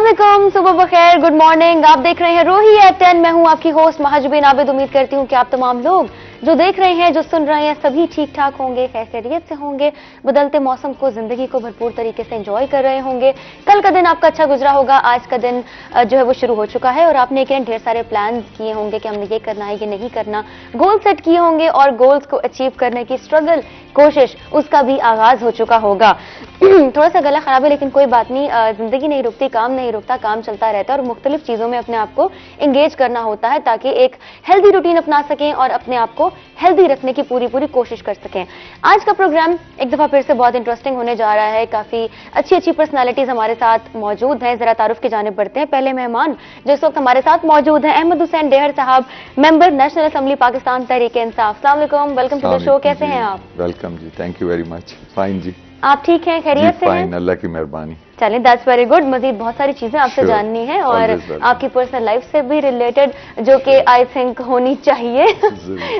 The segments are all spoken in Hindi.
अस्सलामुअलैकुम, सुबह बखैर, गुड मॉर्निंग। आप देख रहे हैं रोही एट 10। मैं हूं आपकी होस्ट महाजुबीन आबिद। उम्मीद करती हूं कि आप तमाम लोग जो देख रहे हैं, जो सुन रहे हैं, सभी ठीक ठाक होंगे, खैरियत से होंगे, बदलते मौसम को, जिंदगी को भरपूर तरीके से एंजॉय कर रहे होंगे। कल का दिन आपका अच्छा गुजरा होगा, आज का दिन जो है वो शुरू हो चुका है और आपने एक ढेर सारे प्लान किए होंगे कि हमने ये करना है, ये नहीं करना, गोल सेट किए होंगे और गोल्स को अचीव करने की स्ट्रगल, कोशिश, उसका भी आगाज हो चुका होगा। थोड़ा सा गला खराब है लेकिन कोई बात नहीं, जिंदगी नहीं रुकती, काम नहीं रुकता, काम चलता रहता है और मुख्तलिफ चीजों में अपने आप को एंगेज करना होता है ताकि एक हेल्दी रूटीन अपना सकें और अपने आप को हेल्दी रखने की पूरी कोशिश कर सकें। आज का प्रोग्राम एक दफा फिर से बहुत इंटरेस्टिंग होने जा रहा है। काफी अच्छी पर्सनालिटीज हमारे साथ मौजूद हैं। जरा तारुफ की जानिब बढ़ते हैं। पहले मेहमान जो इस वक्त हमारे साथ मौजूद हैं, Ahmad Hussain Dehar sahab, member national assembly Pakistan Tehreek-e-Insaf. अस्सलाम वालेकुम, वेलकम टू द शो। कैसे हैं आप? वेलकम जी, thank you very much. Fine जी। आप ठीक हैं, खैरियत से हैं? फाइन, अल्लाह की मेहरबानी। चलें, दैट्स वेरी गुड। मजीद बहुत सारी चीजें आपसे जाननी है और आपकी पर्सनल लाइफ से भी रिलेटेड, जो कि आई थिंक होनी चाहिए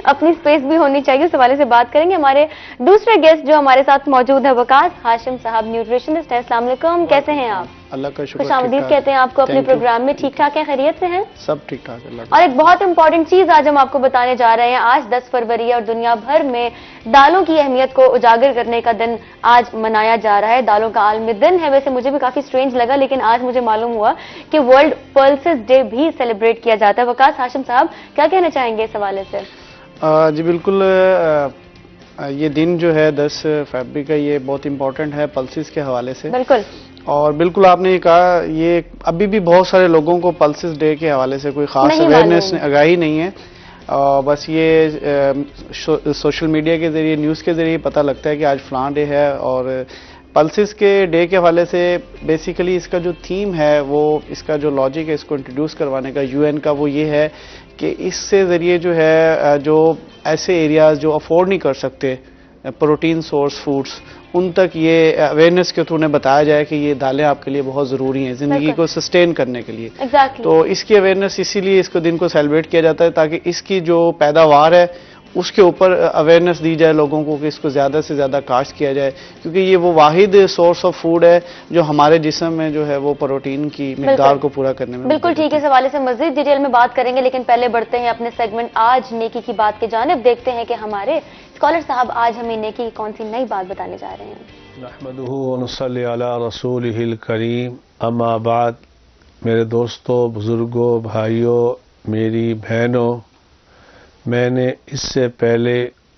अपनी स्पेस भी होनी चाहिए, उस हवाले से बात करेंगे। हमारे दूसरे गेस्ट जो हमारे साथ मौजूद है, वकास हाशिम साहब, न्यूट्रिशनिस्ट है। अस्सलाम वालेकुम, कैसे हैं आप? अल्लाह का शुक्र, खुशामदीद कहते हैं आपको अपने प्रोग्राम में। ठीक ठाक है, खैरियत से हैं? सब ठीक ठाक है। और एक बहुत इंपॉर्टेंट चीज आज हम आपको बताने जा रहे हैं। आज 10 फरवरी है और दुनिया भर में दालों की अहमियत को उजागर करने का दिन आज मनाया जा रहा है। दालों का आलमी दिन है। वैसे मुझे भी काफी स्ट्रेंज लगा लेकिन आज मुझे मालूम हुआ कि वर्ल्ड पल्सेस डे भी सेलिब्रेट किया जाता है। वकास हाशिम साहब, क्या कहना चाहेंगे इस हवाले से? जी बिल्कुल, ये दिन जो है 10 फरवरी का, ये बहुत इंपॉर्टेंट है पल्सेस के हवाले से। बिल्कुल। और बिल्कुल आपने कहा, ये अभी भी बहुत सारे लोगों को पल्सेस डे के हवाले से कोई खास अवेयरनेस, आगाही नहीं है। बस ये सोशल मीडिया के जरिए, न्यूज़ के जरिए पता लगता है कि आज फ्लां डे है। और पल्सेस के डे के हवाले से बेसिकली इसका जो थीम है, वो इसका जो लॉजिक है इसको इंट्रोड्यूस करवाने का यूएन का, वो ये है कि इससे ज़रिए जो है, जो ऐसे एरियाज़ जो अफोर्ड नहीं कर सकते प्रोटीन सोर्स फूड्स, उन तक ये अवेयरनेस के थ्रू उन्हें बताया जाए कि ये दालें आपके लिए बहुत ज़रूरी हैं ज़िंदगी को सस्टेन करने के लिए। तो इसकी अवेयरनेस, इसीलिए इसको दिन को सेलिब्रेट किया जाता है ताकि इसकी जो पैदावार है उसके ऊपर अवेयरनेस दी जाए लोगों को कि इसको ज़्यादा से ज़्यादा काश्त किया जाए, क्योंकि ये वो वाहिद सोर्स ऑफ फूड है जो हमारे जिस्म में जो है वो प्रोटीन की मिकदार को पूरा करने में। बिल्कुल ठीक है। इस हवाले से मजीद डिटेल में बात करेंगे लेकिन पहले बढ़ते हैं अपने सेगमेंट आज नेकी की बात की जानिब। देखते हैं कि हमारे स्कॉलर साहब आज हमें नेकी की कौन सी नई बात बताने जा रहे हैं। नहमदुहु व नसल्ली अला रसूलिहिल करीम, अम्मा बाद। मेरे दोस्तों, बुजुर्गों, भाइयों, मेरी बहनों, मैंने इससे पहले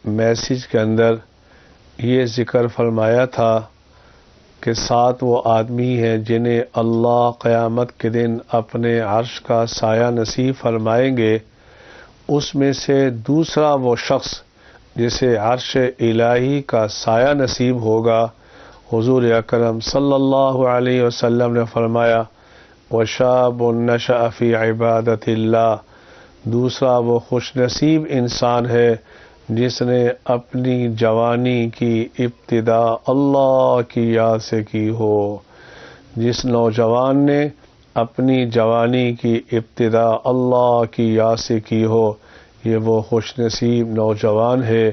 मैसेज के अंदर ये ज़िक्र फरमाया था कि 7 वो आदमी हैं जिन्हें अल्लाह क़यामत के दिन अपने अर्श का साया नसीब फरमाएंगे। उसमें से दूसरा वो शख्स जिसे अर्श इलाही का साया नसीब होगा, हुज़ूर अकरम सल्लल्लाहु अलैहि वसल्लम ने फरमाया, वशाबुन नशअ फ़ी इबादतिल्लाह। दूसरा वो खुशनसीब इंसान है जिसने अपनी जवानी की इब्तिदा अल्लाह की याद से की हो। जिस नौजवान ने अपनी जवानी की इब्तिदा अल्लाह की याद से की हो, ये वो खुशनसीब नौजवान है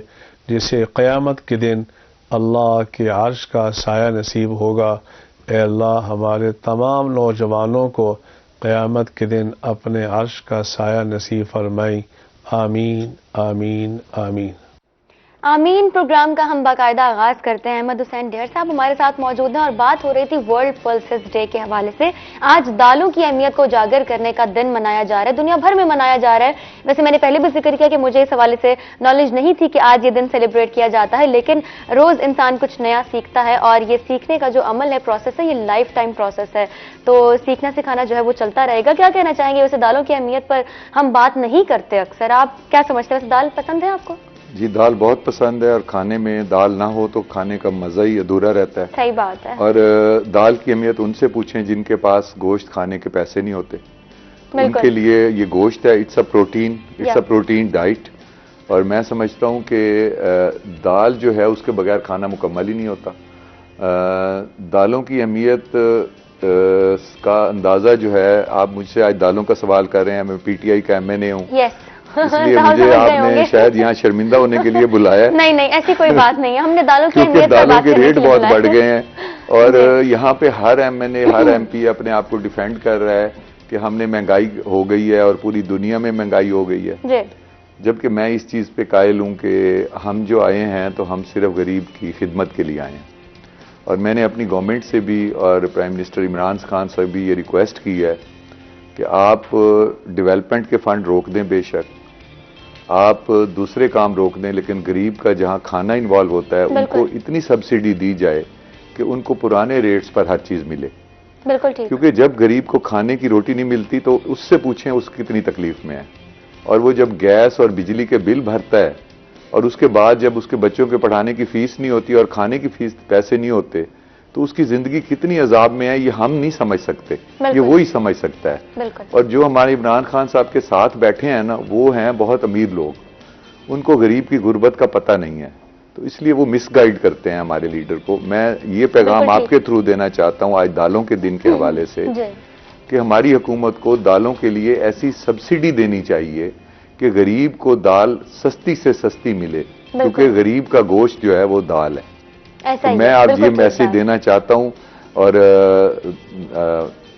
जिसे क़यामत के दिन अल्लाह के अर्श का साया नसीब होगा। ए अल्लाह, हमारे तमाम नौजवानों को क़यामत के दिन अपने अर्श का साया नसीब फरमाई। आमीन आमीन आमीन आमीन। प्रोग्राम का हम बाकायदा आगाज करते हैं। अहमद हुसैन डेहर साहब हमारे साथ मौजूद हैं और बात हो रही थी वर्ल्ड पल्सेस डे के हवाले से। आज दालों की अहमियत को उजागर करने का दिन मनाया जा रहा है, दुनिया भर में मनाया जा रहा है। वैसे मैंने पहले भी जिक्र किया कि मुझे इस हवाले से नॉलेज नहीं थी कि आज ये दिन सेलिब्रेट किया जाता है, लेकिन रोज इंसान कुछ नया सीखता है और ये सीखने का जो अमल है, प्रोसेस है, ये लाइफ टाइम प्रोसेस है। तो सीखना सिखाना जो है वो चलता रहेगा। क्या कहना चाहेंगे? वैसे दालों की अहमियत पर हम बात नहीं करते अक्सर, आप क्या समझते हैं? वैसे दाल पसंद है आपको? जी, दाल बहुत पसंद है और खाने में दाल ना हो तो खाने का मजा ही अधूरा रहता है। सही बात है। और दाल की अहमियत उनसे पूछें जिनके पास गोश्त खाने के पैसे नहीं होते, उनके लिए ये गोश्त है। It's a protein diet. और मैं समझता हूँ कि दाल जो है उसके बगैर खाना मुकम्मल ही नहीं होता। दालों की अहमियत का अंदाज़ा जो है, आप मुझसे आज दालों का सवाल कर रहे हैं, मैं पीटीआई का एमएनए हूँ। इसलिए दाल मुझे समझ गए आपने होंगे। शायद यहाँ शर्मिंदा होने के लिए बुलाया है। नहीं नहीं, ऐसी कोई बात नहीं है, हमने दालों की क्योंकि अहमियत पर दालों बात के करने रेट के लिए बहुत बुलाया बढ़ है। गए हैं और यहाँ पे हर एमएनए हर एमपी अपने आप को डिफेंड कर रहा है कि हमने महंगाई हो गई है और पूरी दुनिया में महंगाई हो गई है। जी जबकि मैं इस चीज पे कायल हूं कि हम जो आए हैं तो हम सिर्फ गरीब की खिदमत के लिए आए हैं। और मैंने अपनी गवर्नमेंट से भी और प्राइम मिनिस्टर इमरान खान से भी ये रिक्वेस्ट की है कि आप डेवलपमेंट के फंड रोक दें, बेशक आप दूसरे काम रोक दें, लेकिन गरीब का जहां खाना इन्वॉल्व होता है उनको इतनी सब्सिडी दी जाए कि उनको पुराने रेट्स पर हर चीज मिले। बिल्कुल ठीक। क्योंकि जब गरीब को खाने की रोटी नहीं मिलती तो उससे पूछें उसकी कितनी तकलीफ में है। और वो जब गैस और बिजली के बिल भरता है और उसके बाद जब उसके बच्चों के पढ़ाने की फीस नहीं होती और खाने की फीस पैसे नहीं होते तो उसकी जिंदगी कितनी अजाब में है, ये हम नहीं समझ सकते, ये वो ही समझ सकता है। बिल्कुल। और जो हमारे इमरान खान साहब के साथ बैठे हैं ना, वो हैं बहुत अमीर लोग, उनको गरीब की गुर्बत का पता नहीं है, तो इसलिए वो मिसगाइड करते हैं हमारे लीडर को। मैं ये पैगाम आपके थ्रू देना चाहता हूं आज दालों के दिन के हवाले से कि हमारी हुकूमत को दालों के लिए ऐसी सब्सिडी देनी चाहिए कि गरीब को दाल सस्ती से सस्ती मिले, क्योंकि गरीब का गोश्त जो है वो दाल है। ऐसा तो मैं आज ये मैसेज देना चाहता हूं और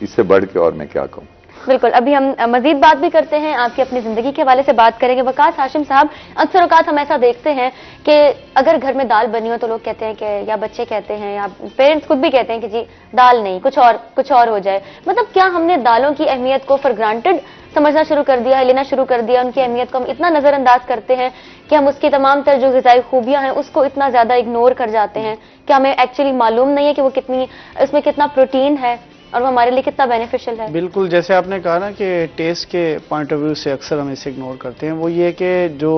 इससे बढ़ के और मैं क्या कहूं। बिल्कुल, अभी हम मजीद बात भी करते हैं, आपकी अपनी जिंदगी के हवाले से बात करेंगे। वकास हाशिम साहब, अक्सर औकात हम ऐसा देखते हैं कि अगर घर में दाल बनी हो तो लोग कहते हैं कि, या बच्चे कहते हैं या पेरेंट्स खुद भी कहते हैं कि जी दाल नहीं, कुछ और हो जाए। मतलब क्या हमने दालों की अहमियत को फॉर ग्रांटेड समझना शुरू कर दिया है, लेना शुरू कर दिया, उनकी अहमियत को हम इतना नजरअंदाज करते हैं कि हम उसकी तमाम तर जो ग़िज़ाई खूबियां हैं उसको इतना ज्यादा इग्नोर कर जाते हैं कि हमें एक्चुअली मालूम नहीं है कि वो इसमें कितना प्रोटीन है और वो हमारे लिए कितना बेनिफिशियल है। बिल्कुल, जैसे आपने कहा ना कि टेस्ट के पॉइंट ऑफ व्यू से अक्सर हम इसे इग्नोर करते हैं, वो ये कि जो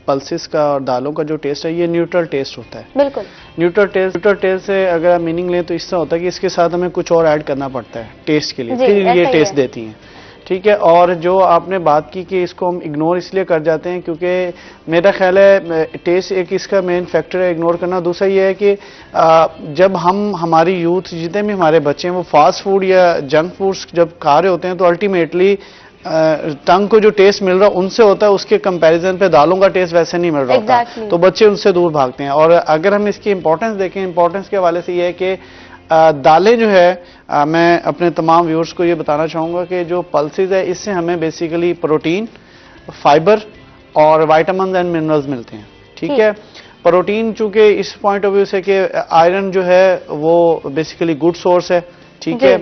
पल्सेस का और दालों का जो टेस्ट है ये न्यूट्रल टेस्ट होता है। बिल्कुल, न्यूट्रल टेस्ट से अगर आप मीनिंग लें तो इससे होता है कि इसके साथ हमें कुछ और ऐड करना पड़ता है टेस्ट के लिए, फिर ये टेस्ट देती हैं। ठीक है, और जो आपने बात की कि इसको हम इग्नोर इसलिए कर जाते हैं क्योंकि मेरा ख्याल है टेस्ट एक इसका मेन फैक्टर है इग्नोर करना। दूसरा ये है कि जब हम हमारी यूथ जितने भी हमारे बच्चे हैं वो फास्ट फूड या जंक फूड्स जब खा रहे होते हैं तो अल्टीमेटली टंग को जो टेस्ट मिल रहा है उनसे होता है, उसके कंपैरिजन पे दालों का टेस्ट वैसे नहीं मिल रहा होता, तो बच्चे उनसे दूर भागते हैं। और अगर हम इसकी इंपॉर्टेंस देखें, इंपॉर्टेंस के हवाले से ये है कि दालें जो है मैं अपने तमाम व्यूअर्स को ये बताना चाहूँगा कि जो पल्सेस है इससे हमें बेसिकली प्रोटीन, फाइबर और विटामिन एंड मिनरल्स मिलते हैं। ठीक है, प्रोटीन चूंकि इस पॉइंट ऑफ व्यू से कि आयरन जो है वो बेसिकली गुड सोर्स है। ठीक है,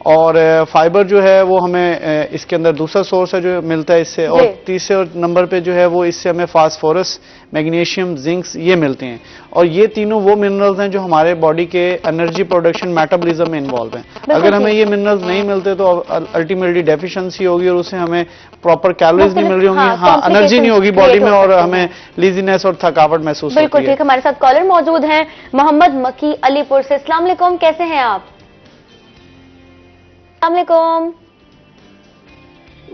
और फाइबर जो है वो हमें इसके अंदर दूसरा सोर्स है जो मिलता है इससे, और तीसरे नंबर पे जो है वो इससे हमें फास्फोरस, मैग्नीशियम, जिंक्स ये मिलते हैं। और ये तीनों वो मिनरल्स हैं जो हमारे बॉडी के एनर्जी प्रोडक्शन, मेटाबॉलिज्म में इन्वॉल्व हैं। अगर हमें ये मिनरल्स नहीं मिलते तो अल्टीमेटली डेफिशिएंसी होगी और उससे हमें प्रॉपर कैलोरीज नहीं मिल रही होंगी, हाँ एनर्जी नहीं होगी बॉडी में और हमें लीजीनेस और थकावट महसूस होती है। बिल्कुल ठीक, हमारे साथ कॉलर मौजूद हैं मोहम्मद मकी अलीपुर से। अस्सलाम वालेकुम, कैसे हैं आप? वालेकुम।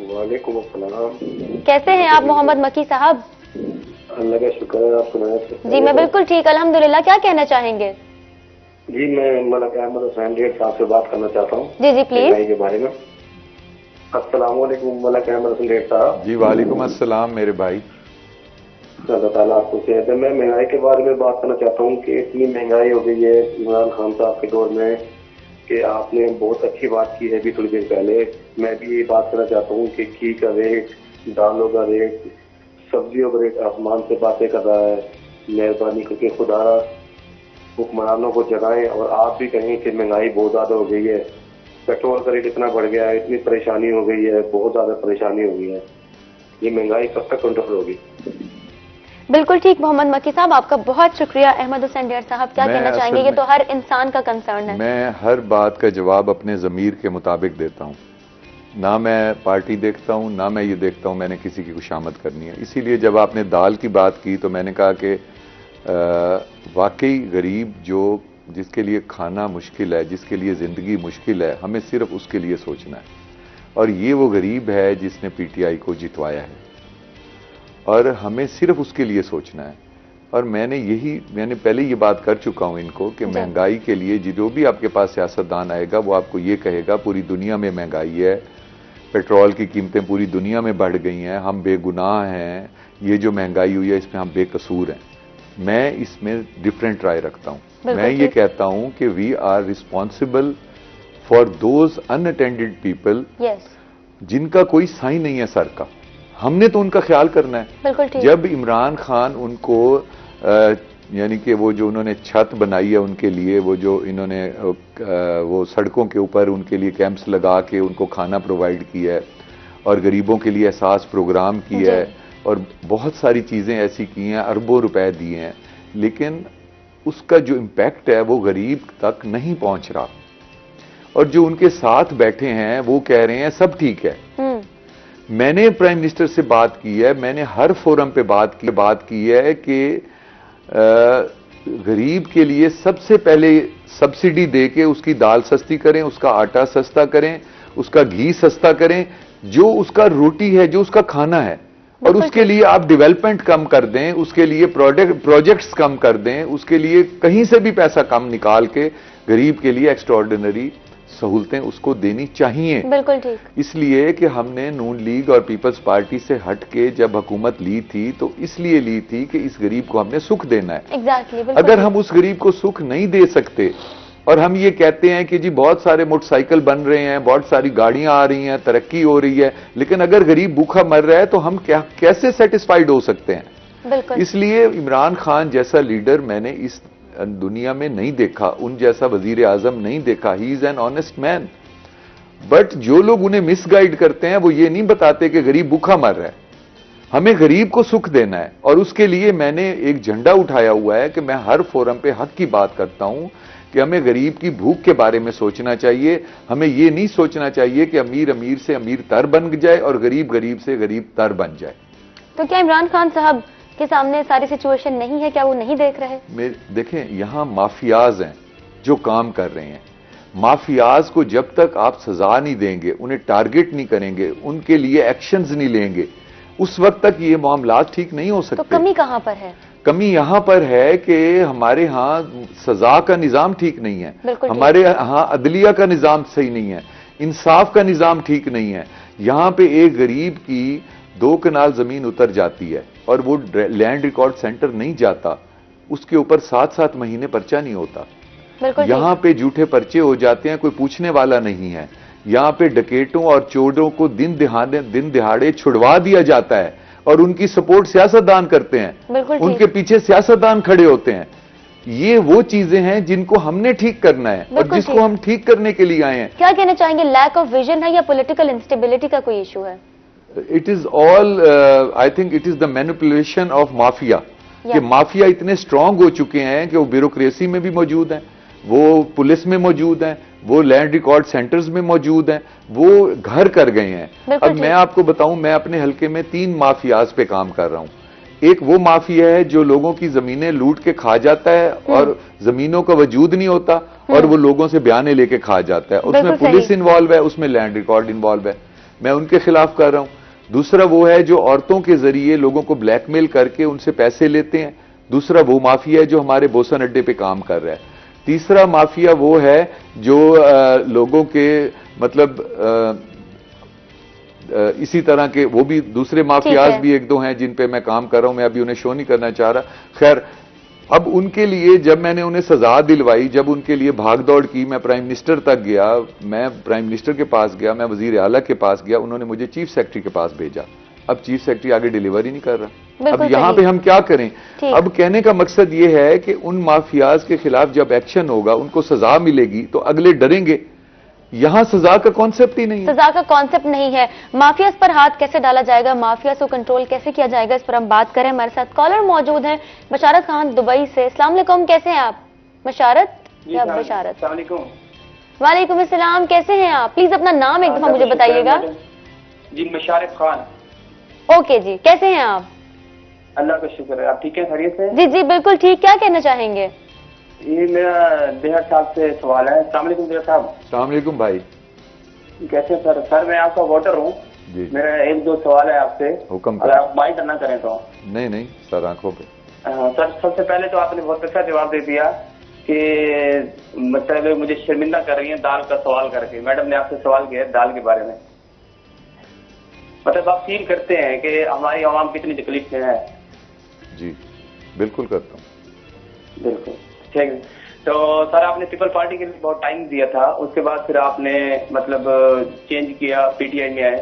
वालेकुम अस्सलाम। कैसे हैं आप मोहम्मद मकी साहब? अल्लाह का शुक्र है, आप सुनाएं। जी मैं बिल्कुल ठीक, अल्हम्दुलिल्लाह। क्या कहना चाहेंगे? जी मैं मलक अहमद हुसैन डेढ़ साहब से बात करना चाहता हूँ जी प्लीज के बारे में। अस्सलाम वालेकुम मलक अहमद हुसैन डेढ़ साहब। जी वालेकुम अस्सलाम मेरे भाई। अल्लाह ताला आपको सेहत दे। मैं महंगाई के बारे में बात करना चाहता हूँ कि इतनी महंगाई हो गई है इमरान खान साहब के दौर में कि आपने बहुत अच्छी बात की है अभी थोड़ी देर पहले। मैं भी ये बात करना चाहता हूँ कि घी का रेट, दालों का रेट, सब्जियों का रेट आसमान से बातें कर रहा है। मेहरबानी करके खुदारा हुक्मरानों को जगाएं और आप भी कहें कि महंगाई बहुत ज्यादा हो गई है, पेट्रोल का रेट इतना बढ़ गया है, इतनी परेशानी हो गई है, बहुत ज्यादा परेशानी हो गई है। ये महंगाई कब तक कंट्रोल होगी? बिल्कुल ठीक मोहम्मद मकी साहब, आपका बहुत शुक्रिया। अहमद हुसैन डेढ़ साहब क्या कहना चाहेंगे? ये तो हर इंसान का कंसर्न है। मैं हर बात का जवाब अपने ज़मीर के मुताबिक देता हूँ, ना मैं पार्टी देखता हूँ ना मैं ये देखता हूँ मैंने किसी की खुशामद करनी है। इसीलिए जब आपने दाल की बात की तो मैंने कहा कि वाकई गरीब जिसके लिए खाना मुश्किल है, जिसके लिए ज़िंदगी मुश्किल है, हमें सिर्फ उसके लिए सोचना है। और ये वो गरीब है जिसने पीटीआई को जितवाया है और हमें सिर्फ उसके लिए सोचना है। और मैंने पहले ये बात कर चुका हूं इनको कि महंगाई के लिए जो भी आपके पास सियासतदान आएगा वो आपको ये कहेगा पूरी दुनिया में महंगाई है, पेट्रोल की कीमतें पूरी दुनिया में बढ़ गई हैं, हम बेगुनाह हैं, ये जो महंगाई हुई है इसमें हम बेकसूर हैं। मैं इसमें डिफरेंट राय रखता हूं। मैं ये कहता हूं कि we are responsible for those unattended people जिनका कोई साइन नहीं है सर का। हमने तो उनका ख्याल करना है। बिल्कुल ठीक। जब इमरान खान उनको यानी कि वो जो उन्होंने छत बनाई है उनके लिए, वो जो इन्होंने वो सड़कों के ऊपर उनके लिए कैंप्स लगा के उनको खाना प्रोवाइड किया है और गरीबों के लिए एहसास प्रोग्राम किया है और बहुत सारी चीजें ऐसी की हैं, अरबों रुपए दिए हैं, लेकिन उसका जो इम्पैक्ट है वो गरीब तक नहीं पहुंच रहा। और जो उनके साथ बैठे हैं वो कह रहे हैं सब ठीक है। मैंने प्राइम मिनिस्टर से बात की है, मैंने हर फोरम पे बात की है कि गरीब के लिए सबसे पहले सब्सिडी देके उसकी दाल सस्ती करें, उसका आटा सस्ता करें, उसका घी सस्ता करें, जो उसका रोटी है, जो उसका खाना है, और उसके लिए आप डेवलपमेंट कम कर दें, उसके लिए प्रोजेक्ट्स कम कर दें, उसके लिए कहीं से भी पैसा कम निकाल के गरीब के लिए एक्स्ट्राऑर्डिनरी सहूलतें उसको देनी चाहिए। बिल्कुल ठीक। इसलिए कि हमने नून लीग और पीपल्स पार्टी से हट के जब हुकूमत ली थी तो इसलिए ली थी कि इस गरीब को हमने सुख देना है। Exactly, अगर हम उस गरीब को सुख नहीं दे सकते और हम ये कहते हैं कि जी बहुत सारे मोटरसाइकिल बन रहे हैं, बहुत सारी गाड़ियां आ रही हैं, तरक्की हो रही है, लेकिन अगर गरीब भूखा मर रहा है तो हम कैसे सेटिस्फाइड हो सकते हैं? बिल्कुल। इसलिए इमरान खान जैसा लीडर मैंने इस दुनिया में नहीं देखा, उन जैसा वजीर आजम नहीं देखा। He is an honest man. But जो लोग उन्हें मिसगाइड करते हैं वो ये नहीं बताते कि गरीब भूखा मर रहा है। हमें गरीब को सुख देना है और उसके लिए मैंने एक झंडा उठाया हुआ है कि मैं हर फोरम पे हक की बात करता हूं कि हमें गरीब की भूख के बारे में सोचना चाहिए। हमें ये नहीं सोचना चाहिए कि अमीर अमीर से अमीर तर बन जाए और गरीब गरीब से गरीब तर बन जाए। तो क्या इमरान खान साहब के सामने सारी सिचुएशन नहीं है? क्या वो नहीं देख रहे? देखें, यहां माफियाज हैं जो काम कर रहे हैं। माफियाज को जब तक आप सजा नहीं देंगे, उन्हें टारगेट नहीं करेंगे, उनके लिए एक्शंस नहीं लेंगे, उस वक्त तक ये मामला ठीक नहीं हो सकते। तो कमी कहां पर है? कमी यहां पर है कि हमारे यहां सजा का निजाम ठीक नहीं है, हमारे यहां अदलिया का निजाम सही नहीं है, इंसाफ का निजाम ठीक नहीं है। यहां पे एक गरीब की 2 कनाल जमीन उतर जाती है और वो लैंड रिकॉर्ड सेंटर नहीं जाता, उसके ऊपर 7-7 महीने पर्चा नहीं होता। यहां पे झूठे पर्चे हो जाते हैं, कोई पूछने वाला नहीं है। यहां पे डकैतों और चोरों को दिन दिहाड़े छुड़वा दिया जाता है और उनकी सपोर्ट सियासतदान करते हैं, उनके पीछे सियासतदान खड़े होते हैं। ये वो चीजें हैं जिनको हमने ठीक करना है और जिसको हम ठीक करने के लिए आए हैं। क्या कहना चाहेंगे, लैक ऑफ विजन है या पॉलिटिकल इंस्टेबिलिटी का कोई इशू है? It is all, I think it is the manipulation of mafia. कि माफिया इतने स्ट्रांग हो चुके हैं कि वो ब्यूरोक्रेसी में भी मौजूद हैं, वो पुलिस में मौजूद हैं, वो लैंड रिकॉर्ड सेंटर्स में मौजूद हैं, वो घर कर गए हैं। अब मैं आपको बताऊं, मैं अपने हलके में 3 माफियाज पे काम कर रहा हूं। एक वो माफिया है जो लोगों की जमीनें लूट के खा जाता है और जमीनों का वजूद नहीं होता और वो लोगों से बयाने लेके खा जाता है, उसमें पुलिस इन्वॉल्व है, उसमें लैंड रिकॉर्ड इन्वॉल्व है, मैं उनके खिलाफ कर रहा हूं। दूसरा वो है जो औरतों के जरिए लोगों को ब्लैकमेल करके उनसे पैसे लेते हैं। दूसरा वो माफिया है जो हमारे बोसन अड्डे पे काम कर रहा है। तीसरा माफिया वो है जो लोगों के मतलब इसी तरह के वो भी दूसरे माफियाज भी 1-2 हैं जिन पे मैं काम कर रहा हूं, मैं अभी उन्हें शो नहीं करना चाह रहा। खैर, अब उनके लिए जब मैंने उन्हें सजा दिलवाई, जब उनके लिए भागदौड़ की, मैं प्राइम मिनिस्टर तक गया, मैं प्राइम मिनिस्टर के पास गया, मैं वजीर आला के पास गया, उन्होंने मुझे चीफ सेक्रेटरी के पास भेजा। अब चीफ सेक्रेटरी आगे डिलीवर ही नहीं कर रहा। अब यहां पे हम क्या करें? अब कहने का मकसद ये है कि उन माफियाज के खिलाफ जब एक्शन होगा, उनको सजा मिलेगी तो अगले डरेंगे। यहां सजा का कॉन्सेप्ट ही नहीं है। सजा का कॉन्सेप्ट नहीं है। माफियाज पर हाथ कैसे डाला जाएगा, माफियाज को कंट्रोल कैसे किया जाएगा, इस पर हम बात करें। हमारे साथ कॉलर मौजूद हैं, बशारत खान दुबई से। अस्सलाम वालेकुम, कैसे हैं आप? बशारत या बशारत? वालेकुम अस्सलाम, कैसे हैं आप? प्लीज अपना नाम एक दफा मुझे बताइएगा। जी, मुशर्रफ खान। ओके जी, कैसे हैं आप? अल्लाह का शुक्र है, आप ठीक है, खैरियत से? जी जी बिल्कुल ठीक। क्या कहना चाहेंगे? ये मेरा देहर साहब से सवाल है। अस्सलाम वालेकुम देहर साहब। अस्सलाम वालेकुम भाई, कैसे सर? सर मैं आपका वोटर हूँ, मेरा 1-2 सवाल है आपसे, अगर आप माइंड ना करें तो। नहीं सर, आंखों पे। सर सबसे पहले तो आपने बहुत अच्छा जवाब दे दिया कि मतलब मुझे शर्मिंदा कर रही है दाल का सवाल करके। मैडम ने आपसे सवाल किया दाल के बारे में, मतलब आप फील करते हैं कि हमारी आवाम कितनी तकलीफ में है? जी बिल्कुल करता हूँ। बिल्कुल ठीक है। तो सर आपने पीपल पार्टी के लिए बहुत टाइम दिया था, उसके बाद फिर आपने मतलब चेंज किया, पीटीआई में आए।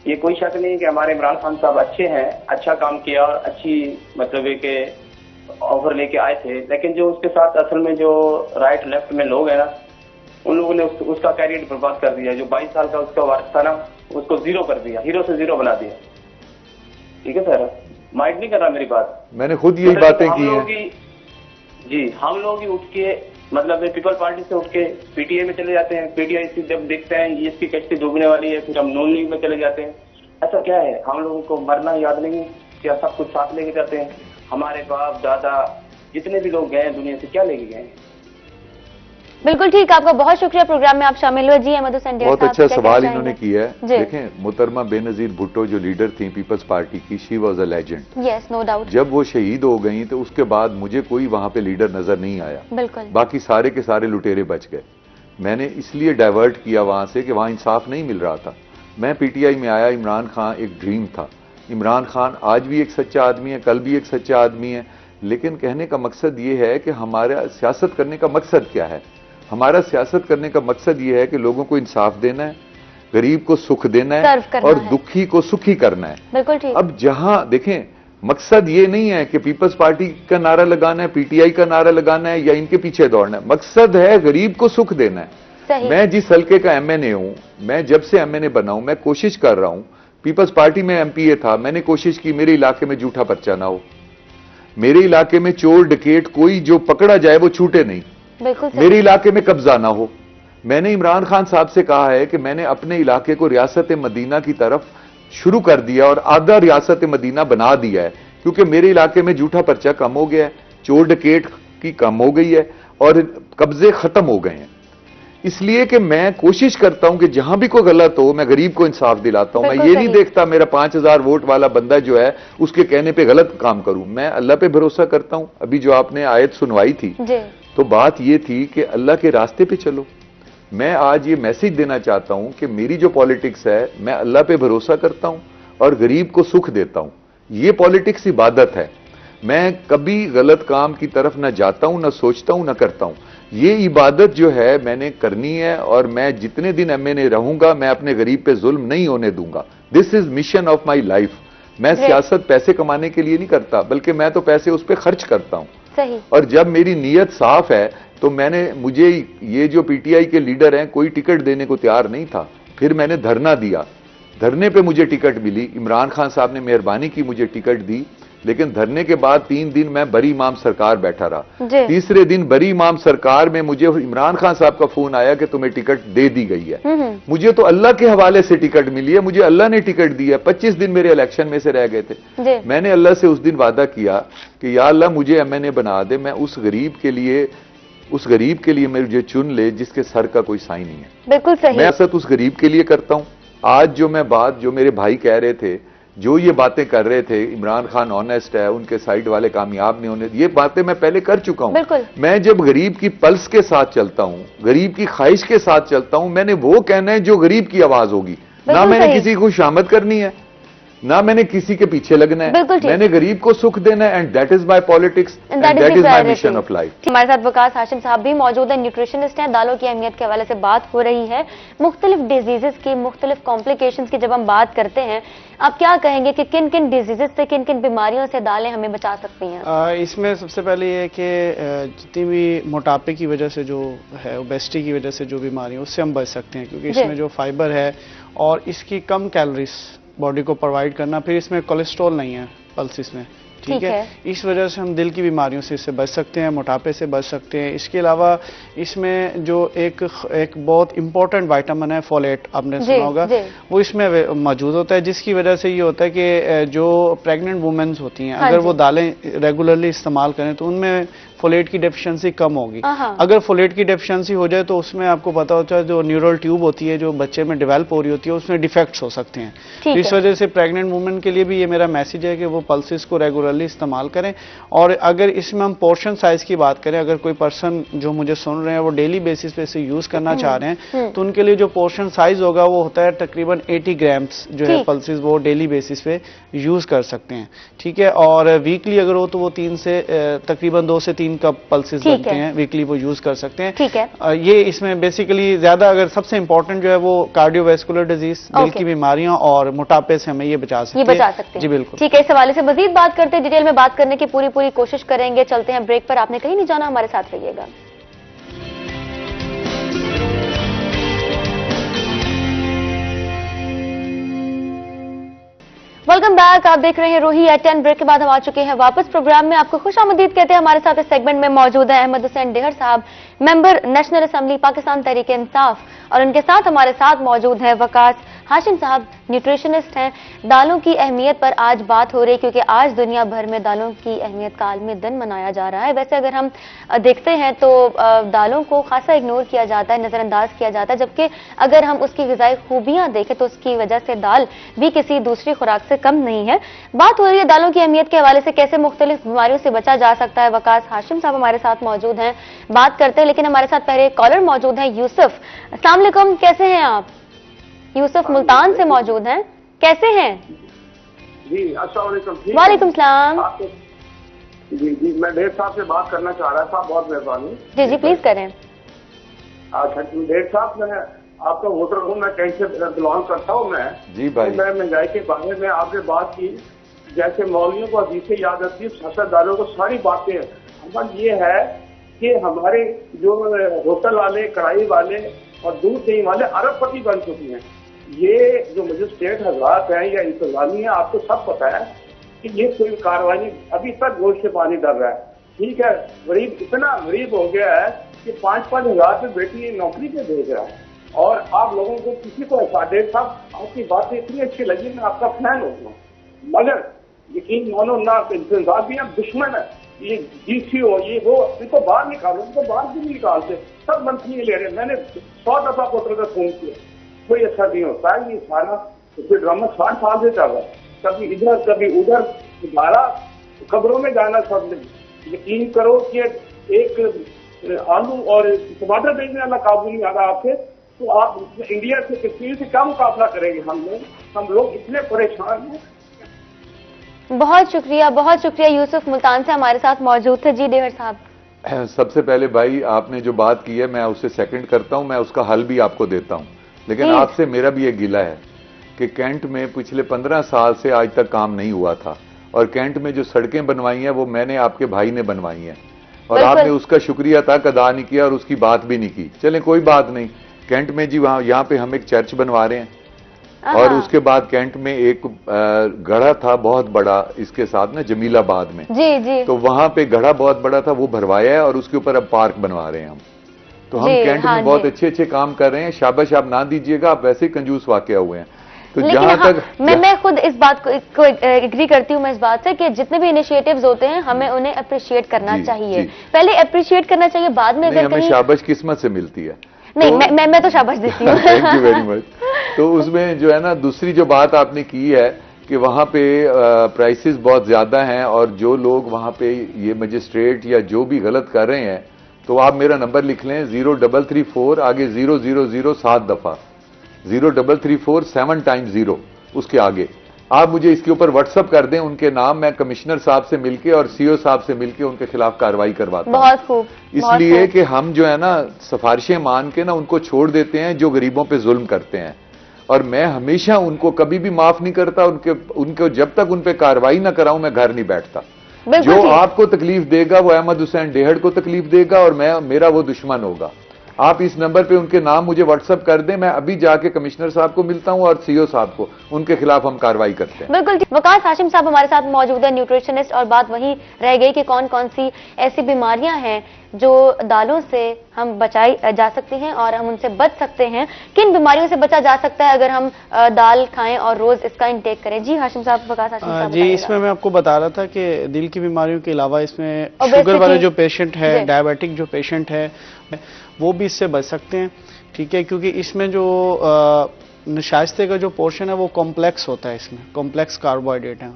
ये कोई शक नहीं कि हमारे इमरान खान साहब अच्छे हैं, अच्छा काम किया और अच्छी मतलब एक ऑफर लेके आए थे, लेकिन जो उसके साथ असल में जो राइट लेफ्ट में लोग हैं ना, उन लोगों ने उसका कैरियर बर्बाद कर दिया। जो 22 साल का उसका वारिस था ना, उसको जीरो कर दिया, हीरो से जीरो बना दिया। ठीक है सर, माइंड नहीं कर रहा मेरी बात? मैंने खुद यही बातें की हैं। जी हम लोग ही उठ के मतलब पीपल पार्टी से उठ के पीटीआई में चले जाते हैं। पीटीआई से जब देखते हैं ये इसकी कश्ती डूबने वाली है, फिर हम नून लीग में चले जाते हैं। ऐसा क्या है, हम लोगों को मरना याद नहीं है क्या? सब कुछ साथ लेके जाते हैं। हमारे बाप दादा जितने भी लोग गए दुनिया से क्या लेके गए? बिल्कुल ठीक, आपका बहुत शुक्रिया प्रोग्राम में आप शामिल हुए। जी अहमद हुसैन, बहुत अच्छा सवाल इन्होंने किया है। देखें, मोहतरमा बेनजीर भुट्टो जो लीडर थी पीपल्स पार्टी की, she was a legend. Yes, no doubt. जब वो शहीद हो गई तो उसके बाद मुझे कोई वहां पे लीडर नजर नहीं आया। बिल्कुल। बाकी सारे के सारे लुटेरे बच गए। मैंने इसलिए डाइवर्ट किया वहां से कि वहां इंसाफ नहीं मिल रहा था। मैं पीटीआई में आया, इमरान खान एक ड्रीम था। इमरान खान आज भी एक सच्चा आदमी है, कल भी एक सच्चा आदमी है, लेकिन कहने का मकसद ये है कि हमारा सियासत करने का मकसद क्या है। हमारा सियासत करने का मकसद ये है कि लोगों को इंसाफ देना है, गरीब को सुख देना है और दुखी को सुखी करना है। बिल्कुल ठीक। अब जहां देखें, मकसद ये नहीं है कि पीपल्स पार्टी का नारा लगाना है, पीटीआई का नारा लगाना है या इनके पीछे दौड़ना है। मकसद है गरीब को सुख देना है। सही। मैं जिस हल्के का एमएनए हूं, मैं जब से एमएनए बना हूं, मैं कोशिश कर रहा हूं। पीपल्स पार्टी में एमपीए था, मैंने कोशिश की मेरे इलाके में झूठा पर्चा ना हो, मेरे इलाके में चोर डकैत कोई जो पकड़ा जाए वो छूटे नहीं, मेरे इलाके में कब्जा ना हो। मैंने इमरान खान साहब से कहा है कि मैंने अपने इलाके को रियासत मदीना की तरफ शुरू कर दिया और आधा रियासत मदीना बना दिया है, क्योंकि मेरे इलाके में झूठा पर्चा कम हो गया है, चोर डकैत की कम हो गई है और कब्जे खत्म हो गए हैं। इसलिए कि मैं कोशिश करता हूं कि जहां भी कोई गलत हो मैं गरीब को इंसाफ दिलाता हूं। मैं ये नहीं देखता मेरा 5000 वोट वाला बंदा जो है उसके कहने पे गलत काम करूं। मैं अल्लाह पे भरोसा करता हूं। अभी जो आपने आयत सुनवाई थी तो बात ये थी कि अल्लाह के रास्ते पे चलो। मैं आज ये मैसेज देना चाहता हूं कि मेरी जो पॉलिटिक्स है, मैं अल्लाह पे भरोसा करता हूं और गरीब को सुख देता हूं। ये पॉलिटिक्स इबादत है। मैं कभी गलत काम की तरफ न जाता हूं, न सोचता हूं, न करता हूं। ये इबादत जो है मैंने करनी है और मैं जितने दिन एमएनए रहूंगा मैं अपने गरीब पे जुल्म नहीं होने दूंगा। This is mission of my life. मैं सियासत पैसे कमाने के लिए नहीं करता, बल्कि मैं तो पैसे उस पर खर्च करता हूं। सही। और जब मेरी नीयत साफ है तो मुझे ये जो पीटीआई के लीडर हैं कोई टिकट देने को तैयार नहीं था, फिर मैंने धरना दिया, धरने पे मुझे टिकट मिली। इमरान खान साहब ने मेहरबानी की, मुझे टिकट दी, लेकिन धरने के बाद 3 दिन मैं बरी इमाम सरकार बैठा रहा। तीसरे दिन बरी इमाम सरकार में मुझे इमरान खान साहब का फोन आया कि तुम्हें टिकट दे दी गई है। मुझे तो अल्लाह के हवाले से टिकट मिली है, मुझे अल्लाह ने टिकट दी है। 25 दिन मेरे इलेक्शन में से रह गए थे। मैंने अल्लाह से उस दिन वादा किया कि या अल्लाह मुझे एमएनए बना दे, मैं उस गरीब के लिए मुझे चुन ले जिसके सर का कोई साई नहीं है। बिल्कुल सही। मैं असत उस गरीब के लिए करता हूं। आज जो मेरे भाई कह रहे थे, जो ये बातें कर रहे थे, इमरान खान ऑनेस्ट है, उनके साइड वाले कामयाब नहीं होने, ये बातें मैं पहले कर चुका हूं। मैं जब गरीब की पल्स के साथ चलता हूं, गरीब की ख्वाहिश के साथ चलता हूं, मैंने वो कहना है जो गरीब की आवाज होगी। ना मैंने किसी को शामत करनी है, ना मैंने किसी के पीछे लगना है। मैंने गरीब को सुख देना है, and that is my politics and that is my mission of life. हमारे साथ वकास हाशिम साहब भी मौजूद है, न्यूट्रिशनिस्ट हैं। दालों की अहमियत के हवाले से बात हो रही है, मुख्तलिफ डिजीजेस की, मुख्तलिफ कॉम्प्लिकेशंस की। जब हम बात करते हैं, आप क्या कहेंगे कि किन किन डिजीजेस से, किन किन बीमारियों से दालें हमें बचा सकती हैं? इसमें सबसे पहले ये कि जितनी भी मोटापे की वजह से जो है, ओबेसिटी की वजह से जो बीमारी है, उससे हम बच सकते हैं, क्योंकि इसमें जो फाइबर है और इसकी कम कैलोरीज बॉडी को प्रोवाइड करना, फिर इसमें कोलेस्ट्रॉल नहीं है पल्सिस में, ठीक है। इस वजह से हम दिल की बीमारियों से इससे बच सकते हैं, मोटापे से बच सकते हैं। इसके अलावा इसमें जो एक बहुत इंपॉर्टेंट विटामिन है फोलेट, आपने सुना होगा, वो इसमें मौजूद होता है, जिसकी वजह से ये होता है कि जो प्रेग्नेंट वुमेन्स होती हैं, अगर वो दालें रेगुलरली इस्तेमाल करें तो उनमें फोलेट की डेफिशिएंसी कम होगी। अगर फोलेट की डेफिशिएंसी हो जाए तो उसमें आपको पता होता है जो न्यूरल ट्यूब होती है जो बच्चे में डेवलप हो रही होती है उसमें डिफेक्ट्स हो सकते हैं। तो इस वजह से प्रेग्नेंट वुमेन के लिए भी ये मेरा मैसेज है कि वो पल्सेस को रेगुलरली इस्तेमाल करें। और अगर इसमें हम पोर्शन साइज की बात करें, अगर कोई पर्सन जो मुझे सुन रहे हैं वो डेली बेसिस पे इसे यूज करना चाह रहे हैं तो उनके लिए जो पोर्शन साइज होगा वो होता है तकरीबन 80 ग्राम्स जो है पल्सेस वो डेली बेसिस पे यूज कर सकते हैं। ठीक है, और वीकली अगर हो तो वो 3 से तकरीबन 2 से 3 कप पल्सेस बनते हैं, वीकली वो यूज कर सकते हैं। ठीक है, ये इसमें बेसिकली ज्यादा अगर सबसे इंपॉर्टेंट जो है वो कार्डियोवैस्कुलर डिजीज, दिल की बीमारियां और मोटापे से हमें ये बचा सकते हैं। जी बिल्कुल। ठीक है, इस हवाले से मजीद बात करते हैं, डिटेल में बात करने की पूरी कोशिश करेंगे। चलते हैं ब्रेक पर, आपने कहीं नहीं जाना, हमारे साथ रहिएगा। वेलकम बैक, आप देख रहे हैं रोही एट 10। ब्रेक के बाद हम आ चुके हैं वापस प्रोग्राम में। आपको खुशामदीद कहते हैं। हमारे साथ इस सेगमेंट में मौजूद है Ahmad Hussain Dehar sahab, member national assembly Pakistan Tehreek Insaf, और उनके साथ हमारे साथ मौजूद है वकास हाशिम साहब, न्यूट्रिशनिस्ट हैं। दालों की अहमियत पर आज बात हो रही है क्योंकि आज दुनिया भर में दालों की अहमियत का आलमी दिन मनाया जा रहा है। वैसे अगर हम देखते हैं तो दालों को खासा इग्नोर किया जाता है, नजरअंदाज किया जाता है, जबकि अगर हम उसकी ग़िज़ाई खूबियां देखें तो उसकी वजह से दाल भी किसी दूसरी खुराक से कम नहीं है। बात हो रही है दालों की अहमियत के हवाले से, कैसे मुख्तलिफ बीमारियों से बचा जा सकता है। वकास हाशिम साहब हमारे साथ मौजूद हैं, बात करते हैं। लेकिन हमारे साथ पहले एक कॉलर मौजूद है, यूसुफ। अस्सलाम वालेकुम, कैसे हैं आप? यूसुफ मुल्तान से मौजूद हैं, कैसे हैं? जी अस्सलाम वालेकुम। वालेकुम सलाम। जी मैं ढेर साहब से बात करना चाह रहा था, बहुत मेहरबानी। जी प्लीज करें। अच्छा ढेर साहब, मैं आपका वोटर हूँ, मैं कहीं से बिलोंग करता हूँ। मैं जी भाई, तो मैं महंगाई के बारे में आपने बात की, जैसे मौलवियों को हदीसें याद आती है, सियासतदानों को सारी बातें। अमल ये है कि हमारे जो होटल वाले, कढ़ाई वाले और दूध दही वाले अरबपति बन चुके हैं। ये जो मजिस्ट्रेट हजरात हैं या इंतजामिया, आपको सब पता है कि ये कोई कार्रवाई अभी तक गोश्त से पानी डर रहा है। ठीक है, गरीब इतना गरीब हो गया है कि 5-5 हजार पे बेटी नौकरी पे भेज रहा है, और आप लोगों को किसी को डेढ़ साहब आपकी बातें इतनी अच्छी लगी, मैं आपका फैन हो गया, मगर यकीन मानो ना इंतजाम भी दुश्मन है। ये डीसी हो, ये वो, इनको बाहर निकालो, इनको बाहर भी नहीं निकालते, सब मंत्री ले रहे हैं। मैंने 100 दफा पोर्टल पर फोन किया, कोई अच्छा नहीं होता है। ये सारा ड्रामा 60 साल से चल रहा है, कभी इधर कभी उधर, दोबारा खबरों में जाना सब। यकीन करो कि एक आलू और टमाटर बेचने वाला काबू नहीं आ रहा आपसे, तो आप इंडिया से कश्मीर से क्या मुकाबला करेंगे? हम लोग इतने परेशान हैं। बहुत शुक्रिया यूसुफ मुल्तान से हमारे साथ मौजूद थे। जी डेहर साहब। सबसे पहले भाई आपने जो बात की है मैं उससे सेकंड करता हूं, मैं उसका हल भी आपको देता हूं, लेकिन आपसे मेरा भी एक गिला है कि कैंट में पिछले 15 साल से आज तक काम नहीं हुआ था, और कैंट में जो सड़कें बनवाई हैं वो मैंने आपके भाई ने बनवाई हैं, और आपने उसका शुक्रिया तक अदा नहीं किया और उसकी बात भी नहीं की। चले कोई बात नहीं, कैंट में जी वहां यहाँ पे हम एक चर्च बनवा रहे हैं, और उसके बाद कैंट में एक गढ़ा था बहुत बड़ा, इसके साथ ना जमीलाबाद में, जी तो वहां पे गढ़ा बहुत बड़ा था, वो भरवाया है और उसके ऊपर अब पार्क बनवा रहे हैं हम। तो हम कैंट में बहुत अच्छे काम कर रहे हैं, शाबाश आप ना दीजिएगा, आप वैसे ही कंजूस वाकया हुए हैं। तो जहां तक मैं खुद इस बात को एग्री करती हूँ मैं इस बात से कि जितने भी इनिशिएटिव्स होते हैं हमें उन्हें अप्रिशिएट करना चाहिए, पहले अप्रिशिएट करना चाहिए, बाद में अगर हमें शाबाश किस्मत से मिलती है। नहीं तो, मैं तो शाबाश देती हूँ। Thank you very much. तो उसमें जो है ना, दूसरी जो बात आपने की है कि वहां पे प्राइसेस बहुत ज्यादा हैं, और जो लोग वहां पे ये मजिस्ट्रेट या जो भी गलत कर रहे हैं, तो आप मेरा नंबर लिख लें 0334 आगे 000 7 दफा 0334 7 टाइम्स 0 उसके आगे आप मुझे इसके ऊपर व्हाट्सअप कर दें उनके नाम, मैं कमिश्नर साहब से मिलके और सीओ साहब से मिलके उनके खिलाफ कार्रवाई करवाता हूं। बहुत खूब। इसलिए कि हम जो है ना सिफारिशें मान के ना उनको छोड़ देते हैं जो गरीबों पे जुल्म करते हैं, और मैं हमेशा उनको कभी भी माफ नहीं करता। उनको जब तक उन पे कार्रवाई ना कराऊं मैं घर नहीं बैठता। जो आपको तकलीफ देगा वो अहमद हुसैन डेहड़ को तकलीफ देगा, और मेरा वो दुश्मन होगा। आप इस नंबर पे उनके नाम मुझे व्हाट्सएप कर दें, मैं अभी जाके कमिश्नर साहब को मिलता हूं और सीओ साहब को, उनके खिलाफ हम कार्रवाई करते हैं। बिल्कुल ठीक। वकास हाशिम साहब हमारे साथ मौजूद है, न्यूट्रिशनिस्ट, और बात वही रह गई कि कौन कौन सी ऐसी बीमारियां हैं जो दालों से हम बचाई जा सकती हैं और हम उनसे बच सकते हैं। किन बीमारियों से बचा जा सकता है अगर हम दाल खाएं और रोज इसका इंटेक करें? जी हाशिम साहब, वकास हाशिम साहब। जी, इसमें मैं आपको बता रहा था कि दिल की बीमारियों के अलावा इसमें शुगर वाले जो पेशेंट है, डायबिटिक जो पेशेंट है, वो भी इससे बच सकते हैं। ठीक है, क्योंकि इसमें जो नशास्ते का जो पोर्शन है वो कॉम्प्लेक्स होता है, इसमें कॉम्प्लेक्स कार्बोहाइड्रेट है।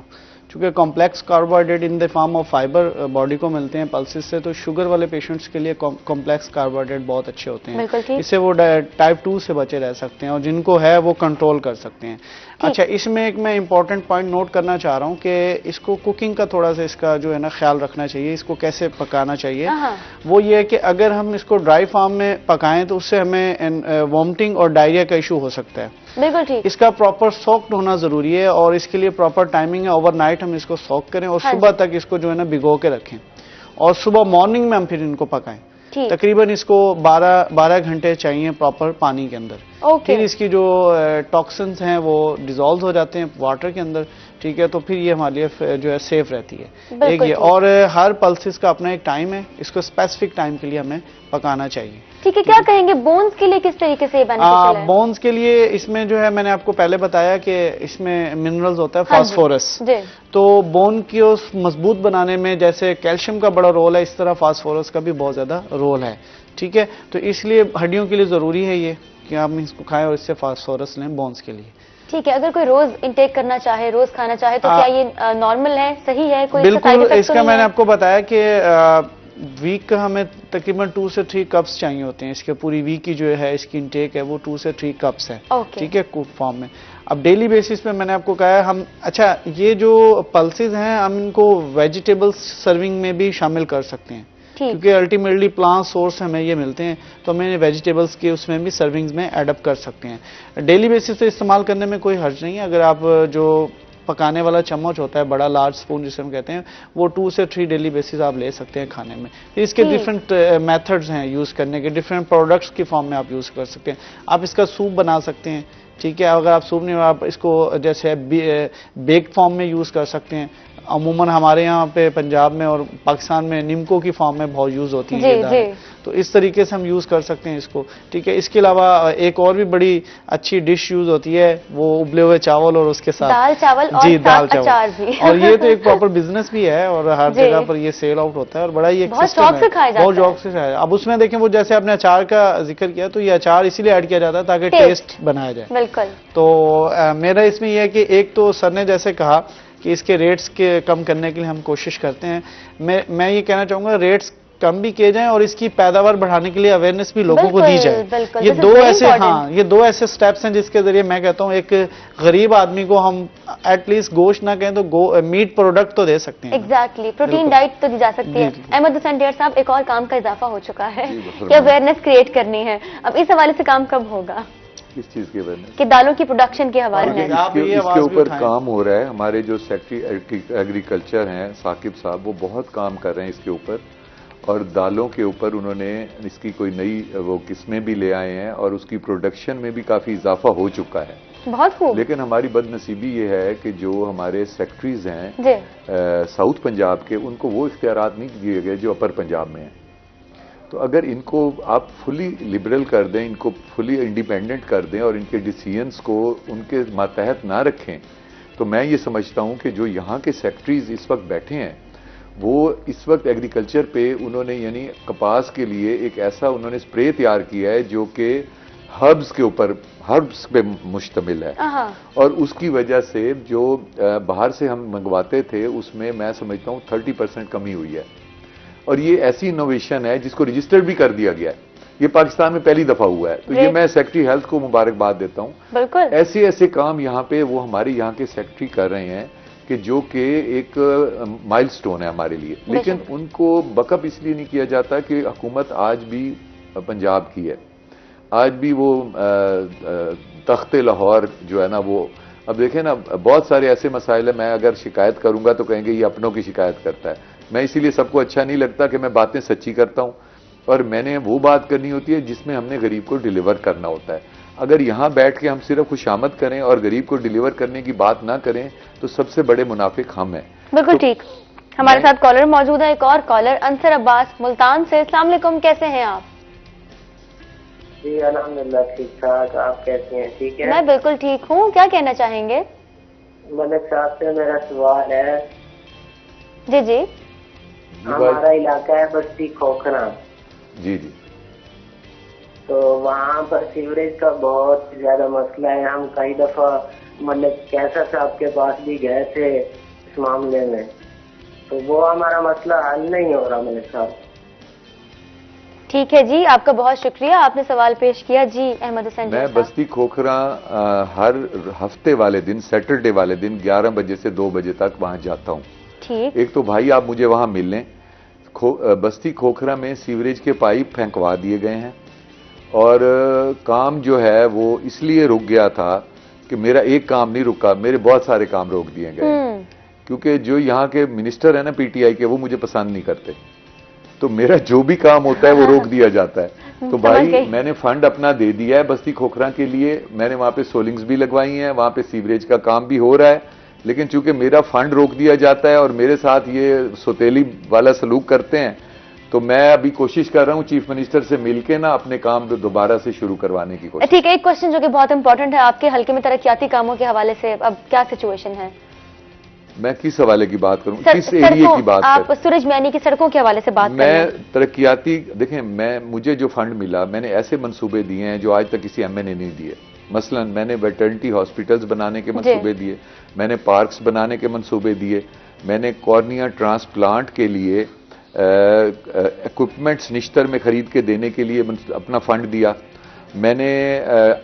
चूंकि complex carbohydrate in the form of fibre body को मिलते हैं पल्सेस से, तो शुगर वाले पेशेंट्स के लिए कॉम्प्लेक्स कार्बोहाइड्रेट बहुत अच्छे होते हैं। इससे वो टाइप 2 से बचे रह सकते हैं और जिनको है वो कंट्रोल कर सकते हैं। अच्छा, इसमें एक मैं इंपॉर्टेंट पॉइंट नोट करना चाह रहा हूँ कि इसको कुकिंग का थोड़ा सा इसका जो है ना ख्याल रखना चाहिए, इसको कैसे पकाना चाहिए। वो ये है कि अगर हम इसको ड्राई फॉर्म में पकाएं तो उससे हमें वॉमिटिंग और डायरिया का इशू हो सकता है। बिल्कुल ठीक। इसका प्रॉपर सॉक्ड होना जरूरी है और इसके लिए प्रॉपर टाइमिंग है, ओवरनाइट हम इसको सॉक करें और सुबह तक इसको जो है ना भिगो के रखें और सुबह मॉर्निंग में हम फिर इनको पकाएं। तकरीबन इसको 12 घंटे चाहिए प्रॉपर पानी के अंदर। फिर इसकी जो टॉक्सिन्स हैं वो डिसॉल्व हो जाते हैं वाटर के अंदर। ठीक है, तो फिर ये हमारे लिए जो है सेफ रहती है। एक ये, और हर पल्सेस का अपना एक टाइम है, इसको स्पेसिफिक टाइम के लिए हमें पकाना चाहिए। ठीक है, क्या कहेंगे बोन्स के लिए किस तरीके से बेनिफिशियल है? बोन्स के लिए इसमें जो है मैंने आपको पहले बताया कि इसमें मिनरल्स होता है, फास्फोरस। तो बोन को मजबूत बनाने में जैसे कैल्शियम का बड़ा रोल है, इस तरह फास्फोरस का भी बहुत ज्यादा रोल है। ठीक है, तो इसलिए हड्डियों के लिए जरूरी है ये कि आप इसको खाएं और इससे फास्फोरस लें बोन्स के लिए। ठीक है, अगर कोई रोज इंटेक करना चाहे, रोज खाना चाहे, तो क्या ये नॉर्मल है, सही है? कोई बिल्कुल, इसका मैंने आपको बताया कि वीक का हमें तकरीबन 2 से 3 कप्स चाहिए होते हैं। इसके पूरी वीक की जो है इसकी इंटेक है वो 2 से 3 कप्स है। ठीक है, कुक फॉर्म में। अब डेली बेसिस पे मैंने आपको कहा है हम, अच्छा, ये जो पल्सेस हैं हम इनको वेजिटेबल सर्विंग में भी शामिल कर सकते हैं, क्योंकि अल्टीमेटली प्लांट सोर्स हमें ये मिलते हैं, तो हमें वेजिटेबल्स के उसमें भी सर्विंग्स में एडअप कर सकते हैं। डेली बेसिस पे इस्तेमाल करने में कोई हर्ज नहीं है। अगर आप जो पकाने वाला चम्मच होता है, बड़ा लार्ज स्पून जिसे हम कहते हैं, वो 2 से 3 डेली बेसिस आप ले सकते हैं खाने में। इसके डिफरेंट मेथड्स हैं यूज करने के, डिफरेंट प्रोडक्ट्स की फॉर्म में आप यूज कर सकते हैं। आप इसका सूप बना सकते हैं। ठीक है, अगर आप सूप नहीं, आप इसको जैसे बेक्ड फॉर्म में यूज कर सकते हैं। अमूमन हमारे यहाँ पे पंजाब में और पाकिस्तान में निम्को की फॉर्म में बहुत यूज होती है ये दाल, तो इस तरीके से हम यूज कर सकते हैं इसको। ठीक है, इसके अलावा एक और भी बड़ी अच्छी डिश यूज होती है, वो उबले हुए चावल और उसके साथ दाल चावल और जी दाल अचार भी। और ये तो एक प्रॉपर बिजनेस भी है और हर जगह पर ये सेल आउट होता है और बड़ा ही बहुत शौक से खाया जाता है। बहुत शौक से खाया। अब उसमें देखें, वो जैसे आपने अचार का जिक्र किया, तो ये अचार इसीलिए ऐड किया जाता है ताकि टेस्ट बनाया जाए। बिल्कुल। तो मेरा इसमें यह है कि एक तो सर ने जैसे कहा कि इसके रेट्स के कम करने के लिए हम कोशिश करते हैं। मैं ये कहना चाहूंगा रेट्स कम भी किए जाएं और इसकी पैदावार बढ़ाने के लिए अवेयरनेस भी लोगों को दी जाए। ये दो ऐसे स्टेप्स हैं जिसके जरिए मैं कहता हूं एक गरीब आदमी को हम एटलीस्ट गोश्त ना कहें तो मीट प्रोडक्ट तो दे सकते हैं। एग्जैक्टली, प्रोटीन डाइट तो दी जा सकती है। अहमद हुसैन डेर साहब, एक और काम का इजाफा हो चुका है कि अवेयरनेस क्रिएट करनी है। अब इस हवाले से काम कब होगा? किस चीज के अवेयरनेस? कि दालों की प्रोडक्शन के हवाले में इसके ऊपर काम हो रहा है। हमारे जो सेक्रेटरी एग्रीकल्चर हैं साकिब साहब, वो बहुत काम कर रहे हैं इसके ऊपर और दालों के ऊपर उन्होंने इसकी कोई नई वो किस्में भी ले आए हैं और उसकी प्रोडक्शन में भी काफी इजाफा हो चुका है। बहुत खूब। लेकिन हमारी बदनसीबी ये है कि जो हमारे सेक्रेटरीज हैं साउथ पंजाब के, उनको वो इख्तियारात नहीं दिए गए जो अपर पंजाब में हैं। तो अगर इनको आप फुली लिबरल कर दें, इनको फुली इंडिपेंडेंट कर दें और इनके डिसीजंस को उनके मातहत ना रखें, तो मैं ये समझता हूं कि जो यहाँ के सेक्रेटरीज इस वक्त बैठे हैं, वो इस वक्त एग्रीकल्चर पे उन्होंने यानी कपास के लिए एक ऐसा उन्होंने स्प्रे तैयार किया है जो कि हर्ब्स के ऊपर, हर्ब्स पे मुश्तमिल है और उसकी वजह से जो बाहर से हम मंगवाते थे उसमें मैं समझता हूँ 30% कमी हुई है। और ये ऐसी इनोवेशन है जिसको रजिस्टर्ड भी कर दिया गया है। ये पाकिस्तान में पहली दफा हुआ है, तो ये मैं सेक्रेटरी हेल्थ को मुबारकबाद देता हूँ। बिल्कुल। ऐसे ऐसे काम यहाँ पे वो हमारे यहाँ के सेक्रेटरी कर रहे हैं कि जो कि एक माइलस्टोन है हमारे लिए, लेकिन उनको बकअप इसलिए नहीं किया जाता कि हुकूमत आज भी पंजाब की है, आज भी वो तख्ते लाहौर जो है ना वो, अब देखें ना बहुत सारे ऐसे मसाइल है, मैं अगर शिकायत करूंगा तो कहेंगे ये अपनों की शिकायत करता है। मैं इसीलिए सबको अच्छा नहीं लगता कि मैं बातें सच्ची करता हूं। और मैंने वो बात करनी होती है जिसमें हमने गरीब को डिलीवर करना होता है। अगर यहाँ बैठ के हम सिर्फ खुशामद करें और गरीब को डिलीवर करने की बात ना करें तो सबसे बड़े मुनाफिक हम हैं। बिल्कुल ठीक। हमारे साथ कॉलर मौजूद है, एक और कॉलर अंसर अब्बास मुल्तान से। अस्सलाम वालेकुम, कैसे हैं आप? जी अल्हम्दुलिल्लाह ठीक ठाक, आप कैसे हैं? ठीक है, मैं बिल्कुल ठीक हूँ। क्या कहना चाहेंगे? मलिक साहब से मेरा सवाल है। जी जी। हमारा इलाका है बस्ती खोखरा। जी जी। तो वहाँ पर सीवरेज का बहुत ज्यादा मसला है। हम कई दफा मलिक कैसर साहब के पास भी गए थे इस मामले में, तो वो हमारा मसला हल नहीं हो रहा मलिक साहब। ठीक है जी, आपका बहुत शुक्रिया, आपने सवाल पेश किया। जी अहमद हुसैन। मैं बस्ती खोखरा हर हफ्ते वाले दिन, सैटरडे वाले दिन 11 बजे से 2 बजे तक वहां जाता हूं। ठीक। एक तो भाई आप मुझे वहां मिल लें। बस्ती खोखरा में सीवरेज के पाइप फेंकवा दिए गए हैं और काम जो है वो इसलिए रुक गया था कि मेरा एक काम नहीं रुका, मेरे बहुत सारे काम रोक दिए गए, क्योंकि जो यहाँ के मिनिस्टर है ना पीटीआई के, वो मुझे पसंद नहीं करते, तो मेरा जो भी काम होता है वो रोक दिया जाता है। तो भाई मैंने फंड अपना दे दिया है बस्ती खोखरा के लिए, मैंने वहां पे सोलिंग्स भी लगवाई हैं, वहां पे सीवरेज का काम भी हो रहा है, लेकिन चूंकि मेरा फंड रोक दिया जाता है और मेरे साथ ये सोतेली वाला सलूक करते हैं, तो मैं अभी कोशिश कर रहा हूं चीफ मिनिस्टर से मिलके ना अपने काम दोबारा से शुरू करवाने की कोशिश। ठीक है, एक क्वेश्चन जो कि बहुत इंपॉर्टेंट है, आपके हल्के में तरक्याती कामों के हवाले से अब क्या सिचुएशन है? मैं किस हवाले की बात करूं, किस एरिया की बात आप सूरज मैनी की सड़कों के हवाले से बात करें। मैं तरक्याती, देखें मुझे जो फंड मिला, मैंने ऐसे मंसूबे दिए हैं जो आज तक किसी एमए ने नहीं दिए। मसलन मैंने वेटर्निटी हॉस्पिटल्स बनाने के मंसूबे दिए, मैंने पार्क्स बनाने के मंसूबे दिए, मैंने कॉर्निया ट्रांसप्लांट के लिए इक्विपमेंट्स निश्तर में खरीद के देने के लिए अपना फंड दिया, मैंने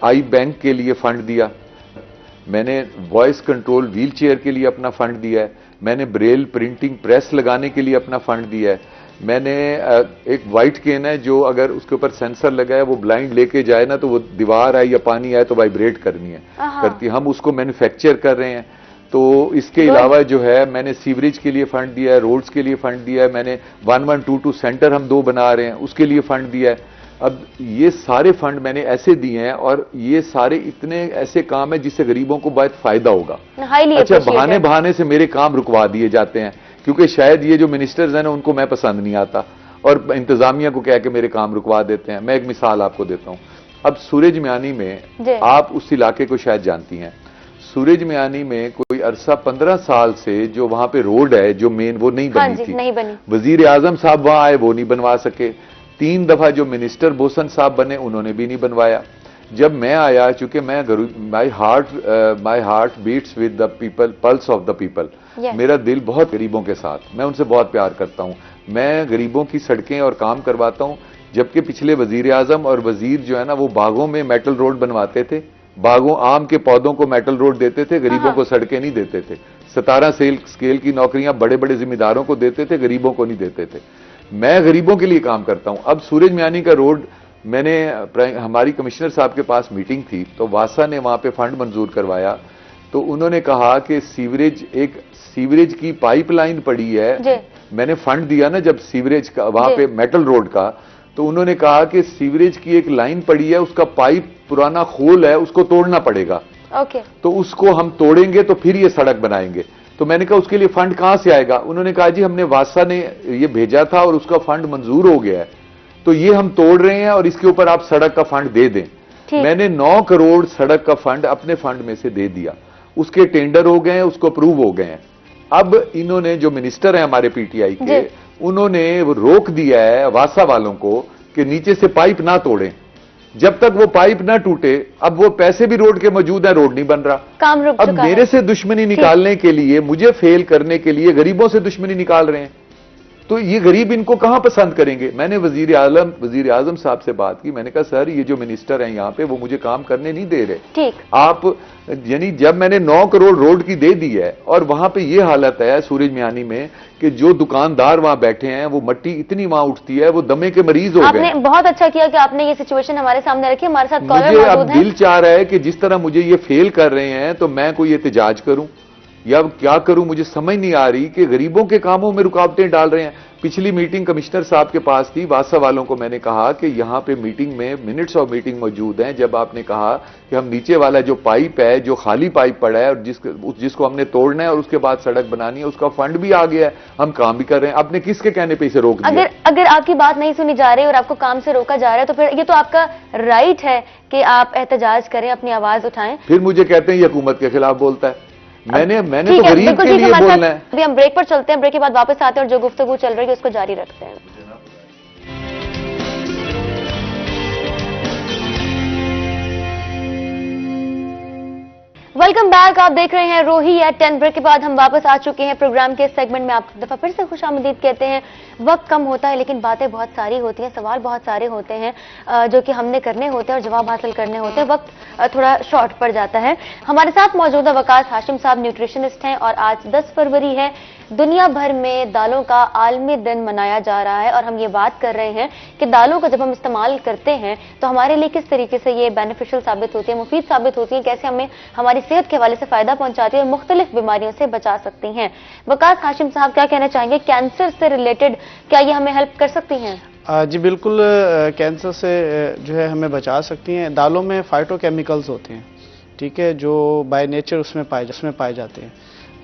आई बैंक के लिए फंड दिया, मैंने वॉइस कंट्रोल व्हील चेयर के लिए अपना फंड दिया है, मैंने ब्रेल प्रिंटिंग प्रेस लगाने के लिए अपना फंड दिया है, मैंने एक वाइट केन है जो अगर उसके ऊपर सेंसर लगा है वो ब्लाइंड लेके जाए ना तो वो दीवार आए या पानी आए तो वाइब्रेट करनी है करती, हम उसको मैन्युफैक्चर कर रहे हैं। तो इसके अलावा जो है मैंने सीवरेज के लिए फंड दिया है, रोड्स के लिए फंड दिया है, मैंने 1122 सेंटर हम 2 बना रहे हैं उसके लिए फंड दिया है। अब ये सारे फंड मैंने ऐसे दिए हैं और ये सारे इतने ऐसे काम है जिससे गरीबों को बहुत फायदा होगा। अच्छा, बहाने से मेरे काम रुकवा दिए जाते हैं क्योंकि शायद ये जो मिनिस्टर्स हैं ना उनको मैं पसंद नहीं आता और इंतजामिया को कह के मेरे काम रुकवा देते हैं। मैं एक मिसाल आपको देता हूं। अब सूरज म्यानी में, आप उस इलाके को शायद जानती हैं, सूरज म्यानी में कोई अरसा 15 साल से जो वहां पे रोड है जो मेन, वो नहीं बनी थी, नहीं बनी। वजीर आजम साहब वहां आए, वो नहीं बनवा सके। 3 दफा जो मिनिस्टर बोसन साहब बने उन्होंने भी नहीं बनवाया। जब मैं आया, चूंकि मैं my heart beats with the people, pulse of the people, मेरा दिल बहुत गरीबों के साथ, मैं उनसे बहुत प्यार करता हूं, मैं गरीबों की सड़कें और काम करवाता हूं। जबकि पिछले वजीर आजम और वजीर जो है ना वो बागों में मेटल रोड बनवाते थे, बागों आम के पौधों को मेटल रोड देते थे, गरीबों को सड़कें नहीं देते थे। 17 स्केल की नौकरियां बड़े बड़े जिम्मेदारों को देते थे, गरीबों को नहीं देते थे। मैं गरीबों के लिए काम करता हूं। अब सूरज म्यानी का रोड, मैंने हमारी कमिश्नर साहब के पास मीटिंग थी तो वासा ने वहां पे फंड मंजूर करवाया, तो उन्होंने कहा कि सीवरेज की पाइपलाइन पड़ी है, मैंने फंड दिया ना जब सीवरेज का वहां पे मेटल रोड का, तो उन्होंने कहा कि सीवरेज की एक लाइन पड़ी है, उसका पाइप पुराना खोल है, उसको तोड़ना पड़ेगा। तो उसको हम तोड़ेंगे तो फिर ये सड़क बनाएंगे। तो मैंने कहा उसके लिए फंड कहां से आएगा? उन्होंने कहा जी हमने वासा ने ये भेजा था और उसका फंड मंजूर हो गया है, तो ये हम तोड़ रहे हैं और इसके ऊपर आप सड़क का फंड दे दें। मैंने 9 करोड़ सड़क का फंड अपने फंड में से दे दिया, उसके टेंडर हो गए हैं, उसको अप्रूव हो गए हैं। अब इन्होंने जो मिनिस्टर है हमारे पीटीआई के, उन्होंने रोक दिया है वासा वालों को कि नीचे से पाइप ना तोड़ें, जब तक वो पाइप ना टूटे। अब वो पैसे भी रोड के मौजूद है, रोड नहीं बन रहा, काम रुक अब मेरे से दुश्मनी निकालने के लिए, मुझे फेल करने के लिए गरीबों से दुश्मनी निकाल रहे हैं, तो ये गरीब इनको कहां पसंद करेंगे? मैंने वजीर आजम साहब से बात की, मैंने कहा सर ये जो मिनिस्टर हैं यहाँ पे वो मुझे काम करने नहीं दे रहे। ठीक, आप यानी जब मैंने 9 करोड़ रोड की दे दी है और वहां पे ये हालत है सूरज म्यानी में कि जो दुकानदार वहां बैठे हैं वो मट्टी इतनी वहां उठती है, वो दमे के मरीज हो गए। आपने बहुत अच्छा किया कि आपने ये सिचुएशन हमारे सामने रखी। हमारे साथ मुझे अब दिल चाह रहा है कि जिस तरह मुझे ये फेल कर रहे हैं तो मैं कोई एहतजाज करूं, या क्या करूं, मुझे समझ नहीं आ रही कि गरीबों के कामों में रुकावटें डाल रहे हैं। पिछली मीटिंग कमिश्नर साहब के पास थी, वासा वालों को मैंने कहा कि यहां पे मीटिंग में मिनट्स ऑफ मीटिंग मौजूद हैं, जब आपने कहा कि हम नीचे वाला जो पाइप है, जो खाली पाइप पड़ा है और जिसको हमने तोड़ना है और उसके बाद सड़क बनानी है, उसका फंड भी आ गया है, हम काम भी कर रहे हैं। आपने किसके कहने पे इसे रोक दिया? अगर आपकी बात नहीं सुनी जा रही और आपको काम से रोका जा रहा है, तो फिर ये तो आपका राइट है कि आप एहतजाज करें, अपनी आवाज उठाएं। फिर मुझे कहते हैं ये हुकूमत के खिलाफ बोलता है। मैंने तो गरीब के लिए बोलना है। अभी हम ब्रेक पर चलते हैं, ब्रेक के बाद वापस आते हैं और जो गुफ्तगू चल रही है उसको जारी रखते हैं। वेलकम बैक, आप देख रहे हैं रोही एट 10। ब्रेक के बाद हम वापस आ चुके हैं प्रोग्राम के सेगमेंट में। आपको दफा फिर से खुशामदीद कहते हैं। वक्त कम होता है लेकिन बातें बहुत सारी होती हैं, सवाल बहुत सारे होते हैं जो कि हमने करने होते हैं और जवाब हासिल करने होते हैं। वक्त थोड़ा शॉर्ट पड़ जाता है। हमारे साथ मौजूद है वकास हाशिम साहब, न्यूट्रिशनिस्ट हैं, और आज 10 फरवरी है। दुनिया भर में दालों का आलमी दिन मनाया जा रहा है और हम ये बात कर रहे हैं कि दालों का जब हम इस्तेमाल करते हैं तो हमारे लिए किस तरीके से ये बेनिफिशियल साबित होती है, मुफीद साबित होती है, कैसे हमें हमारी सेहत के हवाले से फायदा पहुंचाती है और मुख्तलिफ बीमारियों से बचा सकती हैं। वकास हाशिम साहब, क्या कहना चाहेंगे? कैंसर से रिलेटेड क्या ये हमें हेल्प कर सकती हैं? जी बिल्कुल, कैंसर से जो है हमें बचा सकती हैं। दालों में फाइटोकेमिकल्स होते हैं, ठीक है, जो बाय नेचर उसमें पाए जाते हैं।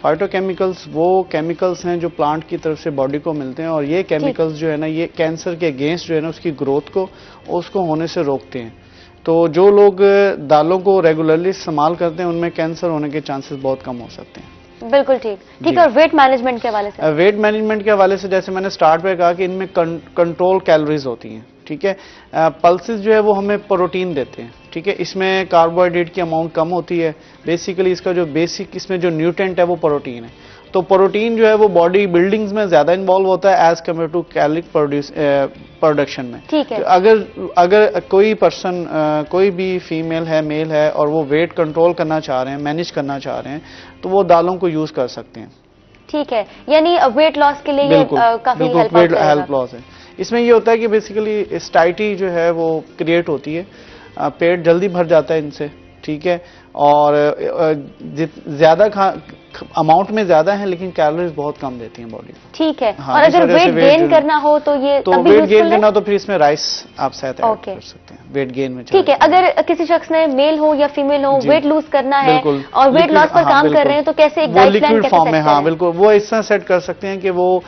फाइटोकेमिकल्स वो केमिकल्स हैं जो प्लांट की तरफ से बॉडी को मिलते हैं और ये केमिकल्स जो है ना, ये कैंसर के अगेंस्ट जो है ना उसकी ग्रोथ को, उसको होने से रोकते हैं। तो जो लोग दालों को रेगुलरली इस्तेमाल करते हैं उनमें कैंसर होने के चांसेस बहुत कम हो सकते हैं। बिल्कुल ठीक। और वेट मैनेजमेंट के हवाले से? वेट मैनेजमेंट के हवाले से जैसे मैंने स्टार्ट में कहा कि इनमें कंट्रोल कैलोरीज होती हैं, ठीक है। पल्सेस जो है वो हमें प्रोटीन देते हैं, ठीक है। इसमें कार्बोहाइड्रेट की अमाउंट कम होती है। बेसिकली इसका जो बेसिक इसमें जो न्यूट्रेंट है वो प्रोटीन है। तो प्रोटीन जो है वो बॉडी बिल्डिंग्स में ज्यादा इन्वॉल्व होता है as compare to calorie production में, ठीक है। तो अगर कोई पर्सन, कोई भी फीमेल है, मेल है, और वो वेट कंट्रोल करना चाह रहे हैं, मैनेज करना चाह रहे हैं, तो वो दालों को यूज कर सकते हैं, ठीक है। यानी वेट लॉस के लिए ये काफी हेल्प लॉस है। इसमें ये होता है कि बेसिकली स्टाइटी जो है वो क्रिएट होती है, पेट जल्दी भर जाता है इनसे, ठीक है। और ज्यादा अमाउंट में ज्यादा है लेकिन कैलोरीज बहुत कम देती हैं बॉडी को, ठीक है। हाँ, और अगर वेट गेन करना हो तो ये तो वेट गेन करना तो फिर इसमें राइस आप शायद ऐड कर सकते हैं वेट गेन में, ठीक है। अगर किसी शख्स ने, मेल हो या फीमेल हो, वेट लूज करना है और वेट लॉस पर काम कर रहे हैं तो कैसे एक डाइट प्लान कैसे फॉर्म में? हाँ बिल्कुल, वो इस तरह सेट कर सकते हैं कि वो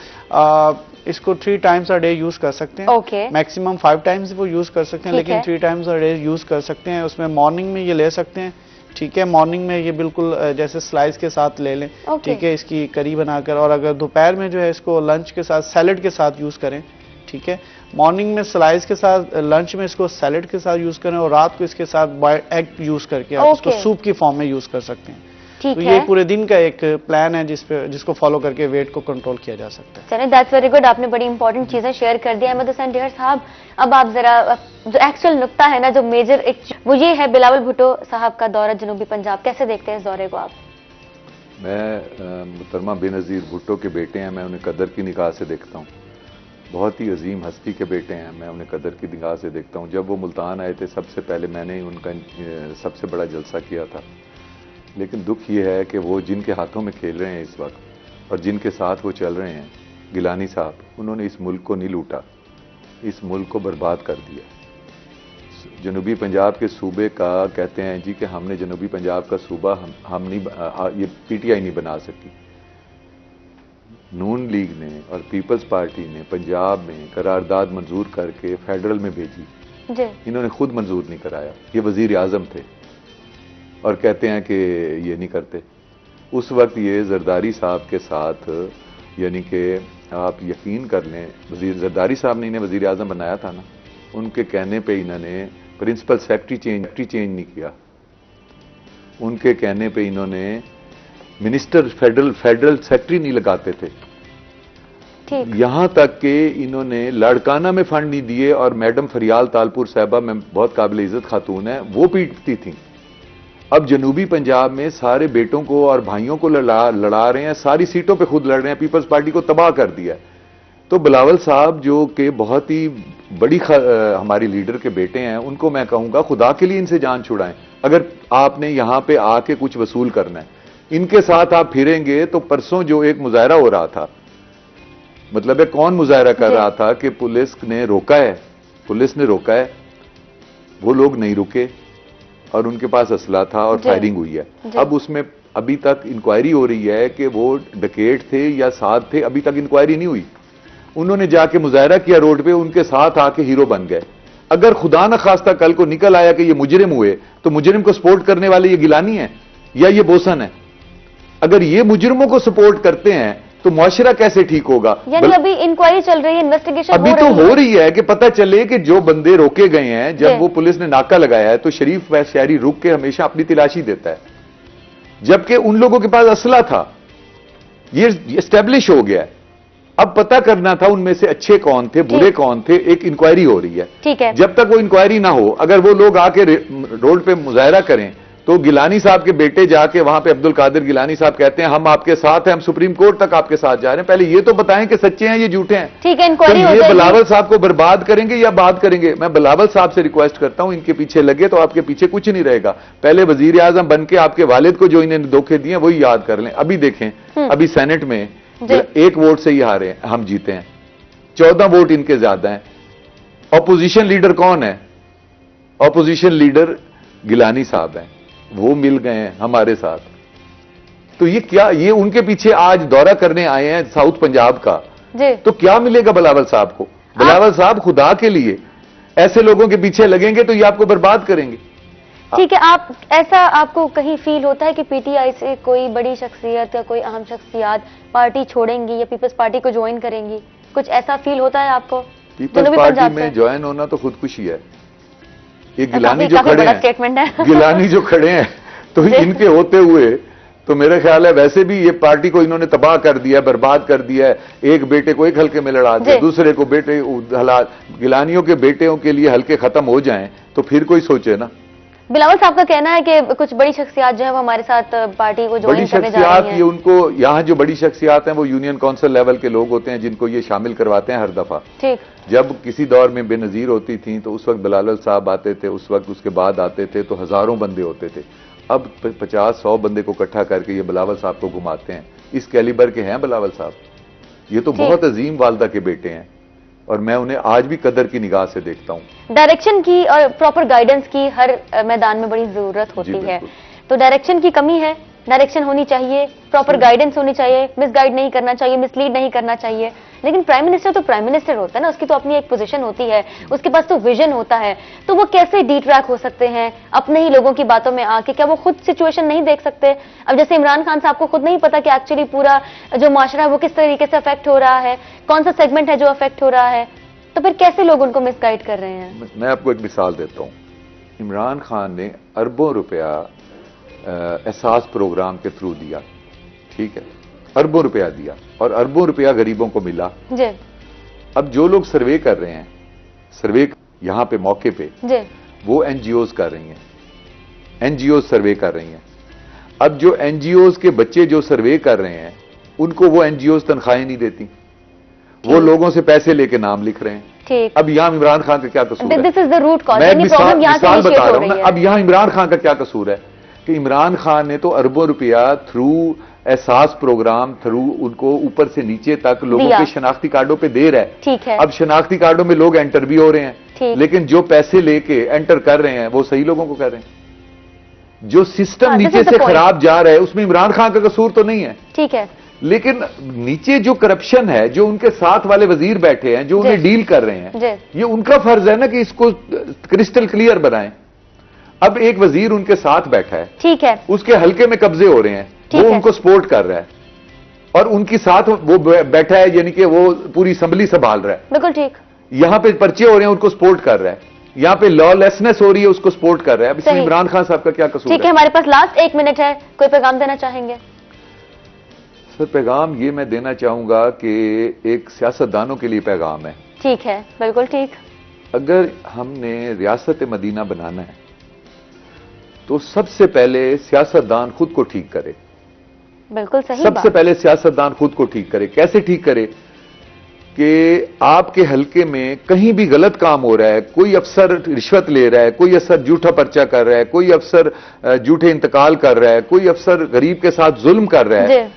इसको 3 टाइम्स अ डे यूज कर सकते हैं। मैक्सिमम 5 टाइम्स वो यूज कर सकते हैं, लेकिन 3 टाइम्स अ डे यूज कर सकते हैं। उसमें मॉर्निंग में ये ले सकते हैं, ठीक है। मॉर्निंग में ये बिल्कुल जैसे स्लाइस के साथ ले लें, ठीक है, इसकी करी बनाकर। और अगर दोपहर में जो है इसको लंच के साथ, सैलेड के साथ यूज करें, ठीक है। मॉर्निंग में स्लाइस के साथ, लंच में इसको सैलेड के साथ यूज करें, और रात को इसके साथ बॉइल्ड एग यूज करके आप इसको सूप की फॉर्म में यूज कर सकते हैं। तो ये पूरे दिन का एक प्लान है जिसको फॉलो करके वेट को कंट्रोल किया जा सकता है। चलिए, दैट्स वेरी गुड। आपने बड़ी इंपॉर्टेंट चीजें शेयर कर दी। अहमद हुसैन डेहर साहब, अब आप जरा जो एक्चुअल नुक्ता है ना, जो मेजर वो ये है, बिलावल भुट्टो साहब का दौरा जनूबी पंजाब, कैसे देखते हैं इस दौरे को आप? मैं मुहतरमा बेनज़ीर भुट्टो के बेटे हैं, मैं उन्हें कदर की निगाह से देखता हूँ। बहुत ही अजीम हस्ती के बेटे हैं, मैं उन्हें कदर की निगाह से देखता हूँ। जब वो मुल्तान आए थे सबसे पहले मैंने ही उनका सबसे बड़ा जलसा किया था। लेकिन दुख ये है कि वो जिनके हाथों में खेल रहे हैं इस वक्त और जिनके साथ वो चल रहे हैं, गिलानी साहब, उन्होंने इस मुल्क को नहीं लूटा, इस मुल्क को बर्बाद कर दिया। जनूबी पंजाब के सूबे का कहते हैं जी कि हमने जनूबी पंजाब का सूबा हम नहीं, ये पीटीआई नहीं बना सकी। नून लीग ने और पीपल्स पार्टी ने पंजाब में करारदाद मंजूर करके फेडरल में भेजी, इन्होंने खुद मंजूर नहीं कराया। ये वजीर आजम थे और कहते हैं कि ये नहीं करते। उस वक्त ये जरदारी साहब के साथ, यानी कि आप यकीन कर लें, जरदारी साहब ने इन्हें वजीर आजम बनाया था ना, उनके कहने पे इन्होंने प्रिंसिपल सेक्रेटरी चेंज नहीं किया। उनके कहने पे इन्होंने मिनिस्टर फेडरल सेक्रेटरी नहीं लगाते थे। यहां तक कि इन्होंने लड़काना में फंड नहीं दिए और मैडम फरियाल तालपुर साहबा में बहुत काबिल इज्जत खातून है, वो पीटती थी। अब जनूबी पंजाब में सारे बेटों को और भाइयों को लड़ा रहे हैं, सारी सीटों पे खुद लड़ रहे हैं, पीपल्स पार्टी को तबाह कर दिया। तो बिलावल साहब जो कि बहुत ही बड़ी हमारी लीडर के बेटे हैं, उनको मैं कहूंगा खुदा के लिए इनसे जान छुड़ाएं। अगर आपने यहां पे आके कुछ वसूल करना है, इनके साथ आप फिरेंगे तो परसों जो एक मुजाहरा हो रहा था, मतलब है कौन मुजाहरा कर रहा था कि पुलिस ने रोका है, पुलिस ने रोका है, वो लोग नहीं रुके और उनके पास असला था और फायरिंग हुई है। अब उसमें अभी तक इंक्वायरी हो रही है कि वो डकैत थे या साथ थे, अभी तक इंक्वायरी नहीं हुई। उन्होंने जाके मुजाहरा किया रोड पे, उनके साथ आके हीरो बन गए। अगर खुदा न खास्ता कल को निकल आया कि ये मुजरिम हुए, तो मुजरिम को सपोर्ट करने वाले ये गिलानी है या ये बोसन है? अगर ये मुजरिमों को सपोर्ट करते हैं तो मुआशरा कैसे ठीक होगा? यानी अभी इंक्वायरी चल रही है, इन्वेस्टिगेशन अभी तो हो रही है कि पता चले कि जो बंदे रोके गए हैं, जब वो पुलिस ने नाका लगाया है तो शरीफ व शहरी रुक के हमेशा अपनी तलाशी देता है, जबकि उन लोगों के पास असला था। ये एस्टेब्लिश हो गया है। अब पता करना था उनमें से अच्छे कौन थे, बुरे कौन थे। एक इंक्वायरी हो रही है, ठीक है। जब तक वो इंक्वायरी ना हो, अगर वो लोग आके रोड पे मुजाहरा करें तो गिलानी साहब के बेटे जाके वहां पे अब्दुल कादिर गिलानी साहब कहते हैं हम आपके साथ हैं, हम सुप्रीम कोर्ट तक आपके साथ जा रहे हैं। पहले ये तो बताएं कि सच्चे हैं ये झूठे हैं। ठीक है, इंक्वायरी तो ये बिलावल साहब को बर्बाद करेंगे या बात करेंगे? मैं बिलावल साहब से रिक्वेस्ट करता हूं, इनके पीछे लगे तो आपके पीछे कुछ नहीं रहेगा। पहले वजीर आजम बन के आपके वालिद को जो इन्हें धोखे दिए वही याद कर लें। अभी देखें, अभी सेनेट में 1 वोट से ही हारे हैं, हम जीते हैं, 14 वोट इनके ज्यादा हैं। ऑपोजिशन लीडर कौन है? ऑपोजिशन लीडर गिलानी साहब हैं, वो मिल गए हैं हमारे साथ। तो ये क्या, ये उनके पीछे आज दौरा करने आए हैं साउथ पंजाब का, तो क्या मिलेगा बिलावल साहब को? बिलावल साहब खुदा के लिए ऐसे लोगों के पीछे लगेंगे तो ये आपको बर्बाद करेंगे। ठीक है, आप ऐसा आपको कहीं फील होता है कि पीटीआई से कोई बड़ी शख्सियत या कोई अहम शख्सियत पार्टी छोड़ेंगी या पीपल्स पार्टी को ज्वाइन करेंगी? कुछ ऐसा फील होता है आपको? पीपल्स पार्टी में ज्वाइन होना तो खुदकुशी है। ये गिलानी जो खड़े हैं, गिलानी जो खड़े हैं, तो इनके होते हुए तो मेरा ख्याल है वैसे भी ये पार्टी को इन्होंने तबाह कर दिया, बर्बाद कर दिया है। एक बेटे को एक हल्के में लड़ा दिया, दूसरे को बेटे गिलानियों के बेटियों के लिए हल्के खत्म हो जाएं तो फिर कोई सोचे ना। बिलावल साहब का कहना है कि कुछ बड़ी शख्सियात जो है वो हमारे साथ पार्टी को ज्वाइन करने जा रही हैं। ये उनको यहाँ जो बड़ी शख्सियात हैं वो यूनियन काउंसिल लेवल के लोग होते हैं जिनको ये शामिल करवाते हैं हर दफा। ठीक। जब किसी दौर में बेनजीर होती थी तो उस वक्त बिलावल साहब आते थे, उस वक्त उसके बाद आते थे तो हजारों बंदे होते थे। अब 50-100 बंदे को इकट्ठा करके ये बिलावल साहब को घुमाते हैं। इस कैलिबर के हैं बिलावल साहब, ये तो बहुत अजीम वालदा के बेटे हैं और मैं उन्हें आज भी कदर की निगाह से देखता हूं। डायरेक्शन की और प्रॉपर गाइडेंस की हर मैदान में बड़ी जरूरत होती है, तो डायरेक्शन की कमी है। डायरेक्शन होनी चाहिए, प्रॉपर गाइडेंस होनी चाहिए, मिसगाइड नहीं करना चाहिए, मिसलीड नहीं करना चाहिए। लेकिन प्राइम मिनिस्टर तो प्राइम मिनिस्टर होता है ना, उसकी तो अपनी एक पोजीशन होती है, उसके पास तो विजन होता है। तो वो कैसे डिट्रैक हो सकते हैं अपने ही लोगों की बातों में आके? क्या वो खुद सिचुएशन नहीं देख सकते? अब जैसे इमरान खान साहब को खुद नहीं पता कि एक्चुअली पूरा जो माशरा है वो किस तरीके से अफेक्ट हो रहा है, कौन सा सेगमेंट है जो अफेक्ट हो रहा है, तो फिर कैसे लोग उनको मिसगाइड कर रहे हैं? मैं आपको एक मिसाल देता हूं। इमरान खान ने अरबों रुपया एहसास प्रोग्राम के थ्रू दिया, ठीक है, अरबों रुपया दिया और अरबों रुपया गरीबों को मिला जी। अब जो लोग सर्वे कर रहे हैं, सर्वे यहां पे मौके पे जी, वो एनजीओज कर रही हैं, एनजीओ सर्वे कर रही हैं। अब जो एनजीओज के बच्चे जो सर्वे कर रहे हैं उनको वो एनजीओज तनख्वाहें नहीं देती, वो लोगों से पैसे लेके नाम लिख रहे हैं। ठीक। अब यहां इमरान खान का क्या कसूर है? This is the root cause, मैं यानी प्रॉब्लम यहां से मिसाल बता हो रहा रही हूं है। ना। अब यहां इमरान खान का क्या कसूर है कि इमरान खान ने तो अरबों रुपया थ्रू एहसास प्रोग्राम थ्रू उनको ऊपर से नीचे तक लोगों के शनाख्ती कार्डों पे दे रहा है। ठीक है। अब शनाख्ती कार्डों में लोग एंटर भी हो रहे हैं, लेकिन जो पैसे लेके एंटर कर रहे हैं वो सही लोगों को कर रहे हैं। जो सिस्टम नीचे से खराब जा रहा है उसमें इमरान खान का कसूर तो नहीं है, ठीक है, लेकिन नीचे जो करप्शन है, जो उनके साथ वाले वजीर बैठे हैं जो उन्हें डील कर रहे हैं, ये उनका फर्ज है ना कि इसको क्रिस्टल क्लियर बनाएं। अब एक वजीर उनके साथ बैठा है, ठीक है, उसके हल्के में कब्जे हो रहे हैं, वो उनको सपोर्ट कर रहा है और उनके साथ वो बैठा है, यानी कि वो पूरी असेंबली संभाल रहा है। बिल्कुल ठीक। यहां पे पर्चे हो रहे हैं, उनको सपोर्ट कर रहा है। यहां पे लॉलेसनेस हो रही है, उसको सपोर्ट कर रहा है। अब इसमें इमरान खान साहब का क्या कसूर है? ठीक है, हमारे पास लास्ट 1 मिनट है, कोई पैगाम देना चाहेंगे? सर, पैगाम ये मैं देना चाहूंगा कि एक सियासतदानों के लिए पैगाम है। ठीक है, बिल्कुल ठीक। अगर हमने रियासत मदीना बनाना है तो सबसे पहले सियासतदान खुद को ठीक करे। बिल्कुल सही सबसे पहले सियासतदान खुद को ठीक करे। कैसे ठीक करे? कि आपके हलके में कहीं भी गलत काम हो रहा है, कोई अफसर रिश्वत ले रहा है, कोई अफसर झूठा पर्चा कर रहा है, कोई अफसर झूठे इंतकाल कर रहा है, कोई अफसर गरीब के साथ जुल्म कर रहा है,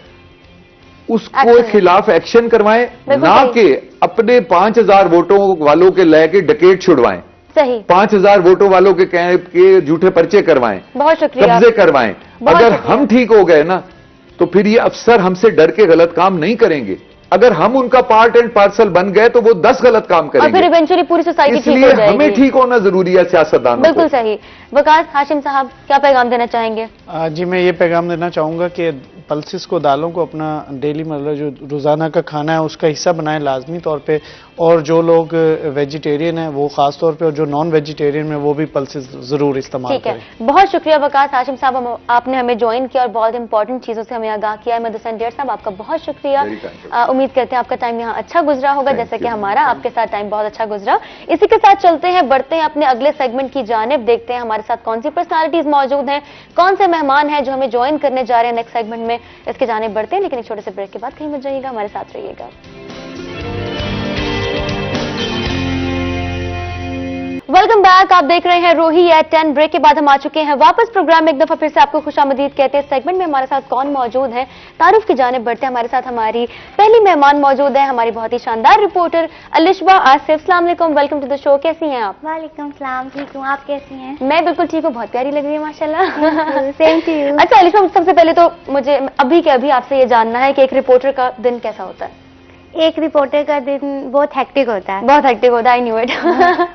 उसको खिलाफ एक्शन करवाएं, ना कि अपने 5000 वोटों वालों के लेके डकैत छुड़वाएं। सही। 5000 वोटों वालों के झूठे पर्चे करवाएं, बहुत शुक्रिया, कब्जे करवाएं। अगर हम ठीक हो गए ना तो फिर ये अफसर हमसे डर के गलत काम नहीं करेंगे। अगर हम उनका पार्ट एंड पार्सल बन गए तो वो 10 गलत काम करेंगे, और फिर इवेंचुअली पूरी सोसाइटी ठीक हो जाएगी। इसलिए हमें ठीक होना जरूरी है सियासतदानों को। बिल्कुल सही। वकास हाशिम साहब, क्या पैगाम देना चाहेंगे? जी, मैं ये पैगाम देना चाहूँगा कि पल्सेस को, दालों को अपना डेली मतलब जो रोज़ाना का खाना है उसका हिस्सा बनाएं लाजमी तौर पे, और जो लोग वेजिटेरियन हैं वो खास तौर पे, और जो नॉन वेजिटेरियन है वो भी पल्सेस ज़रूर इस्तेमाल करें। ठीक है, बहुत शुक्रिया वकास हाशिम साहब, आपने हमें ज्वाइन किया और बहुत इंपॉर्टेंट चीज़ों से हमें आगाह किया। मधुसन डेर साहब, आपका बहुत शुक्रिया। उम्मीद करते हैं आपका टाइम यहाँ अच्छा गुजरा होगा, जैसे कि हमारा आपके साथ टाइम बहुत अच्छा गुजरा। इसी के साथ चलते हैं, बढ़ते हैं अपने अगले सेगमेंट की जानिब, देखते हैं हमारे साथ कौन सी पर्सनालिटीज मौजूद हैं, कौन से मेहमान हैं जो हमें ज्वाइन करने जा रहे हैं नेक्स्ट सेगमेंट में। इसके जानिब बढ़ते हैं, लेकिन एक छोटे से ब्रेक के बाद कहीं मत जाइएगा, हमारे साथ रहिएगा। वेलकम बैक, आप देख रहे हैं रोही एट 10। ब्रेक के बाद हम आ चुके हैं वापस प्रोग्राम में। एक दफा फिर से आपको खुशामदीद कहते हैं। सेगमेंट में हमारे साथ कौन मौजूद है, तारुफ की जानिब बढ़ते हैं। हमारे साथ हमारी पहली मेहमान मौजूद है, हमारी बहुत ही शानदार रिपोर्टर अलिशबा आसिफ। अस्सलाम वालेकुम, वेलकम टू द शो। कैसी हैं आप? वालेकुम सलाम, ठीक हूँ, आप कैसी हैं? मैं बिल्कुल ठीक हूँ, बहुत प्यारी लग रही है माशाल्लाह। Same to you. अच्छा अलिशबा, सबसे पहले तो मुझे अभी के अभी आपसे ये जानना है कि एक रिपोर्टर का दिन कैसा होता है? एक रिपोर्टर का दिन बहुत हेक्टिक होता है। बहुत हेक्टिक होता है, आई न्यू इट।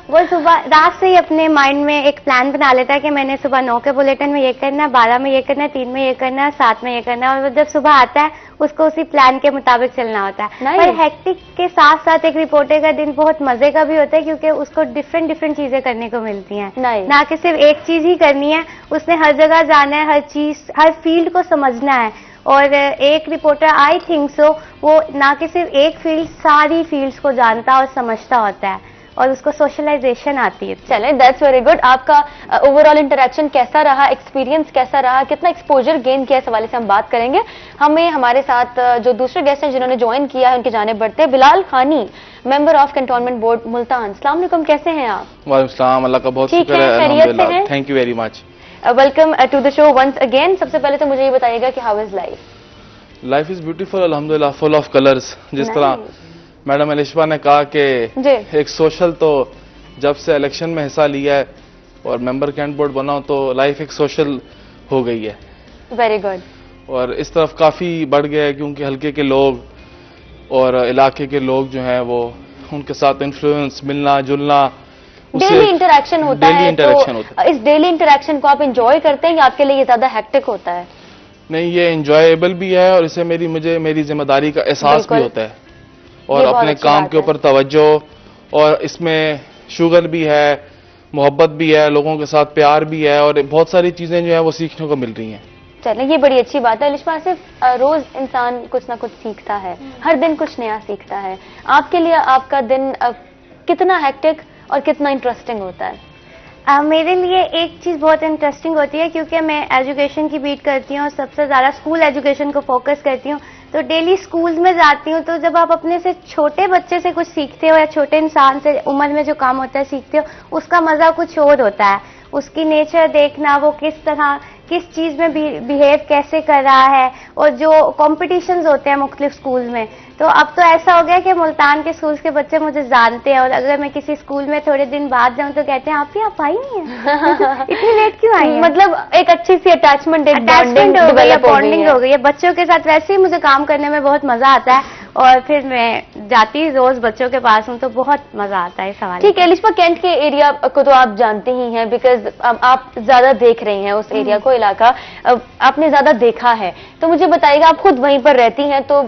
वो सुबह रात से ही अपने माइंड में एक प्लान बना लेता है कि मैंने सुबह 9 के बुलेटिन में ये करना है, 12 में ये करना है, 3 में ये करना है, 7 में ये करना है, और जब सुबह आता है उसको उसी प्लान के मुताबिक चलना होता है। पर हेक्टिक के साथ साथ एक रिपोर्टर का दिन बहुत मजे का भी होता है, क्योंकि उसको डिफरेंट चीजें करने को मिलती हैं, ना कि सिर्फ एक चीज ही करनी है। उसने हर जगह जाना है, हर चीज, हर फील्ड को समझना है। और एक रिपोर्टर, आई थिंक सो, वो ना कि सिर्फ एक फील्ड, सारी फील्ड्स को जानता और समझता होता है, और उसको सोशलाइजेशन आती है। चलें, दैट्स वेरी गुड। आपका ओवरऑल इंटरेक्शन कैसा रहा, एक्सपीरियंस कैसा रहा, कितना एक्सपोजर गेन किया, इस हवाले से हम बात करेंगे। हमें हमारे साथ जो दूसरे गेस्ट हैं जिन्होंने ज्वाइन किया है उनकी जानिब बढ़ते हैं। बिलाल खानी, member of cantonment board Multan. अस्सलाम वालेकुम, कैसे हैं आप? वालेकुम सलाम, अल्लाह का बहुत शुक्र है, अल्हम्दुलिल्लाह, thank you very much. Welcome to the show once again. सबसे पहले तो मुझे ये बताइएगा कि how is life? Life is beautiful अल्हम्दुलिल्लाह, फुल ऑफ कलर्स। जिस तरह मैडम अलिशबा ने कहा कि एक सोशल, तो जब से इलेक्शन में हिस्सा लिया है और मेंबर कैंट बोर्ड बना हूं, तो लाइफ एक सोशल हो गई है। Very good. और इस तरफ काफी बढ़ गया है, क्योंकि हल्के के लोग और इलाके के लोग जो हैं वो, उनके साथ इन्फ्लुएंस, मिलना जुलना, डेली इंटरेक्शन होता है। तो इस डेली इंटरेक्शन को आप एंजॉय करते हैं या आपके लिए ये ज्यादा हेक्टिक होता है? नहीं, ये एंजॉयबल भी है, और इससे मुझे मेरी जिम्मेदारी का एहसास भी होता है, और अपने काम के ऊपर तवज्जो, और इसमें शुगर भी है, मोहब्बत भी है, लोगों के साथ प्यार भी है, और बहुत सारी चीजें जो है वो सीखने को मिल रही हैं। चलें, ये बड़ी अच्छी बात है। अलिशबा, सिर्फ रोज इंसान कुछ ना कुछ सीखता है, हर दिन कुछ नया सीखता है। आपके लिए आपका दिन कितना हेक्टिक और कितना इंटरेस्टिंग होता है? मेरे लिए एक चीज़ बहुत इंटरेस्टिंग होती है, क्योंकि मैं एजुकेशन की बीट करती हूँ और सबसे ज़्यादा स्कूल एजुकेशन को फोकस करती हूँ। तो डेली स्कूल में जाती हूँ, तो जब आप अपने से छोटे बच्चे से कुछ सीखते हो, या छोटे इंसान से उम्र में जो काम होता है सीखते हो, उसका मज़ा कुछ और होता है। उसकी नेचर देखना, वो किस तरह, किस चीज़ में बिहेव कैसे कर रहा है, और जो कॉम्पिटिशन्स होते हैं मुख्तलिफ स्कूल में। तो अब तो ऐसा हो गया कि मुल्तान के स्कूल के बच्चे मुझे जानते हैं, और अगर मैं किसी स्कूल में थोड़े दिन बाद जाऊं तो कहते हैं आप आई नहीं हैं। इतनी लेट क्यों आई हैं? मतलब एक अच्छी सी अटैचमेंट हो गई है, बॉन्डिंग हो गई है बच्चों के साथ। वैसे ही मुझे काम करने में बहुत मजा आता है, और फिर मैं जाती रोज बच्चों के पास हूँ, तो बहुत मजा आता है सवाल। ठीक है अलिशबा, कैंट के एरिया को तो आप जानते ही हैं, बिकॉज आप ज्यादा देख रही हैं उस एरिया को, इलाका आपने ज्यादा देखा है। तो मुझे बताइएगा, आप खुद वहीं पर रहती हैं, तो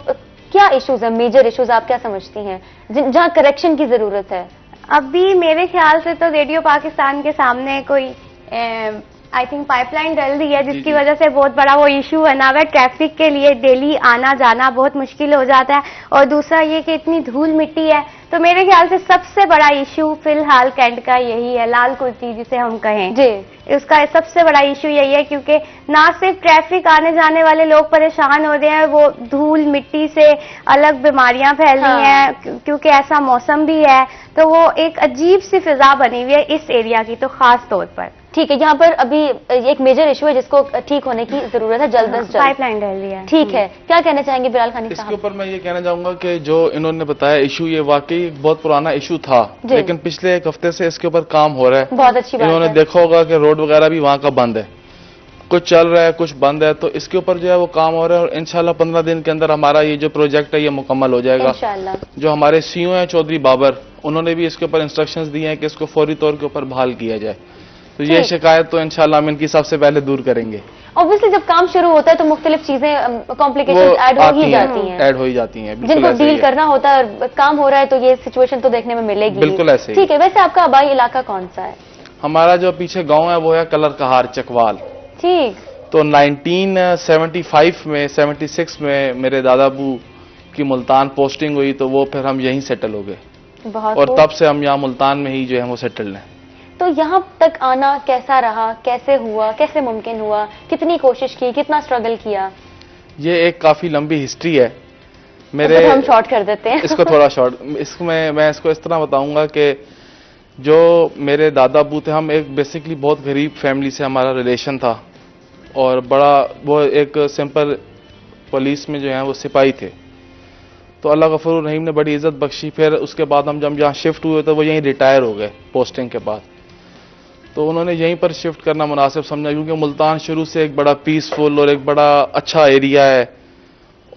क्या इश्यूज है, मेजर इश्यूज आप क्या समझती हैं जहां करेक्शन की जरूरत है? अभी मेरे ख्याल से तो रेडियो पाकिस्तान के सामने कोई आई थिंक पाइपलाइन डल रही है, जिसकी वजह से बहुत बड़ा वो इशू बना हुआ है। ट्रैफिक के लिए डेली आना जाना बहुत मुश्किल हो जाता है, और दूसरा ये कि इतनी धूल मिट्टी है। तो मेरे ख्याल से सबसे बड़ा इशू फिलहाल कैंट का यही है, लाल कुर्ती जिसे हम कहें जी, उसका सबसे बड़ा इशू यही है, क्योंकि ना सिर्फ ट्रैफिक आने जाने वाले लोग परेशान हो रहे हैं, वो धूल मिट्टी से अलग बीमारियां फैल रही हैं, क्योंकि ऐसा मौसम भी है। तो वो एक अजीब सी फिजा बनी हुई है इस एरिया की, तो खास तौर पर। ठीक है, यहाँ पर अभी एक मेजर इशू है जिसको ठीक होने की जरूरत है, जल्द से जल्द पाइपलाइन डल रही है। ठीक है, क्या कहना चाहेंगे बिलाल खानी साहब? इसके ऊपर मैं ये कहना चाहूंगा कि जो इन्होंने बताया इशू, ये वाकई एक बहुत पुराना इशू था, लेकिन पिछले एक हफ्ते से इसके ऊपर काम हो रहा है। बहुत अच्छी बात है। इन्होंने देखा होगा कि रोड वगैरह भी वहाँ का बंद है, कुछ चल रहा है कुछ बंद है, तो इसके ऊपर जो है वो काम हो रहा है, और इंशाल्लाह 15 दिन के अंदर हमारा ये जो प्रोजेक्ट है ये मुकम्मल हो जाएगा इंशाल्लाह। जो हमारे सीईओ हैं चौधरी बाबर, उन्होंने भी इसके ऊपर इंस्ट्रक्शंस दिए हैं कि इसको फौरी तौर के ऊपर बहाल किया जाए। तो ये शिकायत तो इंशाल्लाह हम इनकी सबसे पहले दूर करेंगे। ऑब्वियसली जब काम शुरू होता है तो मुख्तलिफ चीजें कॉम्प्लिकेशन ऐड हो ही जाती हैं, जिनको डील करना होता है, और काम हो रहा है तो ये सिचुएशन तो देखने में मिलेगी। बिल्कुल ऐसे। ठीक है, वैसे आपका आबाई इलाका कौन सा है? हमारा जो पीछे गाँव है वो है कलर कहार चकवाल। ठीक। तो 1975 में 76 में मेरे दादाबू की मुल्तान पोस्टिंग हुई, तो वो फिर हम यहीं सेटल हो गए, और तब से हम यहाँ मुल्तान में ही जो है वो सेटल हैं। तो यहाँ तक आना कैसा रहा, कैसे हुआ, कैसे मुमकिन हुआ, कितनी कोशिश की, कितना स्ट्रगल किया? ये एक काफी लंबी हिस्ट्री है मेरे, तो हम शॉर्ट कर देते हैं इसको थोड़ा शॉर्ट। इसमें मैं इसको इस तरह बताऊंगा कि जो मेरे दादाबू थे, हम एक बेसिकली बहुत गरीब फैमिली से हमारा रिलेशन था, और बड़ा वो एक सिंपल पुलिस में जो है वो सिपाही थे। तो अल्लाह गफूर रहीम ने बड़ी इज्जत बख्शी। फिर उसके बाद हम जब यहाँ शिफ्ट हुए तो वो यहीं रिटायर हो गए पोस्टिंग के बाद, तो उन्होंने यहीं पर शिफ्ट करना मुनासिब समझा, क्योंकि मुल्तान शुरू से एक बड़ा पीसफुल और एक बड़ा अच्छा एरिया है,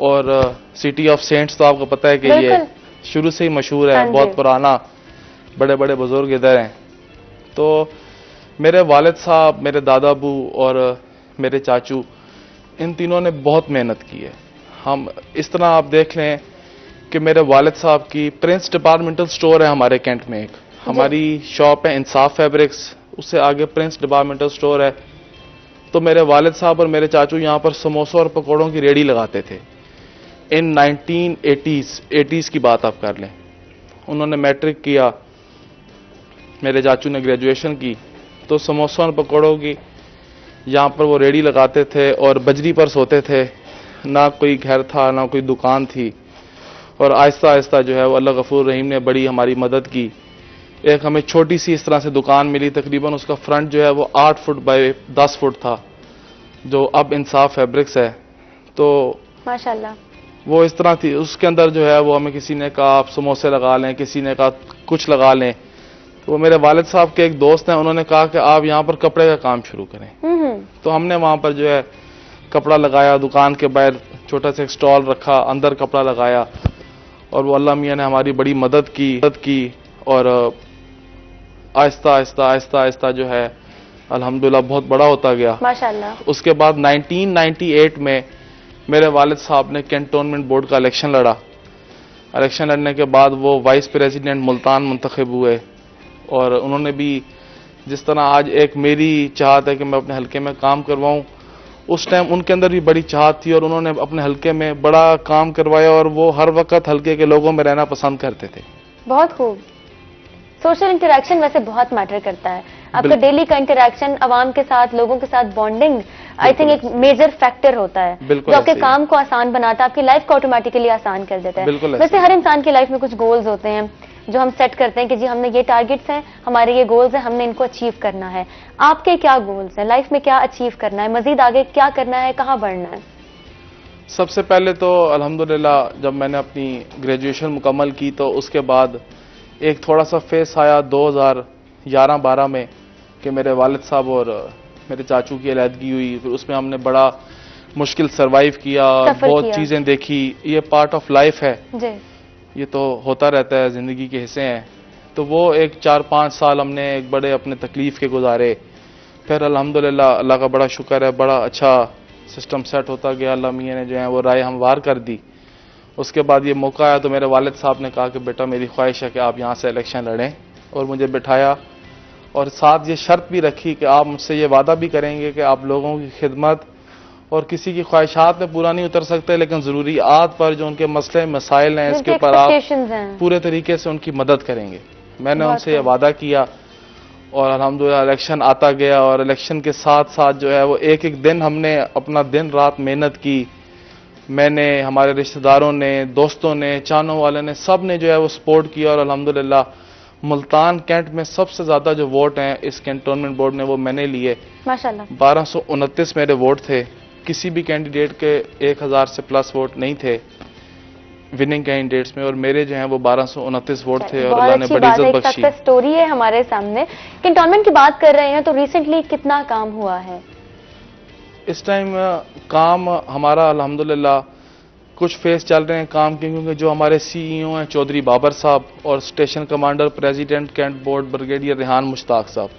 और सिटी ऑफ सेंट्स तो आपको पता है कि ये शुरू से ही मशहूर है, बहुत पुराना, बड़े बड़े बुजुर्ग इधर हैं। तो मेरे वालिद साहब, मेरे दादाबू और मेरे चाचू, इन तीनों ने बहुत मेहनत की है। हम इस तरह आप देख लें कि मेरे वालिद साहब की प्रिंस डिपार्टमेंटल स्टोर है हमारे कैंट में, एक हमारी शॉप है इंसाफ फैब्रिक्स, उससे आगे प्रिंस डिपार्टमेंटल स्टोर है। तो मेरे वालिद साहब और मेरे चाचू यहाँ पर समोसों और पकौड़ों की रेडी लगाते थे इन 1980s की बात आप कर लें। उन्होंने मैट्रिक किया, मेरे चाचू ने ग्रेजुएशन की, तो समोसों और पकौड़ों की यहाँ पर वो रेडी लगाते थे और बजरी पर सोते थे, ना कोई घर था ना कोई दुकान थी। और आहिस्ता आहिस्ता जो है वो अल्लाह गफूर रहीम ने बड़ी हमारी मदद की। एक हमें छोटी सी इस तरह से दुकान मिली, तकरीबन उसका फ्रंट जो है वो 8 फुट बाय 10 फुट था, जो अब इंसाफ फैब्रिक्स है। तो माशाल्लाह वो इस तरह थी, उसके अंदर जो है वो हमें किसी ने कहा आप समोसे लगा लें, किसी ने कहा कुछ लगा लें। तो वो मेरे वालिद साहब के एक दोस्त हैं, उन्होंने कहा कि आप यहाँ पर कपड़े का काम शुरू करें। तो हमने वहाँ पर जो है कपड़ा लगाया, दुकान के बाहर छोटा सा एक स्टॉल रखा, अंदर कपड़ा लगाया, और वो अल्लाह मियाँ ने हमारी बड़ी मदद की और आहिस्ता आहिस्ता जो है अल्हम्दुलिल्लाह बहुत बड़ा होता गया माशाल्लाह। उसके बाद 1998 में मेरे वालिद साहब ने कैंटोनमेंट बोर्ड का इलेक्शन लड़ा। इलेक्शन लड़ने के बाद वो वाइस प्रेसिडेंट मुल्तान मुंतखब हुए, और उन्होंने भी जिस तरह आज एक मेरी चाहत है कि मैं अपने हलके में काम करवाऊं, उस टाइम उनके अंदर भी बड़ी चाहत थी और उन्होंने अपने हलके में बड़ा काम करवाया, और वो हर वक्त हलके के लोगों में रहना पसंद करते थे। बहुत खूब। सोशल इंटरेक्शन वैसे बहुत मैटर करता है, आपका डेली का इंटरेक्शन आवाम के साथ, लोगों के साथ बॉन्डिंग आई थिंक एक मेजर फैक्टर होता है जो आपके काम को आसान बनाता है, आपकी लाइफ को ऑटोमेटिकली आसान कर देता है। वैसे हर इंसान की लाइफ में कुछ गोल्स होते हैं जो हम सेट करते हैं कि जी हमने ये टारगेट्स हैं, हमारे ये गोल्स हैं, हमने इनको अचीव करना है। आपके क्या गोल्स हैं लाइफ में, क्या अचीव करना है, मजीद आगे क्या करना है, कहाँ बढ़ना है? सबसे पहले तो अल्हम्दुलिल्लाह जब मैंने अपनी ग्रेजुएशन मुकम्मल की तो उसके बाद एक थोड़ा सा फेस आया 2011-12 में कि मेरे वालिद साहब और मेरे चाचू की अलहदगी हुई। फिर उसमें हमने बड़ा मुश्किल सरवाइव किया, बहुत चीज़ें देखी। ये पार्ट ऑफ लाइफ है जी। ये तो होता रहता है, ज़िंदगी के हिस्से हैं। तो वो एक 4-5 साल हमने एक बड़े अपने तकलीफ़ के गुजारे। फिर अल्हम्दुलिल्लाह अल्लाह का बड़ा शुक्र है, बड़ा अच्छा सिस्टम सेट होता गया। अल्लाह मियाँ ने जो है वो राय हमवार कर दी। उसके बाद ये मौका आया तो मेरे वालिद साहब ने कहा कि बेटा मेरी ख्वाहिश है कि आप यहाँ से इलेक्शन लड़ें, और मुझे बिठाया और साथ ये शर्त भी रखी कि आप मुझसे ये वादा भी करेंगे कि आप लोगों की खिदमत और किसी की ख्वाहिशात में पूरा नहीं उतर सकते, लेकिन ज़रूरियात पर जो उनके मसले मसाइल हैं इसके ऊपर आप पूरे तरीके से उनकी मदद करेंगे। मैंने उनसे ये वादा किया और अल्हम्दुलिल्लाह इलेक्शन आता गया और इलेक्शन के साथ साथ जो है वो एक एक दिन हमने अपना दिन रात मेहनत की। मैंने, हमारे रिश्तेदारों ने, दोस्तों ने, चाहने वाले ने, सब ने जो है वो सपोर्ट किया और अल्हम्दुलिल्लाह मुल्तान कैंट में सबसे ज्यादा जो वोट हैं इस कैंटोनमेंट बोर्ड ने वो मैंने लिए। माशाल्लाह 1229 मेरे वोट थे। किसी भी कैंडिडेट के 1000 से प्लस वोट नहीं थे विनिंग कैंडिडेट्स में, और मेरे जो हैं वो 1229 वोट थे और अल्लाह ने बड़ी इज्जत बख्शी। सक्सेस स्टोरी है हमारे सामने। कैंटोनमेंट की बात कर रहे हैं तो रिसेंटली कितना काम हुआ है? इस टाइम काम हमारा अल्हम्दुलिल्लाह कुछ फेस चल रहे हैं काम के, क्योंकि जो हमारे CEO हैं चौधरी बाबर साहब और station commander president cantt board brigadier Rehan Mushtaq साहब,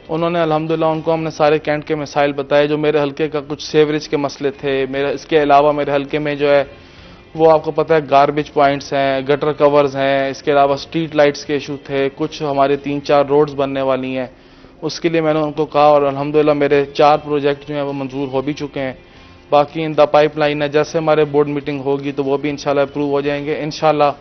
उन्होंने अल्हम्दुलिल्लाह उनको हमने सारे कैंट के मसाइल बताए। जो मेरे हल्के का कुछ सेवरेज के मसले थे, मेरे इसके अलावा मेरे हल्के में जो है वो आपको पता है गार्बेज पॉइंट्स हैं, गटर कवर्स हैं, इसके अलावा स्ट्रीट लाइट्स के इशू थे, कुछ हमारे 3-4 रोड्स बनने वाली हैं, उसके लिए मैंने उनको कहा और अल्हम्दुलिल्लाह मेरे 4 प्रोजेक्ट जो हैं वो मंजूर हो भी चुके हैं। बाकी इन द पाइपलाइन है, जैसे हमारे बोर्ड मीटिंग होगी तो वो भी इंशाल्लाह अप्रूव हो जाएंगे। इंशाल्लाह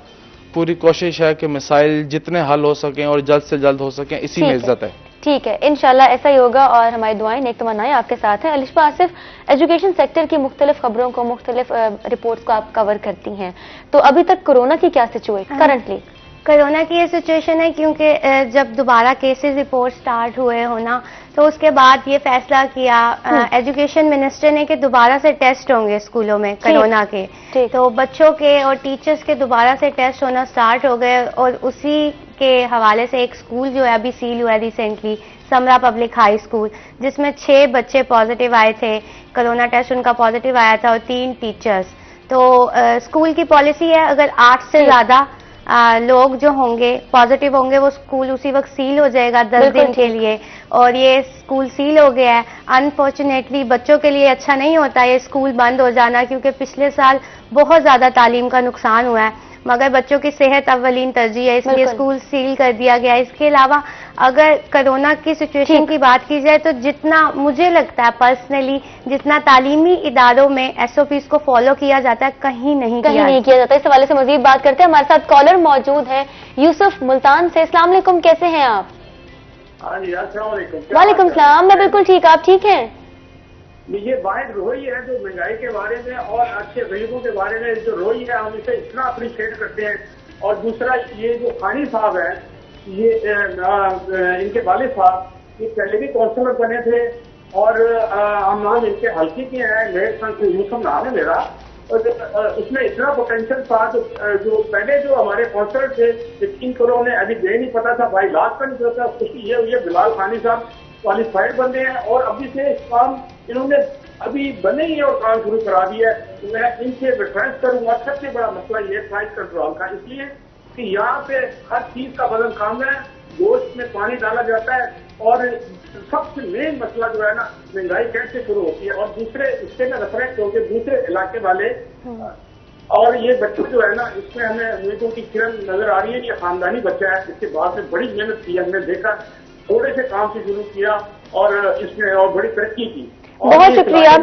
पूरी कोशिश है कि मिसाइल जितने हल हो सकें और जल्द से जल्द हो सकें, इसी में इज्जत है। ठीक है, इंशाल्लाह ऐसा ही होगा और हमारी दुआएं नेक तमन्नाएं आपके साथ हैं। अलिशा आसिफ, एजुकेशन सेक्टर की मुख्तलिफ खबरों को, मुख्तलिफ रिपोर्ट्स को आप कवर करती हैं, तो अभी तक कोरोना की क्या सिचुएशन करंटली? कोरोना की ये सिचुएशन है क्योंकि जब दोबारा केसेस रिपोर्ट स्टार्ट हुए होना तो उसके बाद ये फैसला किया एजुकेशन मिनिस्टर ने कि दोबारा से टेस्ट होंगे स्कूलों में कोरोना के। तो बच्चों के और टीचर्स के दोबारा से टेस्ट होना स्टार्ट हो गए और उसी के हवाले से एक स्कूल जो है अभी सील हुआ है रिसेंटली, समरा पब्लिक हाई स्कूल, जिसमें 6 बच्चे पॉजिटिव आए थे, कोरोना टेस्ट उनका पॉजिटिव आया था और 3 टीचर्स। तो स्कूल की पॉलिसी है अगर 8 से ज्यादा लोग जो होंगे पॉजिटिव होंगे वो स्कूल उसी वक्त सील हो जाएगा 10 दिन के लिए, और ये स्कूल सील हो गया है। अनफॉर्चुनेटली बच्चों के लिए अच्छा नहीं होता ये स्कूल बंद हो जाना, क्योंकि पिछले साल बहुत ज्यादा तालीम का नुकसान हुआ है, मगर बच्चों की सेहत अव्वलीन तरजीह है, इसलिए स्कूल सील कर दिया गया। इसके अलावा अगर कोरोना की सिचुएशन की बात की जाए तो जितना मुझे लगता है पर्सनली, जितना तालीमी इदारों में SOPs को फॉलो किया जाता है कहीं नहीं किया जाता। इस हवाले से मजीद बात करते हैं। हमारे साथ कॉलर मौजूद है यूसुफ मुल्तान से। अस्सलाम वालेकुम, कैसे हैं आप? वालेकुम सलाम, मैं बिल्कुल ठीक, आप ठीक हैं? ये बात रोई है जो महंगाई के बारे में और अच्छे गरीबों के बारे में जो रोई है, हम इसे इतना अप्रिशिएट करते हैं। और दूसरा ये जो खानी साहब है, ये इनके वालिद साहब ये पहले भी काउंसलर बने थे और हम नाम इनके हल्के के हैं, मेरे यूसुफ नाम है मेरा, और उसमें इतना पोटेंशियल था। जो पहले जो हमारे काउंसलर थे 3 करोड़ ने अभी दे नहीं पता था, भाई लास्ट का नहीं पता था, ये बिलाल खानी साहब क्वालिफाइड बंदे हैं और अभी से काम इन्होंने अभी बने ही है और काम शुरू करा दिया है। तो मैं इनसे रेफरेंस करूंगा। सबसे बड़ा मसला ये प्राइस कंट्रोल का, इसलिए कि यहाँ पे हर चीज का वजन कम है, गोश्त में पानी डाला जाता है और सबसे मेन मसला जो है ना महंगाई कैसे शुरू होती है। और दूसरे इससे में रेफरेंस हो गए दूसरे इलाके वाले, और ये बच्चे जो है ना इसमें हमें उम्मीदों की किरण नजर आ रही है। ये खानदानी बच्चा है, इसके बाद में बड़ी मेहनत की, हमने देखा थोड़े से काम से शुरू किया और इसमें और बड़ी तरक्की की। बहुत शुक्रिया,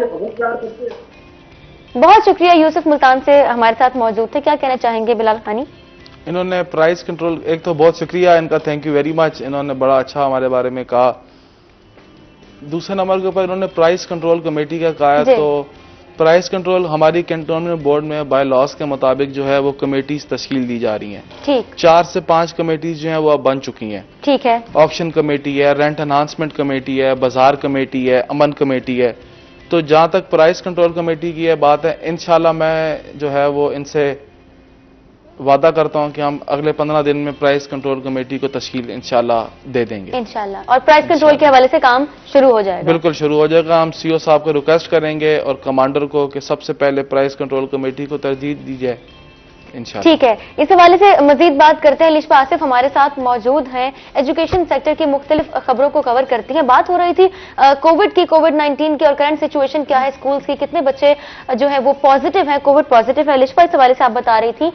बहुत शुक्रिया यूसुफ मुल्तान से हमारे साथ मौजूद थे। क्या कहना चाहेंगे बिलाल खानी? इन्होंने प्राइस कंट्रोल, एक तो बहुत शुक्रिया इनका, थैंक यू वेरी मच, इन्होंने बड़ा अच्छा हमारे बारे में कहा। दूसरे नंबर के ऊपर इन्होंने प्राइस कंट्रोल कमेटी का कहा है, तो प्राइस कंट्रोल हमारी कैंटोनमेंट बोर्ड में बाय लॉस के मुताबिक जो है वो कमेटीज तश्कील दी जा रही हैं। ठीक, 4 से 5 कमेटीज जो हैं वो अब बन चुकी हैं। ठीक है, ऑप्शन कमेटी है, रेंट एनहांसमेंट कमेटी है, बाजार कमेटी है, अमन कमेटी है। तो जहां तक प्राइस कंट्रोल कमेटी की है बात है, इंशाल्लाह मैं जो है वो इनसे वादा करता हूं कि हम अगले 15 दिन में प्राइस कंट्रोल कमेटी को तश्कील इंशाल्लाह दे देंगे इंशाल्लाह, और प्राइस कंट्रोल के हवाले से काम शुरू हो जाएगा। बिल्कुल शुरू हो जाएगा। हम CEO साहब को रिक्वेस्ट करेंगे और कमांडर को कि सबसे पहले प्राइस कंट्रोल कमेटी को तरजीह दी जाए इंशाल्लाह। ठीक है, इस हवाले से मजीद बात करते हैं। अलिशा आसिफ हमारे साथ मौजूद हैं, एजुकेशन सेक्टर की मुख्तलिफ खबरों को कवर करती हैं। बात हो रही थी कोविड की, कोविड-19 की, और करंट सिचुएशन क्या है स्कूल्स की, कितने बच्चे जो है वो पॉजिटिव हैं, कोविड पॉजिटिव है। अलिशा, इस हवाले से आप बता रही थी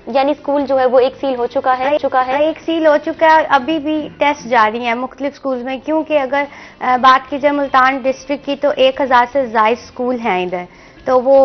यानी स्कूल जो है वो एक सील हो चुका है एक सील हो चुका है। अभी भी टेस्ट जारी है मुख्तलिफ स्कूल में, क्योंकि अगर बात की जाए मुल्तान डिस्ट्रिक्ट की तो 1000 से ज्यादा स्कूल हैं इधर, तो वो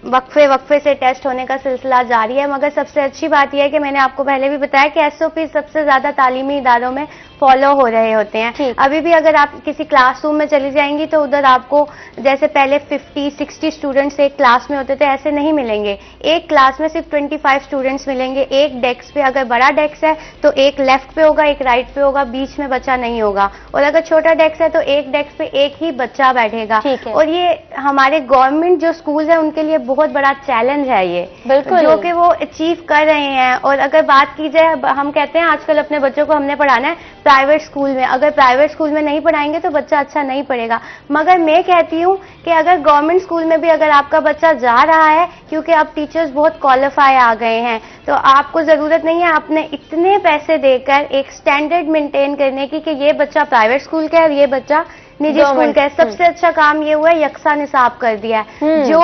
वक्फे से टेस्ट होने का सिलसिला जारी है। मगर सबसे अच्छी बात यह है कि मैंने आपको पहले भी बताया कि एसओपी सबसे ज्यादा तालीमी इदारों में फॉलो हो रहे होते हैं। अभी भी अगर आप किसी क्लासरूम में चली जाएंगी तो उधर आपको जैसे पहले 50-60 स्टूडेंट्स एक क्लास में होते थे, ऐसे नहीं मिलेंगे। एक क्लास में सिर्फ 25 स्टूडेंट्स मिलेंगे। एक डेस्क पे, अगर बड़ा डेस्क है तो एक लेफ्ट पे होगा, एक राइट पे होगा, बीच में बच्चा नहीं होगा। और अगर छोटा डेस्क है तो एक डेस्क पे एक ही बच्चा बैठेगा। और ये हमारे गवर्नमेंट जो स्कूल है उनके लिए बहुत बड़ा चैलेंज है ये, बिल्कुल, जो कि वो अचीव कर रहे हैं। और अगर बात की जाए, हम कहते हैं आजकल अपने बच्चों को हमने पढ़ाना है प्राइवेट स्कूल में, अगर प्राइवेट स्कूल में नहीं पढ़ाएंगे तो बच्चा अच्छा नहीं पढ़ेगा। मगर मैं कहती हूँ कि अगर गवर्नमेंट स्कूल में भी अगर आपका बच्चा जा रहा है, क्योंकि अब टीचर्स बहुत क्वालिफाई आ गए हैं, तो आपको जरूरत नहीं है अपने इतने पैसे देकर एक स्टैंडर्ड मेंटेन करने की कि ये बच्चा प्राइवेट स्कूल का है और ये बच्चा निजी स्कूल का है। सबसे अच्छा काम ये हुआ है यकसा निसाब कर दिया है। जो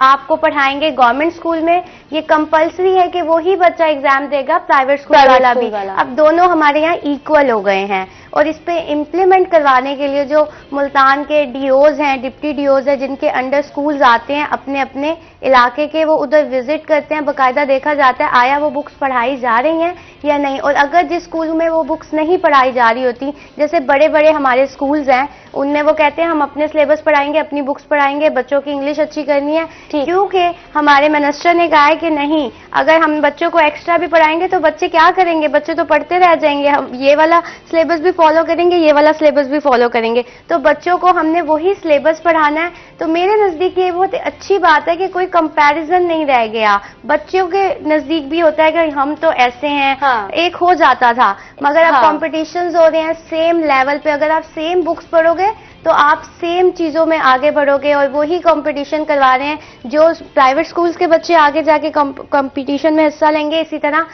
आपको पढ़ाएंगे गवर्नमेंट स्कूल में, ये कंपलसरी है कि वो ही बच्चा एग्जाम देगा प्राइवेट स्कूल वाला भी। अब दोनों हमारे यहाँ इक्वल हो गए हैं। और इस पे इम्प्लीमेंट करवाने के लिए जो मुल्तान के डीओज हैं, डिप्टी डीओज हैं, जिनके अंडर स्कूल्स आते हैं अपने अपने इलाके के, वो उधर विजिट करते हैं, बाकायदा देखा जाता है आया वो बुक्स पढ़ाई जा रही हैं या नहीं। और अगर जिस स्कूल में वो बुक्स नहीं पढ़ाई जा रही होती, जैसे बड़े बड़े हमारे स्कूल्स हैं, उनमें वो कहते हैं हम अपने सिलेबस पढ़ाएंगे, अपनी बुक्स पढ़ाएंगे, बच्चों की इंग्लिश अच्छी करनी है, क्योंकि हमारे मिनिस्टर ने कहा है कि नहीं, अगर हम बच्चों को एक्स्ट्रा भी पढ़ाएंगे तो बच्चे क्या करेंगे, बच्चे तो पढ़ते रह जाएंगे। हम ये वाला सिलेबस भी फॉलो करेंगे, ये वाला सिलेबस भी फॉलो करेंगे, तो बच्चों को हमने वही सिलेबस पढ़ाना है। तो मेरे नजदीक ये बहुत अच्छी बात है कि कोई कंपैरिजन नहीं रह गया। बच्चों के नजदीक भी होता है कि हम तो ऐसे हैं, एक हो जाता था, मगर अब कॉम्पिटिशन्स हो रहे हैं सेम लेवल पे। अगर आप सेम बुक्स पढ़ोगे तो आप सेम चीजों में आगे बढ़ोगे, और वही कंपटीशन करवा रहे हैं। जो प्राइवेट स्कूल्स के बच्चे आगे जाके कंपटीशन में हिस्सा लेंगे, इसी तरह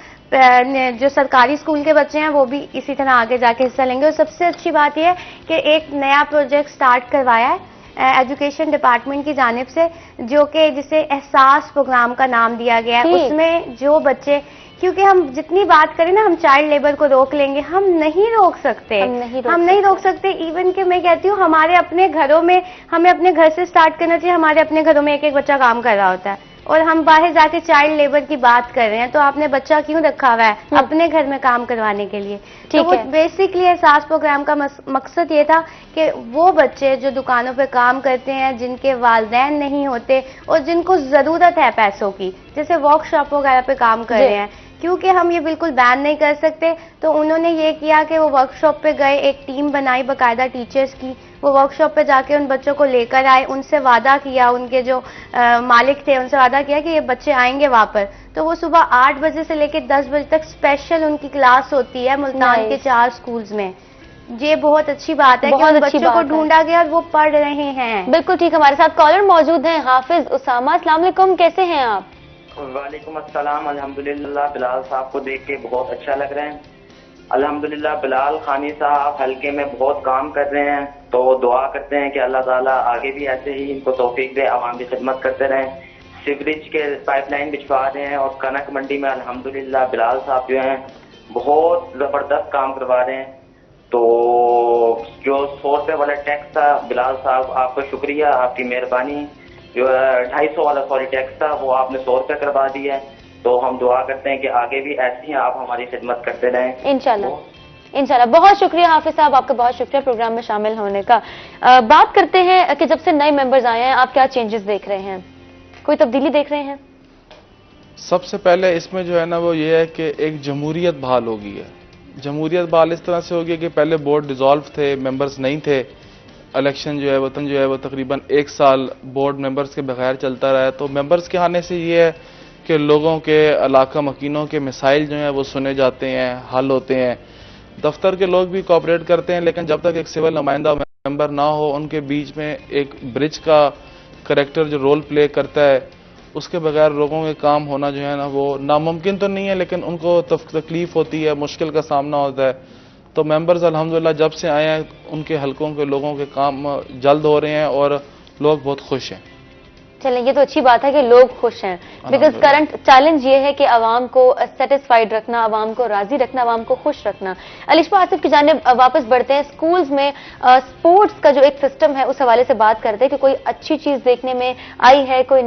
जो सरकारी स्कूल के बच्चे हैं वो भी इसी तरह आगे जाके हिस्सा लेंगे। और सबसे अच्छी बात यह है कि एक नया प्रोजेक्ट स्टार्ट करवाया है एजुकेशन डिपार्टमेंट की जानिब से, जो कि जिसे एहसास प्रोग्राम का नाम दिया गया है। उसमें जो बच्चे, क्योंकि हम जितनी बात करें ना हम चाइल्ड लेबर को रोक लेंगे, हम नहीं रोक सकते, हम नहीं रोक सकते। इवन कि मैं कहती हूँ हमारे अपने घरों में, हमें अपने घर से स्टार्ट करना चाहिए। हमारे अपने घरों में एक एक बच्चा काम कर रहा होता है और हम बाहर जाके चाइल्ड लेबर की बात कर रहे हैं, तो आपने बच्चा क्यों रखा हुआ है? अपने घर में काम करवाने के लिए। तो वो बेसिकली एहसास प्रोग्राम का मकसद ये था कि वो बच्चे जो दुकानों पे काम करते हैं, जिनके वालिदैन नहीं होते और जिनको जरूरत है पैसों की, जैसे वर्कशॉप वगैरह पे काम कर रहे हैं, क्योंकि हम ये बिल्कुल बैन नहीं कर सकते, तो उन्होंने ये किया कि वो वर्कशॉप पे गए, एक टीम बनाई बाकायदा टीचर्स की, वो वर्कशॉप पे जाके उन बच्चों को लेकर आए, उनसे वादा किया, उनके जो मालिक थे उनसे वादा किया कि ये बच्चे आएंगे वापस। तो वो सुबह 8 बजे से लेकर 10 बजे तक स्पेशल उनकी क्लास होती है मुल्तान के 4 स्कूल्स में। ये बहुत अच्छी बात है कि उन बच्चों को ढूंढा गया और वो पढ़ रहे हैं। बिल्कुल ठीक। हमारे साथ कॉलर मौजूद हैं, हाफिज उसामा। अस्सलाम वालेकुम, कैसे हैं आप? वालेकुम अस्सलाम। अल्हम्दुलिल्लाह, बिलाल साहब को देख के बहुत अच्छा लग रहा है। अल्हम्दुलिल्लाह, बिलाल खानी साहब हल्के में बहुत काम कर रहे हैं, तो दुआ करते हैं कि अल्लाह ताला आगे भी ऐसे ही इनको तौफीक दे, आवाम की खिदमत करते रहें। सीवरेज के पाइपलाइन बिछवा रहे हैं और कनक मंडी में अल्हम्दुलिल्लाह बिलाल साहब जो हैं बहुत जबरदस्त काम करवा रहे हैं। तो जो 100 रुपये वाला टैक्स था बिलाल साहब, आपका शुक्रिया, आपकी मेहरबानी। जो 250 वाला टैक्स था वो आपने 100 रुपये करवा दिया है। तो हम दुआ करते हैं कि आगे भी ऐसे ही आप हमारी खिदमत करते रहें इंशाल्लाह। इंशाल्लाह। बहुत शुक्रिया हाफिज साहब, आपका बहुत शुक्रिया प्रोग्राम में शामिल होने का। बात करते हैं कि जब से नए मेंबर्स आए हैं आप क्या चेंजेस देख रहे हैं, कोई तब्दीली देख रहे हैं? सबसे पहले इसमें जो है ना वो ये है कि एक जमहूरियत बहाल हो गई है। जमहूरियत बहाल इस तरह से हो गई कि पहले बोर्ड डिसॉल्व थे, मेंबर्स नहीं थे, इलेक्शन जो है वतन जो है वो तकरीबन 1 साल बोर्ड मेंबर्स के बगैर चलता रहा है। तो मेंबर्स के आने से ये है कि लोगों के इलाका मकीनों के मिसाइल जो हैं वो सुने जाते हैं, हल होते हैं। दफ्तर के लोग भी कोऑपरेट करते हैं, लेकिन जब तक एक सिविल नुमाइंदा मेंबर ना हो, उनके बीच में एक ब्रिज का करैक्टर जो रोल प्ले करता है, उसके बगैर लोगों के काम होना जो है ना वो नामुमकिन तो नहीं है, लेकिन उनको तकलीफ होती है, मुश्किल का सामना होता है। तो मेंबर्स अल्हम्दुलिल्लाह जब से आए हैं उनके हलकों के लोगों के काम जल्द हो रहे हैं और लोग बहुत खुश हैं। चलें, ये तो अच्छी बात है कि लोग खुश हैं, बिकॉज करंट चैलेंज ये है कि आवाम को सेटिस्फाइड रखना, आवाम को राजी रखना, आवाम को खुश रखना। अलिशबा आसिफ की जानिब वापस बढ़ते हैं। स्कूल्स में स्पोर्ट्स का जो एक सिस्टम है उस हवाले से बात करते हैं कि कोई अच्छी चीज देखने में आई है, कोई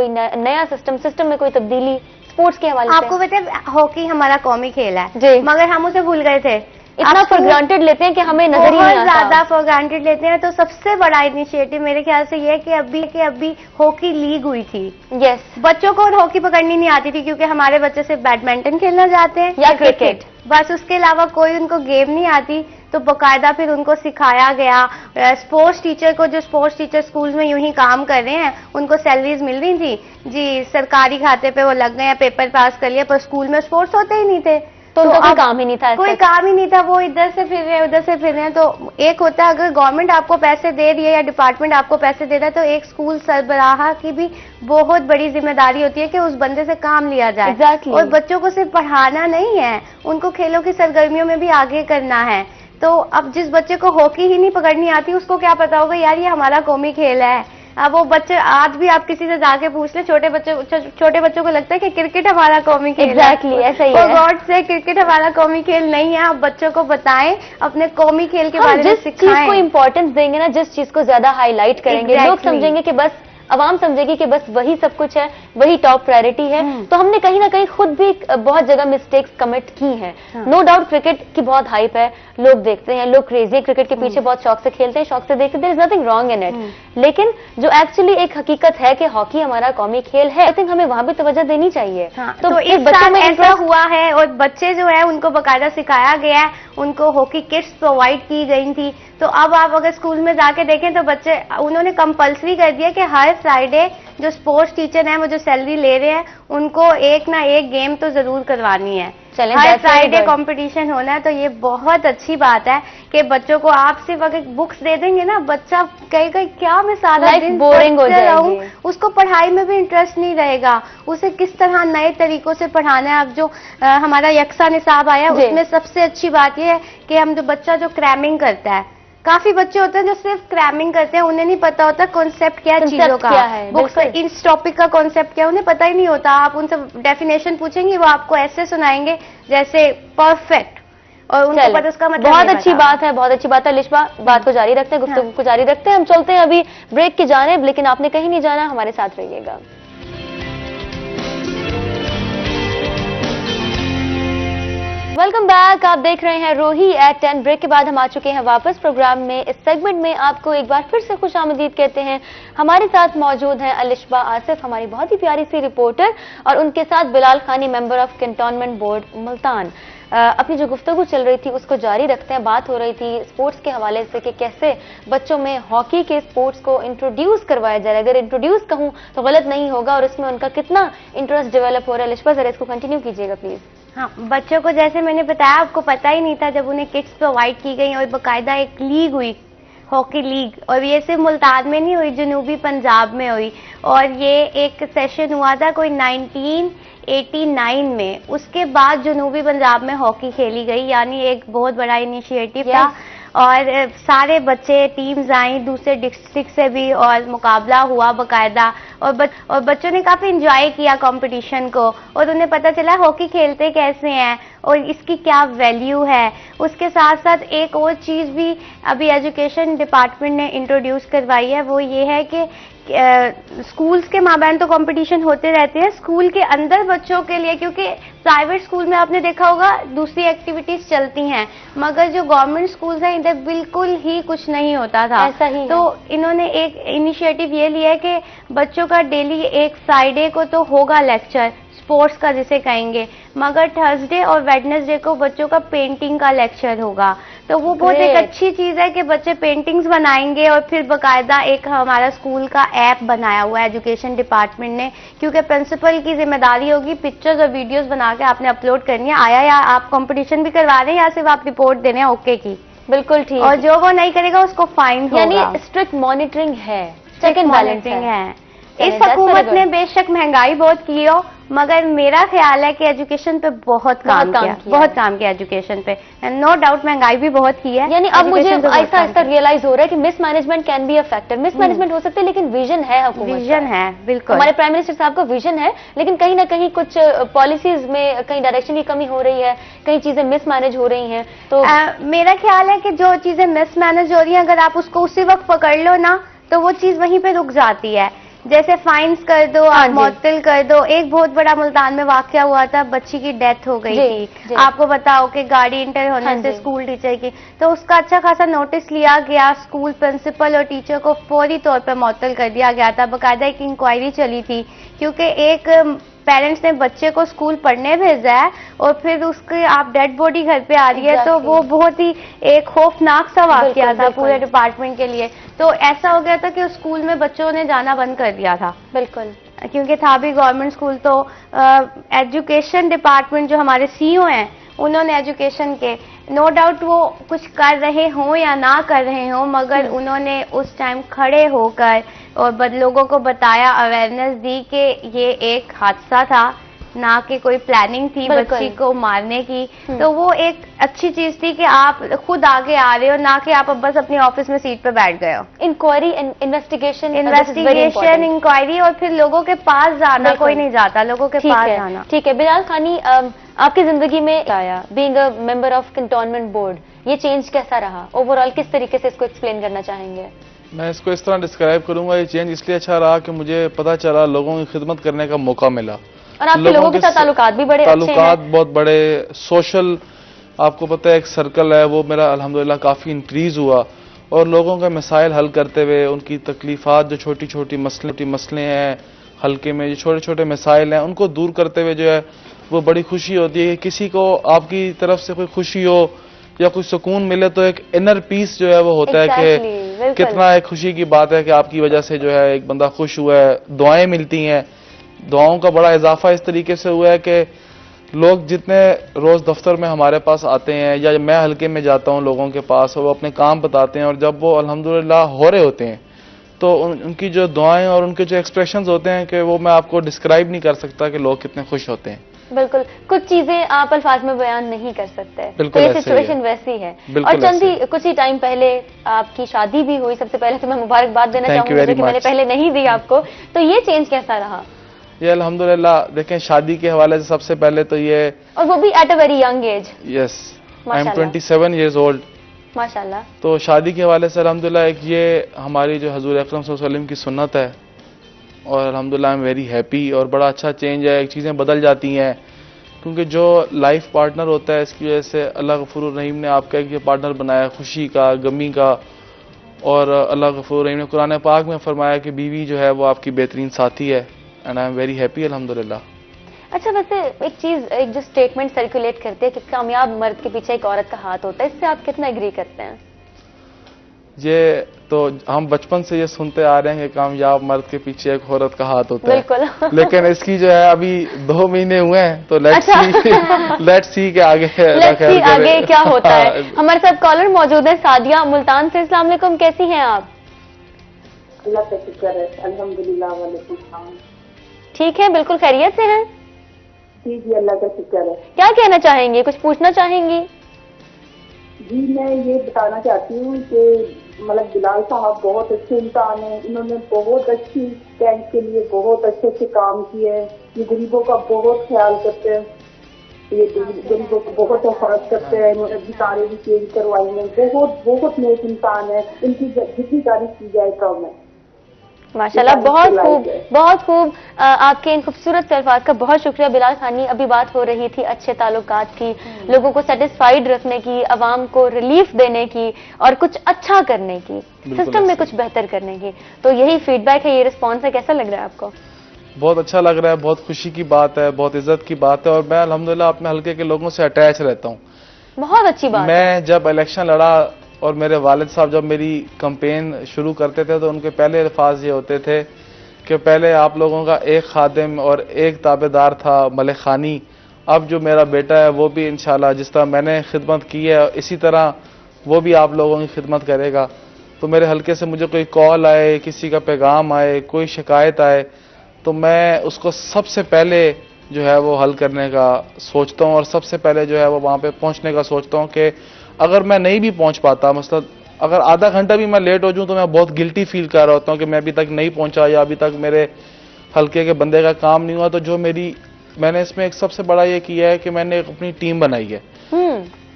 नया सिस्टम में कोई तब्दीली स्पोर्ट्स के हवाले से? आपको पता है हॉकी हमारा कौमी खेल है जी, मगर हम उसे भूल गए थे। इतना फॉर ग्रांटेड लेते हैं कि हमें नजर ही नहीं आता। बहुत ज्यादा फॉर ग्रांटेड लेते हैं। तो सबसे बड़ा इनिशिएटिव मेरे ख्याल से ये है कि अभी हॉकी लीग हुई थी। यस, बच्चों को हॉकी पकड़नी नहीं आती थी क्योंकि हमारे बच्चे सिर्फ बैडमिंटन खेलना चाहते हैं या क्रिकेट, बस उसके अलावा कोई उनको गेम नहीं आती। तो बाकायदा फिर उनको सिखाया गया। स्पोर्ट्स टीचर को, जो स्पोर्ट्स टीचर स्कूल में यूं ही काम कर रहे हैं, उनको सैलरीज मिल रही थी जी, सरकारी खाते पे वो लग गए हैं, पेपर पास कर लिया, पर स्कूल में स्पोर्ट्स होते ही नहीं थे। तो उनका कोई काम ही नहीं था। कोई काम ही नहीं था, वो इधर से फिर रहे हैं उधर से फिर रहे हैं। तो एक होता है अगर गवर्नमेंट आपको पैसे दे रही है या डिपार्टमेंट आपको पैसे दे रहा है तो एक स्कूल सरबराह की भी बहुत बड़ी जिम्मेदारी होती है कि उस बंदे से काम लिया जाए। Exactly. और बच्चों को सिर्फ पढ़ाना नहीं है, उनको खेलों की सरगर्मियों में भी आगे करना है। तो अब जिस बच्चे को हॉकी ही नहीं पकड़नी आती उसको क्या पता होगा यार ये हमारा कौमी खेल है। अब वो बच्चे आज भी आप किसी से जाके पूछ ले, छोटे बच्चों को लगता है कि क्रिकेट हमारा कौमी खेल है। एग्जैक्टली ऐसा ही है। गॉड से क्रिकेट हमारा कौमी खेल नहीं है। आप बच्चों को बताएं, अपने कौमी खेल के बारे में सिखाएं। जिस चीज को इम्पोर्टेंस देंगे ना, जिस चीज को ज्यादा हाईलाइट करेंगे, लोग समझेंगे कि बस, आवाम समझेगी कि बस वही सब कुछ है, वही टॉप प्रायोरिटी है। तो हमने कहीं ना कहीं खुद भी बहुत जगह मिस्टेक्स कमिट की हैं। नो डाउट क्रिकेट की बहुत हाइप है, लोग देखते हैं, लोग क्रेजी है क्रिकेट के पीछे, बहुत शौक से खेलते हैं, शौक से देखते हैं, there is nothing wrong in it. लेकिन जो एक्चुअली एक हकीकत है कि हॉकी हमारा कौमी खेल है, आई थिंक हमें वहां भी तवज्जो देनी चाहिए। तो इस साल ऐसा हुआ है और बच्चे जो है उनको बाकायदा सिखाया गया है, उनको हॉकी किट्स प्रोवाइड की गई थी। तो अब आप अगर स्कूल में जाके देखें तो बच्चे, उन्होंने कंपल्सरी कर दिया कि हर फ्राइडे जो स्पोर्ट्स टीचर हैं वो जो सैलरी ले रहे हैं उनको एक ना एक गेम तो जरूर करवानी है। हर फ्राइडे कंपटीशन होना है। तो ये बहुत अच्छी बात है कि बच्चों को आप सिर्फ अगर बुक्स दे देंगे ना, बच्चा कहीं क्या मैं सारा दिन बोरिंग हो जाएगी, उसको पढ़ाई में भी इंटरेस्ट नहीं रहेगा। उसे किस तरह नए तरीकों से पढ़ाना है। अब जो हमारा यकसा निसाब आया उसमें सबसे अच्छी बात यह है कि हम जो बच्चा जो क्रैमिंग करता है, काफी बच्चे होते हैं जो सिर्फ क्रैमिंग करते हैं, उन्हें नहीं पता होता कॉन्सेप्ट क्या है चीजों का, बुक्स इस टॉपिक का कॉन्सेप्ट क्या है उन्हें पता ही नहीं होता। आप उनसे डेफिनेशन पूछेंगे वो आपको ऐसे सुनाएंगे जैसे परफेक्ट, और उनको पता उसका मतलब। बहुत अच्छी बात है, बहुत अच्छी बात है। अलिशबा, बात को जारी रखते हैं, गुफ्तगू को जारी रखते हैं। हम चलते हैं अभी ब्रेक की जानिब, लेकिन आपने कहीं नहीं जाना, हमारे साथ रहिएगा। वेलकम बैक, आप देख रहे हैं रोही एट 10। ब्रेक के बाद हम आ चुके हैं वापस प्रोग्राम में। इस सेगमेंट में आपको एक बार फिर से खुशामदीद कहते हैं। हमारे साथ मौजूद हैं अलिशबा आसिफ, हमारी बहुत ही प्यारी सी रिपोर्टर, और उनके साथ बिलाल खानी, member of cantonment board Multan. अपनी जो गुफ्तगू चल रही थी उसको जारी रखते हैं। बात हो रही थी स्पोर्ट्स के हवाले से कि कैसे बच्चों में हॉकी के स्पोर्ट्स को इंट्रोड्यूस करवाया जाए। अगर इंट्रोड्यूस कहूँ तो गलत नहीं होगा, और इसमें उनका कितना इंटरेस्ट डेवलप हो रहा है। अलिशबा, जरा इसको कंटिन्यू कीजिएगा प्लीज। हाँ, बच्चों को जैसे मैंने बताया, आपको पता ही नहीं था जब उन्हें किट्स प्रोवाइड की गई और बाकायदा एक लीग हुई, हॉकी लीग, और ये सिर्फ मुल्तान में नहीं हुई, जनूबी पंजाब में हुई। और ये एक सेशन हुआ था कोई 1989 में। उसके बाद जनूबी पंजाब में हॉकी खेली गई, यानी एक बहुत बड़ा इनिशिएटिव था। और सारे बच्चे, टीम्स आई दूसरे डिस्ट्रिक्ट से भी, और मुकाबला हुआ बाकायदा, और बच्चों ने काफी एंजॉय किया कंपटीशन को, और उन्हें पता चला हॉकी खेलते कैसे हैं और इसकी क्या वैल्यू है। उसके साथ साथ एक और चीज भी अभी एजुकेशन डिपार्टमेंट ने इंट्रोड्यूस करवाई है, वो ये है कि स्कूल्स के माबैन तो कंपटीशन होते रहते हैं, स्कूल के अंदर बच्चों के लिए, क्योंकि प्राइवेट स्कूल में आपने देखा होगा दूसरी एक्टिविटीज चलती हैं, मगर जो गवर्नमेंट स्कूल्स हैं इधर बिल्कुल ही कुछ नहीं होता था। ऐसा ही तो इन्होंने एक इनिशिएटिव ये लिया है कि बच्चों का डेली एक फ्राइडे को तो होगा लेक्चर स्पोर्ट्स का जिसे कहेंगे, मगर थर्सडे और वेडनेसडे को बच्चों का पेंटिंग का लेक्चर होगा। तो वो बहुत एक अच्छी चीज है कि बच्चे पेंटिंग्स बनाएंगे, और फिर बाकायदा एक हमारा स्कूल का ऐप बनाया हुआ है एजुकेशन डिपार्टमेंट ने, क्योंकि प्रिंसिपल की जिम्मेदारी होगी पिक्चर्स और वीडियोस बना के आपने अपलोड करनी है। आया या आप कंपटीशन भी करवा रहे हैं या सिर्फ आप रिपोर्ट दे रहे हैं ओके की, बिल्कुल ठीक। और जो वो नहीं करेगा उसको फाइन होगा। यानी स्ट्रिक्ट मॉनिटरिंग है, चेक एंड बैलेंसिंग है। करें। इस हुकूमत ने बेशक महंगाई बहुत की हो, मगर मेरा ख्याल है कि एजुकेशन पे बहुत काम किया एजुकेशन पे, नो डाउट महंगाई भी बहुत की है। यानी अब मुझे ऐसा ऐसा रियलाइज हो रहा है कि miss management can be a factor. Miss management हो सकता है लेकिन विजन है हुकूमत का। विजन है, बिल्कुल। हमारे प्राइम मिनिस्टर साहब का विजन है, लेकिन कहीं ना कहीं कुछ पॉलिसीज में कहीं डायरेक्शन की कमी हो रही है, कई चीजें मिस मैनेज हो रही हैं। तो मेरा ख्याल है कि जो चीजें मिस मैनेज हो रही हैं, अगर आप उसको उसी वक्त पकड़ लो ना, तो वो चीज वहीं पे रुक जाती है। जैसे फाइन्स कर दो, आप मुअत्तल कर दो। एक बहुत बड़ा मुल्तान में वाकया हुआ था, बच्ची की डेथ हो गई थी, आपको बताओ कि गाड़ी इंटर होने से स्कूल टीचर की, तो उसका अच्छा खासा नोटिस लिया गया, स्कूल प्रिंसिपल और टीचर को फौरी तौर पर मुअत्तल कर दिया गया था। बाकायदा एक इंक्वायरी चली थी, क्योंकि एक पेरेंट्स ने बच्चे को स्कूल पढ़ने भेजा है और फिर उसकी आप डेड बॉडी घर पे आ रही है, तो वो बहुत ही एक खौफनाक सा वाकया था पूरे डिपार्टमेंट के लिए। तो ऐसा हो गया था कि उस स्कूल में बच्चों ने जाना बंद कर दिया था, बिल्कुल, क्योंकि था भी गवर्नमेंट स्कूल। तो एजुकेशन डिपार्टमेंट जो हमारे सीईओ हैं, उन्होंने एजुकेशन के नो डाउट वो कुछ कर रहे हों या ना कर रहे हों, मगर उन्होंने उस टाइम खड़े होकर और लोगों को बताया, अवेयरनेस दी कि ये एक हादसा था, ना कि कोई प्लानिंग थी बच्ची को मारने की। तो वो एक अच्छी चीज थी कि आप खुद आगे आ रहे हो, ना कि आप बस अपनी ऑफिस में सीट पे बैठ गए हो। इंक्वायरी, इन्वेस्टिगेशन, इंक्वायरी और फिर लोगों के पास जाना, कोई नहीं जाता लोगों के पास जाना। ठीक है बिलाल खानी, आपकी जिंदगी में आया being a member of cantonment board, ये चेंज कैसा रहा ओवरऑल, किस तरीके से इसको एक्सप्लेन करना चाहेंगे? मैं इसको इस तरह डिस्क्राइब करूंगा, ये चेंज इसलिए अच्छा रहा कि मुझे पता चला, लोगों की खिदमत करने का मौका मिला, और आपके लोगों के साथ ताल्लुकात भी बड़े अच्छे हैं। बहुत बड़े सोशल, आपको पता है एक सर्कल है, वो मेरा अल्हम्दुलिल्लाह काफ़ी इंक्रीज हुआ, और लोगों के मसाइल हल करते हुए, उनकी तकलीफात, जो छोटी छोटी मसले हैं, हल्के में जो छोटे छोटे मसाइल हैं, उनको दूर करते हुए जो है वो बड़ी खुशी होती है कि किसी को आपकी तरफ से कोई खुशी हो या कोई सुकून मिले, तो एक इनर पीस जो है वो होता है कि कितना एक खुशी की बात है कि आपकी वजह से जो है एक बंदा खुश हुआ है, दुआएं मिलती हैं। दुआओं का बड़ा इजाफा इस तरीके से हुआ है कि लोग जितने रोज दफ्तर में हमारे पास आते हैं या मैं हल्के में जाता हूं लोगों के पास, वो अपने काम बताते हैं, और जब वो अल्हम्दुलिल्लाह हो रहे होते हैं तो उनकी जो दुआएं और उनके जो एक्सप्रेशंस होते हैं कि वो मैं आपको डिस्क्राइब नहीं कर सकता कि लोग कितने खुश होते हैं। बिल्कुल, कुछ चीजें आप अल्फाज में बयान नहीं कर सकते, तो ये सिचुएशन वैसी है। और चंद कुछ ही टाइम पहले आपकी शादी भी हुई, सबसे पहले तो मैं मुबारकबाद देना चाहूंगी कि मैंने पहले नहीं दी आपको, तो ये चेंज कैसा रहा? ये अल्हम्दुलिल्लाह देखें, शादी के हवाले से सबसे पहले तो ये, और वो भी at a very young age. Yes, I am 27 years old, माशाल्लाह। तो शादी के हवाले से अल्हम्दुलिल्लाह एक ये हमारी जो हजूर अकरम सल्लल्लाहु अलैहि वसल्लम की सुन्नत है, और अल्हम्दुलिल्लाह आई एम वेरी हैप्पी, और बड़ा अच्छा चेंज है, चीज़ें बदल जाती हैं, क्योंकि जो लाइफ पार्टनर होता है, इसकी वजह से अल्लाह गफूर रहीम ने आपका एक ये पार्टनर बनाया, खुशी का, गमी का, और अल्लाह गफूर रहीम ने कुरान पाक में फरमाया कि बीवी जो है वो आपकी बेहतरीन साथी है, and I am very happy अल्हम्दुलिल्लाह। अच्छा, वैसे एक चीज, एक जो स्टेटमेंट सर्कुलेट करते हैं कि कामयाब मर्द के पीछे एक औरत का हाथ होता है, इससे आप कितना एग्री करते हैं? ये तो हम बचपन से ये सुनते आ रहे हैं कि कामयाब मर्द के पीछे एक औरत का हाथ होता है, लेकिन इसकी जो है अभी 2 महीने हुए हैं, तो लेट्स सी के आगे क्या होता है। हमारे साथ कॉलर मौजूद है सादिया मुल्तान से। अस्सलाम वालेकुम, कैसी हैं आप? अल्लाह का शुक्र है, अल्हम्दुलिल्लाह। वालेकुम सलाम। ठीक है, बिल्कुल खैरियत से हैं? जी, अल्लाह का शुक्र है। क्या कहना चाहेंगी, कुछ पूछना चाहेंगी? जी, मैं ये बताना चाहती हूँ कि मतलब बिलाल साहब बहुत अच्छे इंसान हैं, इन्होंने बहुत अच्छी कैंप के लिए बहुत अच्छे अच्छे काम किए हैं, ये गरीबों का बहुत ख्याल करते हैं, ये गरीबों को बहुत हिफाजत करते हैं, इन्होंने गिटारें भी चेंज करवाई हैं, बहुत नेक इंसान है, इनकी जितनी तारीफ की जाए कम है। माशाल्लाह, बहुत खूब, बहुत खूब। आपके इन खूबसूरत से अल्फाज का बहुत शुक्रिया बिलाल खानी। अभी बात हो रही थी अच्छे ताल्लुकात की, लोगों को सेटिस्फाइड रखने की, अवाम को रिलीफ देने की, और कुछ अच्छा करने की, सिस्टम में कुछ बेहतर करने की, तो यही फीडबैक है, ये रिस्पॉन्स है। कैसा लग रहा है आपको? बहुत अच्छा लग रहा है, बहुत खुशी की बात है, बहुत इज्जत की बात है, और मैं अल्हम्दुलिल्लाह अपने हल्के के लोगों से अटैच रहता हूँ। बहुत अच्छी बात। मैं जब इलेक्शन लड़ा और मेरे वालिद साहब जब मेरी कैंपेन शुरू करते थे, तो उनके पहले अल्फाज ये होते थे कि पहले आप लोगों का एक खादिम और एक ताबेदार था मलिक खानी, अब जो मेरा बेटा है वो भी इंशाल्लाह जिस तरह मैंने खिदमत की है इसी तरह वो भी आप लोगों की खिदमत करेगा। तो मेरे हलके से मुझे कोई कॉल आए, किसी का पैगाम आए, कोई शिकायत आए, तो मैं उसको सबसे पहले जो है वो हल करने का सोचता हूँ और सबसे पहले जो है वो वहाँ पे पहुँचने का सोचता हूँ कि अगर मैं नहीं भी पहुँच पाता, मतलब अगर आधा घंटा भी मैं लेट हो जाऊँ तो मैं बहुत गिल्टी फील कर रहा होता हूँ कि मैं अभी तक नहीं पहुँचा या अभी तक मेरे हलके के बंदे का काम नहीं हुआ। तो जो मैंने इसमें एक सबसे बड़ा ये किया है कि मैंने एक अपनी टीम बनाई है।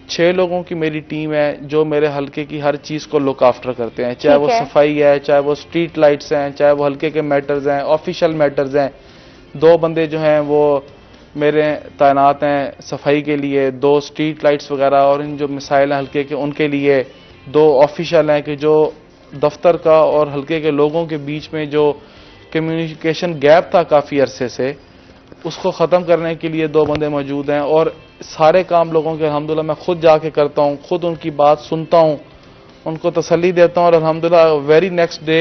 6 लोगों की मेरी टीम है जो मेरे हलके की हर चीज को लुक आफ्टर करते हैं, चाहे वो सफाई है, चाहे वो स्ट्रीट लाइट्स हैं, चाहे वो हलके के मैटर्स हैं, ऑफिशियल मैटर्स हैं। 2 बंदे जो हैं वो मेरे तैनात हैं सफाई के लिए, 2 स्ट्रीट लाइट्स वगैरह और इन जो मिसाइल हैं हलके के उनके लिए, 2 ऑफिशियल हैं कि जो दफ्तर का और हलके के लोगों के बीच में जो कम्युनिकेशन गैप था काफ़ी अरसे से, उसको ख़त्म करने के लिए 2 बंदे मौजूद हैं। और सारे काम लोगों के अल्हम्दुलिल्लाह मैं खुद जाके करता हूँ, खुद उनकी बात सुनता हूँ, उनको तसल्ली देता हूँ और अल्हम्दुलिल्लाह वेरी नेक्स्ट डे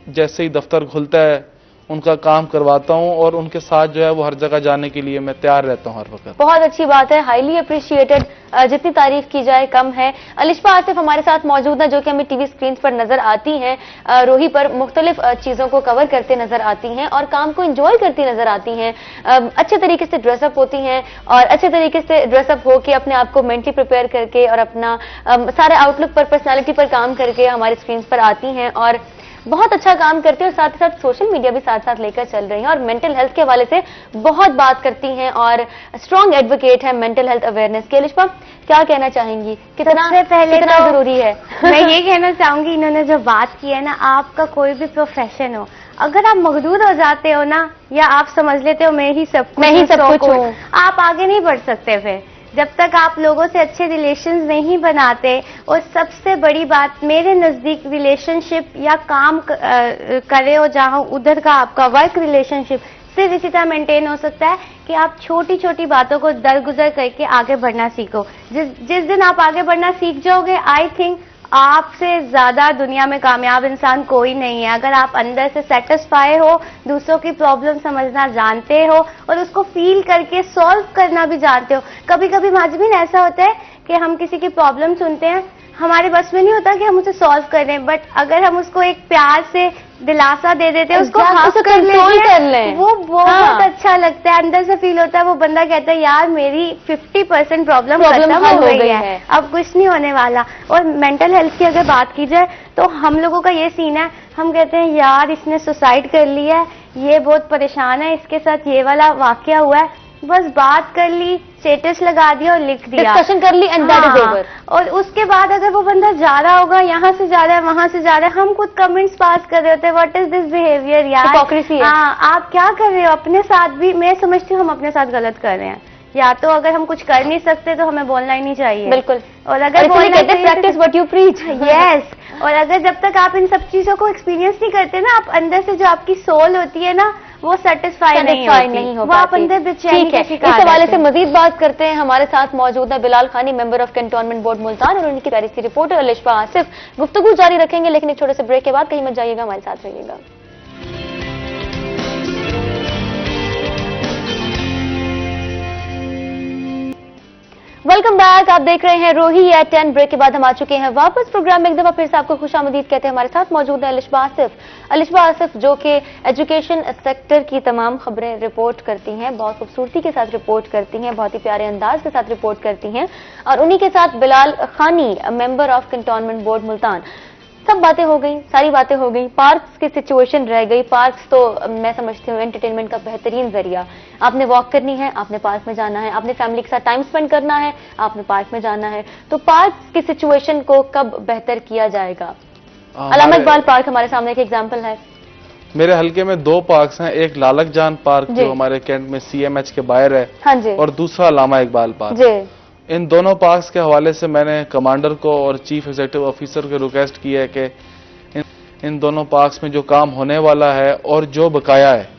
जैसे ही दफ्तर खुलता है उनका काम करवाता हूँ और उनके साथ जो है वो हर जगह जाने के लिए मैं तैयार रहता हूँ हर वक्त। बहुत अच्छी बात है, हाईली अप्रिशिएटेड, जितनी तारीफ की जाए कम है। अलिशबा आसिफ हमारे साथ मौजूद है जो कि हमें टीवी स्क्रीन पर नजर आती हैं, रोही पर मुख्तलिफ चीजों को कवर करते नजर आती हैं और काम को एंजॉय करती नजर आती हैं, अच्छे तरीके से ड्रेसअप होती हैं और अच्छे तरीके से ड्रेसअप होकर अपने आप को मेंटली प्रिपेयर करके और अपना सारे आउटलुक पर, पर्सनैलिटी पर काम करके हमारी स्क्रीन पर आती हैं और बहुत अच्छा काम करती हैं और साथ ही साथ सोशल मीडिया भी साथ साथ लेकर चल रही हैं और मेंटल हेल्थ के हवाले से बहुत बात करती हैं और स्ट्रॉन्ग एडवोकेट है मेंटल हेल्थ अवेयरनेस के। अलिशबा क्या कहना चाहेंगी, कितना जरूरी है? मैं ये कहना चाहूंगी, इन्होंने जो बात की है ना, आपका कोई भी प्रोफेशन हो, अगर आप मगरूर हो जाते हो ना या आप समझ लेते हो मैं ही सब कुछ हूँ, आप आगे नहीं बढ़ सकते। फिर जब तक आप लोगों से अच्छे रिलेशंस नहीं बनाते, और सबसे बड़ी बात मेरे नज़दीक रिलेशनशिप या काम करे हो जहाँ उधर का आपका वर्क रिलेशनशिप सिर्फ इसी तरह मेंटेन हो सकता है कि आप छोटी छोटी बातों को दरगुजर करके आगे बढ़ना सीखो। जिस दिन आप आगे बढ़ना सीख जाओगे, आई थिंक आपसे ज्यादा दुनिया में कामयाब इंसान कोई नहीं है। अगर आप अंदर से सेटिस्फाई हो, दूसरों की प्रॉब्लम समझना जानते हो और उसको फील करके सॉल्व करना भी जानते हो। कभी कभी माजबीन ऐसा होता है कि हम किसी की प्रॉब्लम सुनते हैं, हमारे बस में नहीं होता कि हम उसे सॉल्व कर लें, बट अगर हम उसको एक प्यार से दिलासा दे देते हैं, उसको हाफ कर लें, वो बहुत अच्छा लगता है। अंदर से फील होता है, वो बंदा कहता है यार मेरी 50% प्रॉब्लम खत्म हो गई है, अब कुछ नहीं होने वाला। और मेंटल हेल्थ की अगर बात की जाए तो हम लोगों का ये सीन है, हम कहते हैं यार इसने सुसाइड कर लिया है, ये बहुत परेशान है, इसके साथ ये वाला वाकया हुआ है, बस बात कर ली, स्टेटस लगा दिया और लिख दिया, डिस्कशन कर ली एंड दैट इज ओवर। और उसके बाद अगर वो बंदा जा रहा होगा, यहाँ से जा रहा है, वहां से जा रहा है, हम खुद कमेंट्स पास कर रहे होते हैं, व्हाट इज दिस बिहेवियर यार, हिपोक्रेसी है। आप क्या कर रहे हो अपने साथ भी? मैं समझती हूँ हम अपने साथ गलत कर रहे हैं। या तो अगर हम कुछ कर नहीं सकते तो हमें बोलना ही नहीं चाहिए। बिल्कुल। और अगर practice what you preach. Yes. और अगर जब तक आप इन सब चीजों को एक्सपीरियंस नहीं करते ना, आप अंदर से जो आपकी सोल होती है ना, वो सेटिस्फाई नहीं हो, वो आप अंदर बेचैनी का शिकार। इस हवाले से मजीद बात करते हैं, हमारे साथ मौजूद है बिलाल खानी, member of cantonment board Multan, और उनकी प्यारी सी रिपोर्टर अलिशबा आसिफ। गुफ्तगू जारी रखेंगे लेकिन एक छोटे से ब्रेक के बाद, कहीं मत जाइएगा, हमारे साथ रहिएगा। वेलकम बैक, आप देख रहे हैं रोही एट 10। ब्रेक के बाद हम आ चुके हैं वापस प्रोग्राम में। एक दफा फिर से आपको खुशामदीद कहते हैं। हमारे साथ मौजूद है अलिशबा आसिफ। अलिशबा आसिफ जो कि एजुकेशन सेक्टर की तमाम खबरें रिपोर्ट करती हैं, बहुत खूबसूरती के साथ रिपोर्ट करती हैं, बहुत ही प्यारे अंदाज के साथ रिपोर्ट करती हैं, और उन्हीं के साथ बिलाल खानी, member of cantonment board Multan. सब बातें हो गई, सारी बातें हो गई, पार्क्स की सिचुएशन रह गई। पार्क्स तो मैं समझती हूँ एंटरटेनमेंट का बेहतरीन जरिया। आपने वॉक करनी है, आपने पार्क में जाना है, आपने फैमिली के साथ टाइम स्पेंड करना है, आपने पार्क में जाना है। तो पार्क्स की सिचुएशन को कब बेहतर किया जाएगा? अलामा इकबाल पार्क हमारे सामने एक एग्जाम्पल है। मेरे हल्के में 2 पार्क्स हैं, एक लालक जान पार्क जो हमारे कैंट में CMH के बाहर है, हाँ जी, और दूसरा अलामा इकबाल पार्क जी। इन दोनों पार्क्स के हवाले से मैंने कमांडर को और चीफ एग्जीक्यूटिव ऑफिसर को रिक्वेस्ट की है कि इन दोनों पार्क्स में जो काम होने वाला है और जो बकाया है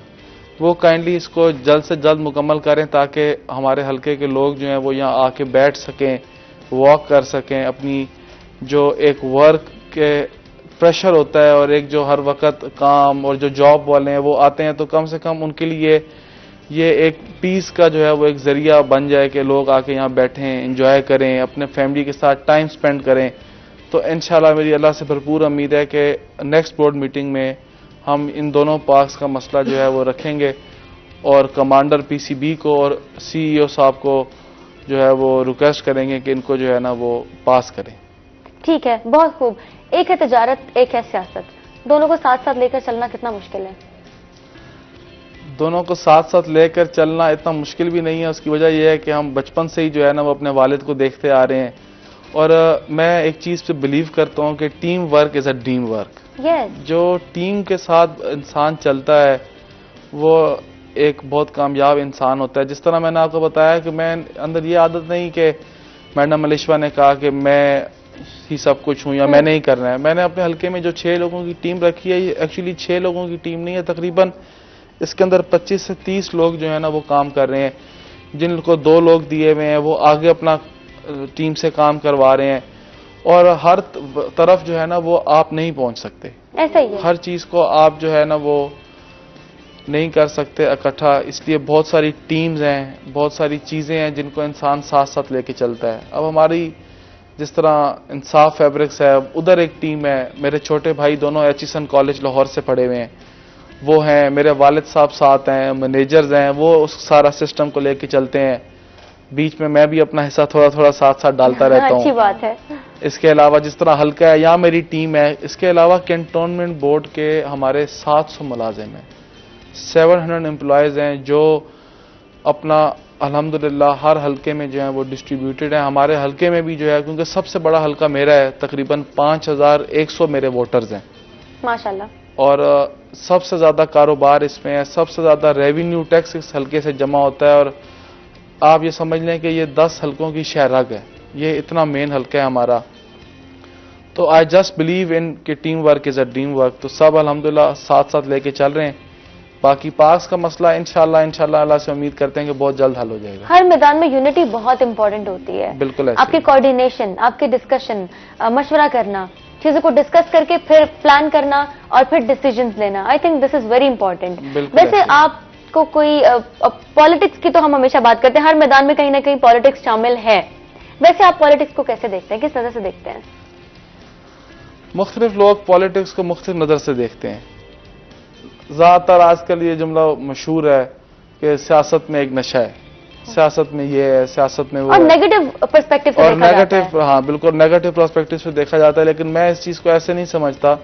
वो काइंडली इसको जल्द से जल्द मुकम्मल करें, ताकि हमारे हल्के के लोग जो हैं वो यहाँ आके बैठ सकें, वॉक कर सकें। अपनी जो एक वर्क के प्रेशर होता है और एक जो हर वक्त काम और जो जॉब वाले हैं वो आते हैं, तो कम से कम उनके लिए ये एक पीस का जो है वो एक जरिया बन जाए कि लोग आके यहाँ बैठें, एंजॉय करें, अपने फैमिली के साथ टाइम स्पेंड करें। तो इंशाल्लाह मेरी अल्लाह से भरपूर उम्मीद है कि नेक्स्ट बोर्ड मीटिंग में हम इन दोनों पार्क्स का मसला जो है वो रखेंगे और कमांडर पीसीबी को और सीईओ साहब को जो है वो रिक्वेस्ट करेंगे कि इनको जो है ना वो पास करें। ठीक है, बहुत खूब। एक है तिजारत, एक है सियासत, दोनों को साथ साथ लेकर चलना कितना मुश्किल है? दोनों को साथ साथ लेकर चलना इतना मुश्किल भी नहीं है। उसकी वजह यह है कि हम बचपन से ही जो है ना वो अपने वालिद को देखते आ रहे हैं और मैं एक चीज़ पे बिलीव करता हूँ कि team work is a dream work. जो टीम के साथ इंसान चलता है वो एक बहुत कामयाब इंसान होता है। जिस तरह मैंने आपको बताया कि मैं अंदर ये आदत नहीं कि मैडम मलिश्वा ने कहा कि मैं ही सब कुछ हूँ या मैंने ही करना है। मैंने अपने हल्के में जो 6 लोगों की टीम रखी है, एक्चुअली 6 लोगों की टीम नहीं है, तकरीबन इसके अंदर 25 से 30 लोग जो है ना वो काम कर रहे हैं। जिनको 2 लोग दिए हुए हैं वो आगे अपना टीम से काम करवा रहे हैं और हर तरफ जो है ना वो आप नहीं पहुंच सकते। ऐसा ही है। हर चीज को आप जो है ना वो नहीं कर सकते इकट्ठा, इसलिए बहुत सारी टीम्स हैं, बहुत सारी चीजें हैं जिनको इंसान साथ साथ लेके चलता है। अब हमारी जिस तरह इंसाफ फैब्रिक्स है, उधर एक टीम है, मेरे छोटे भाई दोनों एचईसन कॉलेज लाहौर से पढ़े हुए हैं, वो हैं, मेरे वालिद साहब साथ हैं, मैनेजर्स हैं, वो उस सारा सिस्टम को लेके चलते हैं। बीच में मैं भी अपना हिस्सा थोड़ा थोड़ा साथ साथ डालता रहता हूँ। अच्छी बात है। इसके अलावा जिस तरह हल्का है यहाँ मेरी टीम है, इसके अलावा कैंटोनमेंट बोर्ड के हमारे 700 मुलाजिम हैं, 700 एम्प्लॉयज़ हैं जो अपना अल्हम्दुलिल्लाह हर हल्के में जो है वो डिस्ट्रीब्यूटेड हैं। हमारे हल्के में भी जो है, क्योंकि सबसे बड़ा हल्का मेरा है, तकरीबन 5100 मेरे वोटर्स हैं माशाल्लाह, और सबसे ज़्यादा कारोबार इसमें है, सबसे ज़्यादा रेवेन्यू टैक्स इस हल्के से जमा होता है। और आप ये समझ लें कि ये 10 हल्कों की शहरग है, ये इतना मेन हल्का है हमारा। तो आई जस्ट बिलीव इन कि team work is a dream work. तो सब अल्हम्दुलिल्लाह साथ साथ लेके चल रहे हैं। बाकी पास का मसला इंशाल्लाह अल्लाह से उम्मीद करते हैं कि बहुत जल्द हल हो जाएगा। हर मैदान में यूनिटी बहुत इंपॉर्टेंट होती है। बिल्कुल ऐसे आपकी कोऑर्डिनेशन, आपके डिस्कशन, मशवरा करना, चीजों को डिस्कस करके फिर प्लान करना और फिर डिसीजंस लेना, I think this is very important. वैसे आपको कोई पॉलिटिक्स की तो हम हमेशा बात करते हैं, हर मैदान में कहीं ना कहीं पॉलिटिक्स शामिल है, वैसे आप पॉलिटिक्स को कैसे देखते हैं, किस नजर से देखते हैं? मुख्तलिफ लोग पॉलिटिक्स को मुख्तलिफ नजर से देखते हैं। ज़्यादातर आजकल ये जुमला मशहूर है कि सियासत में एक नशा है, सियासत में ये है, सियासत में वो और नेगेटिव पर्सपेक्टिव से और देखा नेगेटिव जाता है। हाँ बिल्कुल नेगेटिव पर्सपेक्टिव से देखा जाता है। लेकिन मैं इस चीज़ को ऐसे नहीं समझता।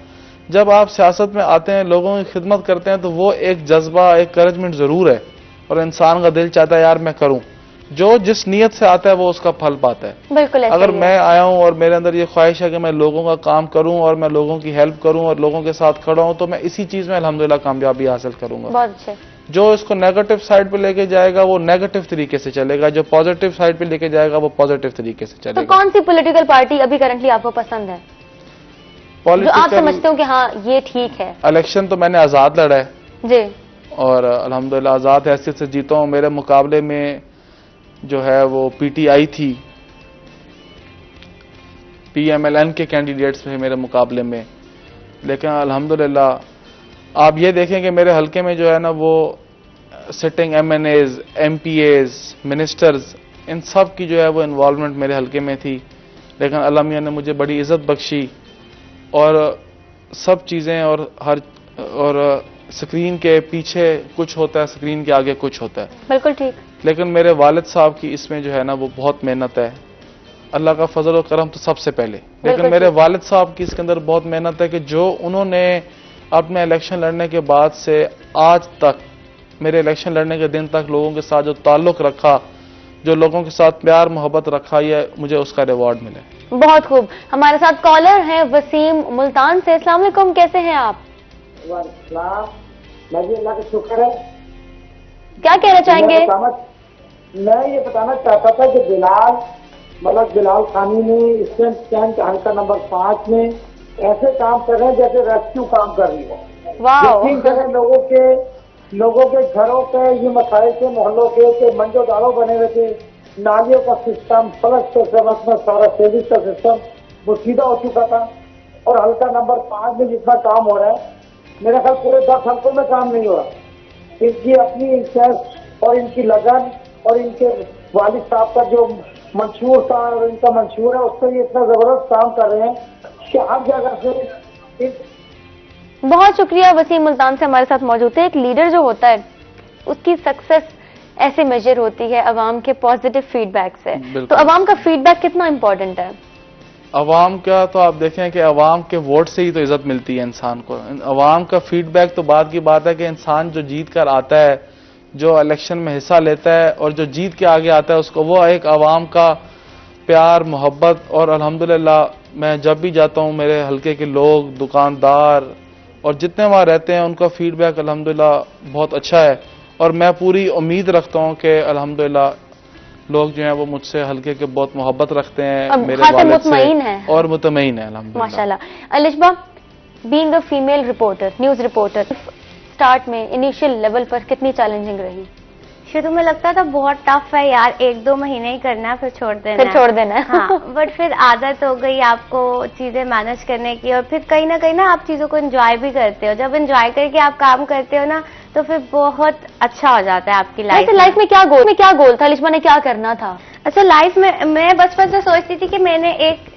जब आप सियासत में आते हैं, लोगों की खिदमत करते हैं, तो वो एक जज्बा, एक करेजमेंट ज़रूर है और इंसान का दिल चाहता है यार मैं करूँ। जो जिस नीयत से आता है वो उसका फल पाता है। बिल्कुल ऐसा अगर ही मैं आया हूँ और मेरे अंदर ये ख्वाहिश है कि मैं लोगों का काम करूँ और मैं लोगों की हेल्प करूँ और लोगों के साथ खड़ा हूँ, तो मैं इसी चीज़ में अल्हम्दुलिल्लाह कामयाबी हासिल करूँगा। बहुत अच्छे। जो इसको नेगेटिव साइड पे लेके जाएगा वो नेगेटिव तरीके से चलेगा, जो पॉजिटिव साइड पे लेके जाएगा वो पॉजिटिव तरीके से चलेगा। तो कौन सी पॉलिटिकल पार्टी अभी करंटली आपको पसंद है, जो आप समझते हो कि हाँ ये ठीक है? इलेक्शन तो मैंने आज़ाद लड़ा है जी, और अल्हम्दुलिल्लाह आज़ाद हैसियत से जीता हूँ। मेरे मुकाबले में जो है वो पीटीआई थी, पीएमएलएन के कैंडिडेट्स थे मेरे मुकाबले में। लेकिन अल्हम्दुलिल्लाह आप ये देखें कि मेरे हल्के में जो है ना वो सिटिंग एमएनएज, एमपीएज, मिनिस्टर्स, इन सब की जो है वो इन्वॉल्वमेंट मेरे हल्के में थी। लेकिन अल्लाह मियां ने मुझे बड़ी इज़्ज़त बख्शी और सब चीज़ें और स्क्रीन के पीछे कुछ होता है, स्क्रीन के आगे कुछ होता है। बिल्कुल ठीक। लेकिन मेरे वालिद साहब की इसमें जो है ना वो बहुत मेहनत है। अल्लाह का फजल और करम तो सबसे पहले, लेकिन मेरे वालिद साहब की इसके अंदर बहुत मेहनत है कि जो उन्होंने अपने इलेक्शन लड़ने के बाद से आज तक, मेरे इलेक्शन लड़ने के दिन तक लोगों के साथ जो ताल्लुक रखा, जो लोगों के साथ प्यार मोहब्बत रखा, ये मुझे उसका रिवॉर्ड मिले। बहुत खूब। हमारे साथ कॉलर हैं वसीम मुल्तान से। अस्सलाम वालेकुम, कैसे हैं आप? अल्लाह का शुक्र है। क्या कहना चाहेंगे? मैं ये बताना चाहता था कि बिलाल खानी ने ईस्टर्न कैंट हल्का नंबर 5 में ऐसे काम कर रहे हैं जैसे रेस्क्यू काम कर रही हो। तीन जगह लोगों के घरों के ये मसाइल के मोहल्लों के मंजोदारों बने हुए थे, नालियों का सिस्टम, फ्लश में सारा सेविंग का सिस्टम वो सीधा हो चुका था। और हल्का नंबर 5 में जितना काम हो रहा है, मेरा ख्याल पूरे 10 हल्कों में काम नहीं हो रहा। इनकी अपनी इंटरेस्ट और इनकी लगन और इनके वालिद साहब का जो मंशूर था और इनका मंशूर है, उससे ये इतना जबरदस्त काम कर रहे हैं कि हर जगह से। बहुत शुक्रिया वसीम मुल्तान से हमारे साथ मौजूद थे। एक लीडर जो होता है उसकी सक्सेस ऐसे मेजर होती है अवाम के पॉजिटिव फीडबैक से। तो अवाम का फीडबैक कितना इंपॉर्टेंट है? अवाम का तो आप देखें कि अवाम के वोट से ही तो इज्जत मिलती है इंसान को। अवाम का फीडबैक तो बात की बात है कि इंसान जो जीत कर आता है, जो इलेक्शन में हिस्सा लेता है और जो जीत के आगे आता है, उसको वो एक अवाम का प्यार मोहब्बत। और अल्हम्दुलिल्लाह मैं जब भी जाता हूँ मेरे हल्के के लोग, दुकानदार और जितने वहाँ रहते हैं उनका फीडबैक अल्हम्दुलिल्लाह बहुत अच्छा है। और मैं पूरी उम्मीद रखता हूँ कि अल्हम्दुलिल्लाह लोग जो हैं वो मुझसे हल्के के बहुत मोहब्बत रखते हैं, मेरे वालिद से, और मुतमईन है अल्हम्दुलिल्लाह। माशाल्लाह। Alishba, being a female reporter, news reporter, start में इनिशियल लेवल पर कितनी चैलेंजिंग रही? शुरू में लगता था बहुत टफ है यार, 1-2 महीने ही करना है फिर छोड़ देना है। हाँ, बट फिर आदत हो गई आपको चीजें मैनेज करने की, और फिर कहीं ना आप चीजों को एंजॉय भी करते हो। जब एंजॉय करके आप काम करते हो ना तो फिर बहुत अच्छा हो जाता है आपकी लाइफ। लाइफ में क्या गोल था? अलिशबा ने क्या करना था? अच्छा, लाइफ में मैं बचपन से सोचती थी कि मैंने एक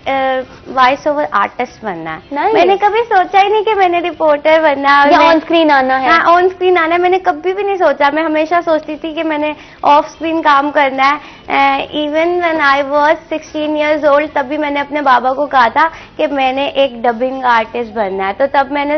वॉइस ओवर आर्टिस्ट बनना है। मैंने कभी सोचा ही नहीं कि मैंने रिपोर्टर बनना है, ऑन स्क्रीन आना है। हाँ, ऑन स्क्रीन आना है मैंने कभी भी नहीं सोचा। मैं हमेशा सोचती थी कि मैंने ऑफ स्क्रीन काम करना है। Even when I was 16 years old, तब भी मैंने अपने बाबा को कहा था कि मैंने एक डबिंग आर्टिस्ट बनना है। तो तब मैंने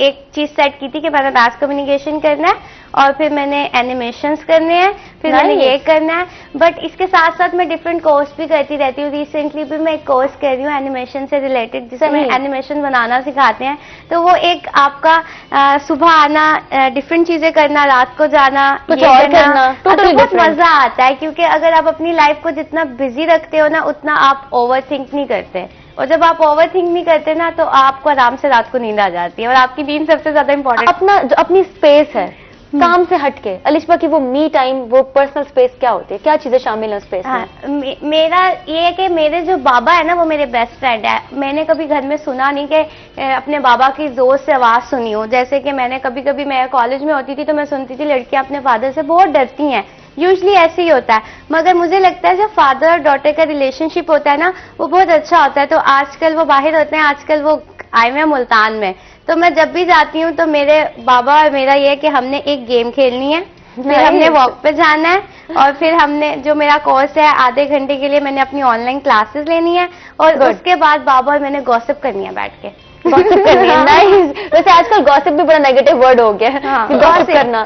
एक चीज सेट की थी कि मैंने मास कम्युनिकेशन करना है और फिर मैंने एनिमेशंस करने हैं, फिर मैंने ये करना है। बट इसके साथ साथ मैं डिफरेंट कोर्स भी करती रहती हूँ। रिसेंटली भी मैं एक कोर्स कर रही हूँ एनिमेशन से रिलेटेड, जिसमें एनिमेशन बनाना सिखाते हैं। तो वो एक आपका सुबह आना, डिफरेंट चीजें करना, रात को जाना, कुछ और करना, तो बहुत मजा आता है। क्योंकि अगर आप अपनी लाइफ को जितना बिजी रखते हो ना, उतना आप ओवर थिंक नहीं करते। और जब आप ओवर थिंक नहीं करते ना, तो आपको आराम से रात को नींद आ जाती है। और आपकी नींद सबसे ज्यादा इंपॉर्टेंट। अपनी स्पेस है काम से हटके, अलिशबा की वो मी टाइम, वो पर्सनल स्पेस क्या होती है? क्या चीजें शामिल है स्पेस में? मेरा ये है कि मेरे जो बाबा है ना वो मेरे बेस्ट फ्रेंड है। मैंने कभी घर में सुना नहीं कि अपने बाबा की जोर से आवाज सुनी हो। जैसे कि मैंने कभी मैं कॉलेज में होती थी तो मैं सुनती थी लड़कियां अपने फादर से बहुत डरती हैं। यूजली ऐसे ही होता है, मगर मुझे लगता है जब फादर और डॉटर का रिलेशनशिप होता है ना, वो बहुत अच्छा होता है। तो आजकल वो बाहर होते हैं, आजकल वो आए हुए मुल्तान में। तो मैं जब भी जाती हूँ तो मेरे बाबा और मेरा ये है कि हमने एक गेम खेलनी है, फिर हमने वॉक पे जाना है, और फिर हमने जो मेरा कोर्स है आधे घंटे के लिए मैंने अपनी ऑनलाइन क्लासेस लेनी है, और उसके बाद बाबा और मैंने गॉसिप करनी है बैठ के। गॉसिप करनी है, नाइस। वैसे आजकल गॉसिप भी बड़ा नेगेटिव वर्ड हो गया है, गॉसिप करना,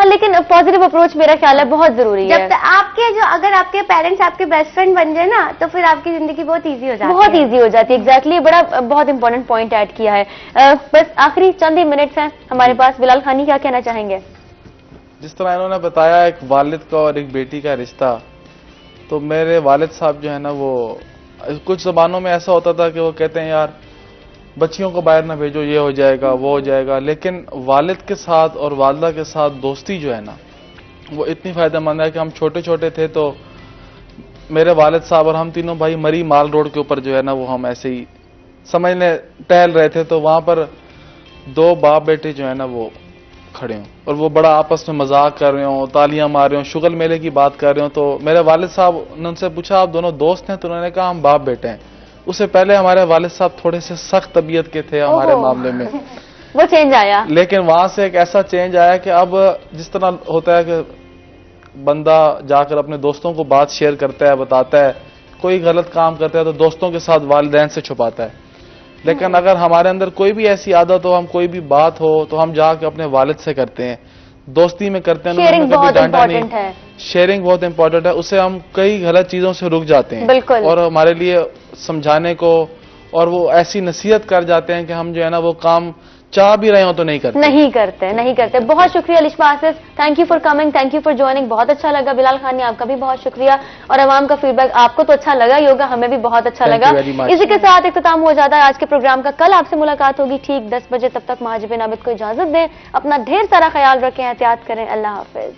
लेकिन पॉजिटिव अप्रोच मेरा ख्याल है बहुत जरूरी है। जब आपके अगर आपके पेरेंट्स आपके बेस्ट फ्रेंड बन जाए ना, तो फिर आपकी जिंदगी बहुत इजी हो जाती है। बहुत इजी हो जाती है, एग्जैक्टली। बड़ा बहुत इंपॉर्टेंट पॉइंट ऐड किया है। बस आखिरी चंद ही मिनट्स हैं हमारे पास। बिलाल खानी क्या कहना चाहेंगे? जिस तरह इन्होंने बताया एक वालिद का और एक बेटी का रिश्ता, तो मेरे वालिद साहब जो है ना, वो कुछ जबानों में ऐसा होता था कि वो कहते हैं यार बच्चियों को बाहर ना भेजो, ये हो जाएगा वो हो जाएगा। लेकिन वालिद के साथ और वालदा के साथ दोस्ती जो है ना, वो इतनी फायदेमंद है कि हम छोटे छोटे थे तो मेरे वालिद साहब और हम तीनों भाई मरी माल रोड के ऊपर जो है ना, वो हम ऐसे ही समझने टहल रहे थे, तो वहां पर 2 बाप बेटे जो है ना वो खड़े हों और वो बड़ा आपस में मजाक कर रहे हो, तालियां मार रहे हो, शुगल मेले की बात कर रहे हो। तो मेरे वालिद साहब ने उनसे पूछा आप दोनों दोस्त हैं? तो उन्होंने कहा हम बाप बेटे हैं। उससे पहले हमारे वालिद साहब थोड़े से सख्त तबीयत के थे हमारे मामले में, वो चेंज आया। लेकिन वहां से एक ऐसा चेंज आया कि अब जिस तरह होता है कि बंदा जाकर अपने दोस्तों को बात शेयर करता है, बताता है, कोई गलत काम करता है तो दोस्तों के साथ वालिदैन से छुपाता है। लेकिन अगर हमारे अंदर कोई भी ऐसी आदत हो, हम कोई भी बात हो तो हम जाके अपने वालिद से करते हैं, दोस्ती में करते हैं। शेयरिंग बहुत इंपॉर्टेंट है। शेयरिंग बहुत इंपॉर्टेंट है, उससे हम कई गलत चीजों से रुक जाते हैं। बिल्कुल। और हमारे लिए समझाने को, और वो ऐसी नसीहत कर जाते हैं कि हम जो है ना वो काम चाह भी रहे हो तो नहीं करते। बहुत शुक्रिया Alishba Asif, thank you for coming, thank you for joining, बहुत अच्छा लगा। बिलाल खानी आपका भी बहुत शुक्रिया, और अवाम का फीडबैक आपको तो अच्छा लगा ही होगा, हमें भी बहुत अच्छा लगा। इसी के साथ इख्तिताम हो जाता है आज के प्रोग्राम का। कल आपसे मुलाकात होगी ठीक 10 बजे। तब तक महाजिबिन आबिद को इजाजत दें, अपना ढेर सारा ख्याल रखें, एहतियात करें। अल्लाह हाफिज।